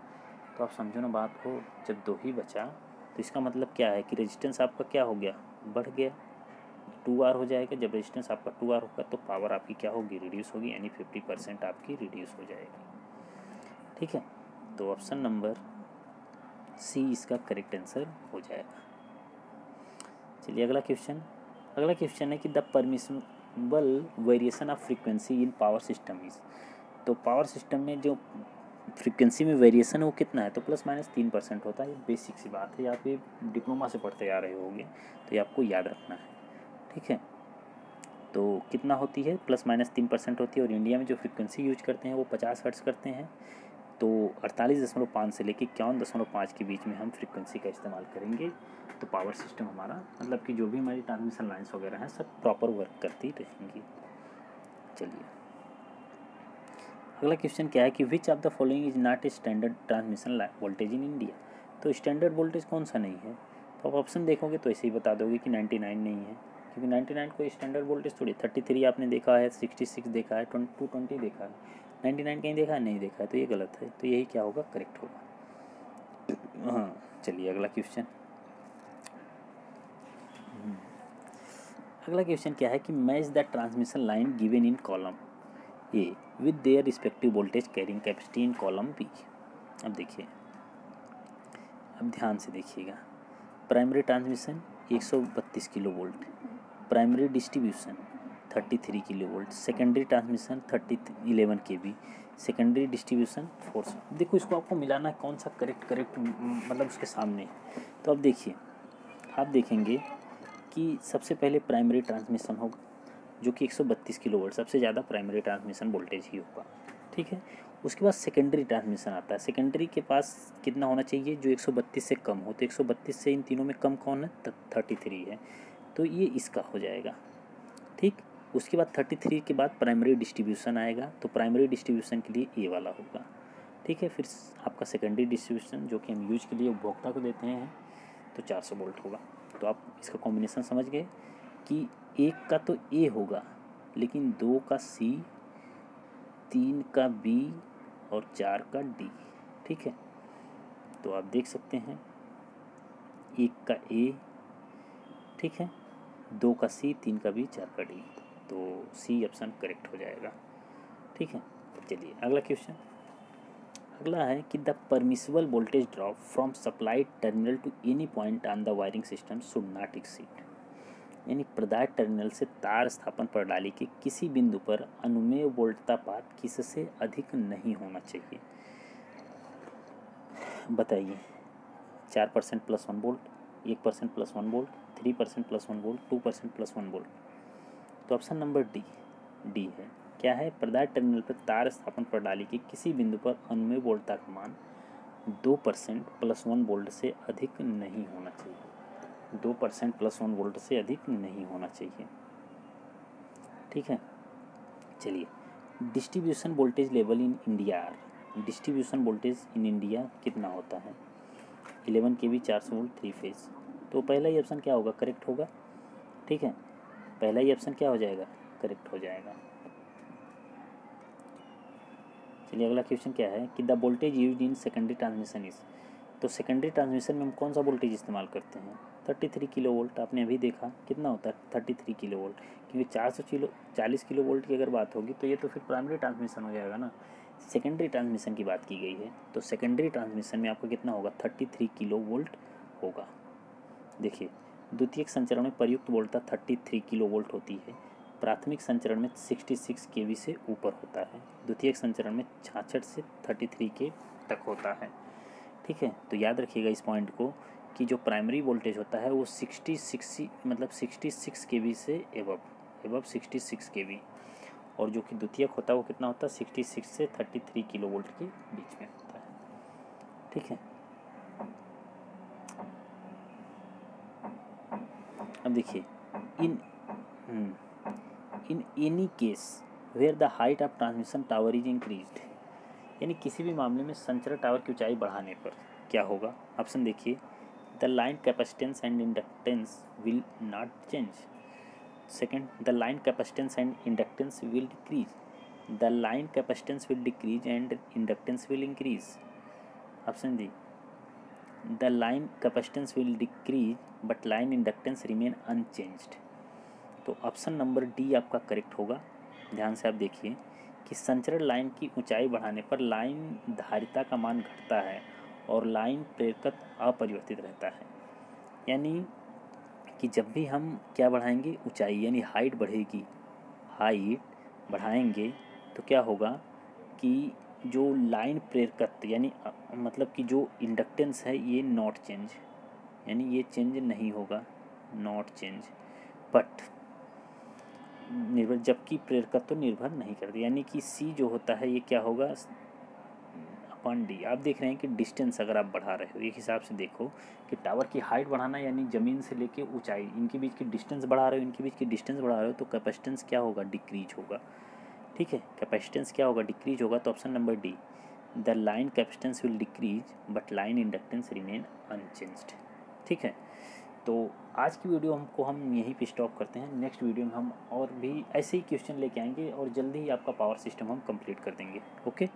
तो आप समझो ना बात को, जब 2 ही बचा तो इसका मतलब क्या है कि रेजिस्टेंस आपका क्या हो गया? बढ़ गया, 2R हो जाएगा। जब रेजिस्टेंस आपका 2R होगा तो पावर आपकी क्या होगी? रिड्यूस होगी, यानी 50% आपकी रिड्यूस हो जाएगी। ठीक है, तो ऑप्शन नंबर सी इसका करेक्ट आंसर हो जाएगा। चलिए अगला क्वेश्चन है कि the permissible variation of frequency in power system is. तो पावर सिस्टम में जो फ्रीक्वेंसी में वेरिएशन है वो कितना है? तो ±3% होता है। ये बेसिक सी बात है, आप ये डिप्लोमा से पढ़ते आ रहे होंगे, तो ये आपको याद रखना है। ठीक है, तो कितना होती है? ±3% होती है। और इंडिया में जो फ्रीक्वेंसी यूज करते हैं वो 50 हर्ट्ज़ करते हैं। तो 48.5 से लेकर 51.5 के बीच में हम फ्रीक्वेंसी का इस्तेमाल करेंगे। तो पावर सिस्टम हमारा मतलब कि जो भी हमारी ट्रांसमिशन लाइन्स वगैरह हैं सब प्रॉपर वर्क करती रहेंगी। चलिए अगला क्वेश्चन क्या है कि which of the following is not a standard transmission voltage in India. तो स्टैंडर्ड वोल्टेज कौन सा नहीं है? तो आप ऑप्शन देखोगे तो ऐसे ही बता दोगे कि 99 नहीं है, क्योंकि 99 कोई स्टैंडर्ड वोल्टेज थोड़ी। 33 आपने देखा है, 66 देखा है, 220 देखा है, 99 कहीं देखा है? नहीं देखा है, तो ये गलत है। तो यही क्या होगा? करेक्ट होगा। हाँ, चलिए अगला क्वेश्चन क्या है कि match the transmission line given in column A with their respective voltage carrying capacity in column B. अब देखिए, अब ध्यान से देखिएगा। Primary transmission 132 kilo volt, primary distribution 33 kilo volt, secondary transmission 11 kV, secondary distribution 4। देखो इसको आपको मिलाना है कौन सा करेक्ट मतलब उसके सामने। तो अब देखिए, आप देखेंगे कि सबसे पहले प्राइमरी ट्रांसमिशन होगा जो कि 132 किलो वोल्ट, सबसे ज़्यादा प्राइमरी ट्रांसमिशन वोल्टेज ही होगा, ठीक है। उसके बाद सेकेंडरी ट्रांसमिशन आता है। सेकेंडरी के पास कितना होना चाहिए, जो 132 से कम हो। तो 132 से इन तीनों में कम कौन है, 33 है, तो ये इसका हो जाएगा, ठीक। उसके बाद 33 के बाद प्राइमरी डिस्ट्रीब्यूशन आएगा, तो प्राइमरी डिस्ट्रीब्यूशन के लिए ये वाला होगा, ठीक है। फिर आपका सेकेंडरी डिस्ट्रीब्यूशन जो कि हम यूज के लिए उपभोक्ता को देते हैं, तो 400 वोल्ट होगा। तो आप इसका कॉम्बिनेशन समझ गए कि एक का तो ए होगा, लेकिन 2 का सी, 3 का बी और 4 का डी, ठीक है। तो आप देख सकते हैं 1 का ए, ठीक है, 2 का सी, 3 का बी, 4 का डी, तो सी ऑप्शन करेक्ट हो जाएगा, ठीक है। चलिए अगला क्वेश्चन। अगला है कि the permissible voltage drop from supplied terminal to any point on the wiring system should not exceed, यानी प्रदाय टर्मिनल से तार स्थापन प्रणाली के किसी बिंदु पर अनुमेय वोल्टतापात किससे अधिक नहीं होना चाहिए। बताइए, 4% plus 1 volt, 1% plus 1 volt, 3% plus 1 volt, 2% plus 1 volt. तो ऑप्शन नंबर डी है। क्या है, प्रदाय टर्मिनल पर तार स्थापन प्रणाली के किसी बिंदु पर अनुमेय वोल्टता का मान 2% प्लस 1 वोल्ट से अधिक नहीं होना चाहिए। 2% प्लस 1 वोल्ट से अधिक नहीं होना चाहिए, ठीक है। चलिए, distribution voltage level in India, distribution voltage in India कितना होता है, 11 kV 400 वोल्ट 3 फेज। तो पहला ही ऑप्शन क्या होगा, करेक्ट होगा, ठीक है। पहला ही ऑप्शन क्या हो जाएगा, करेक्ट हो जाएगा। चलिए अगला क्वेश्चन क्या है कि the voltage used in secondary transmission is. तो सेकेंडरी ट्रांसमिशन में हम कौन सा वोल्टेज इस्तेमाल करते हैं, 33 किलो वोल्ट। आपने अभी देखा कितना होता है 33 किलो वोल्ट, क्योंकि 40 किलो वोल्ट की अगर बात होगी तो ये तो फिर प्राइमरी ट्रांसमिशन हो जाएगा ना। सेकेंडरी ट्रांसमिशन की बात की गई है, तो सेकेंडरी ट्रांसमिशन में आपका कितना होगा, 33 किलो वोल्ट होगा। देखिए, द्वितीयक संचरण में प्रयुक्त वोल्टता 33 किलो वोल्ट होती है। प्राथमिक संचरण में 66 kV से ऊपर होता है। द्वितीयक संचरण में 66 से 33 के तक होता है, ठीक है। तो याद रखिएगा इस पॉइंट को कि जो प्राइमरी वोल्टेज होता है वो 66 kV से एवब 66 kV, और जो कि द्वितीयक होता है वो कितना होता है, 66 से 33 किलो वोल्ट के बीच में होता है, ठीक है। अब देखिए, in any case where the height of transmission tower is increased, यानी किसी भी मामले में संचरण टावर की ऊंचाई बढ़ाने पर क्या होगा। ऑप्शन देखिए, the line capacitance and inductance will not change. Second, the line capacitance and inductance will decrease, the line capacitance will decrease and inductance will increase. Option D, the line capacitance will decrease but line inductance remain unchanged. तो option number D आपका correct होगा। ध्यान से आप देखिए कि संचरण line की ऊंचाई बढ़ाने पर लाइन धारिता का मान घटता है और लाइन प्रेरकत्व अपरिवर्तित रहता है, यानी कि जब भी हम क्या बढ़ाएंगे, ऊंचाई यानी हाइट बढ़ेगी, हाइट बढ़ाएंगे तो क्या होगा कि जो लाइन प्रेरकत्व यानी मतलब कि जो इंडक्टेंस है ये नॉट चेंज, यानी ये चेंज नहीं होगा, नॉट चेंज बट निर्भर, जबकि प्रेरकत्व तो निर्भर नहीं करती, यानी कि सी जो होता है ये क्या होगा, अपन डी। आप देख रहे हैं कि डिस्टेंस अगर आप बढ़ा रहे हो, एक हिसाब से देखो कि टावर की हाइट बढ़ाना यानी ज़मीन से लेके ऊंचाई, इनके बीच की डिस्टेंस बढ़ा रहे हो, इनके बीच की डिस्टेंस बढ़ा रहे हो, तो कैपेसिटेंस क्या होगा, डिक्रीज होगा, ठीक है। कैपेसिटेंस क्या होगा, डिक्रीज होगा। तो option number D, the line capacitance will decrease but line inductance remain unchanged, ठीक है। तो आज की वीडियो हम यहीं पे स्टॉप करते हैं। नेक्स्ट वीडियो में हम और भी ऐसे ही क्वेश्चन लेके आएंगे और जल्दी ही आपका पावर सिस्टम हम कंप्लीट कर देंगे। Okay,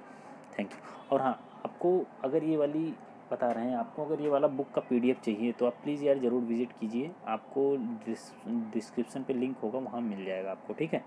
thank you. और हाँ, आपको अगर ये वाली बता रहे हैं, आपको अगर ये वाला बुक का PDF चाहिए तो आप प्लीज़ यार ज़रूर विज़िट कीजिए, आपको डिस्क्रिप्शन पे लिंक होगा, वहाँ मिल जाएगा आपको, ठीक है।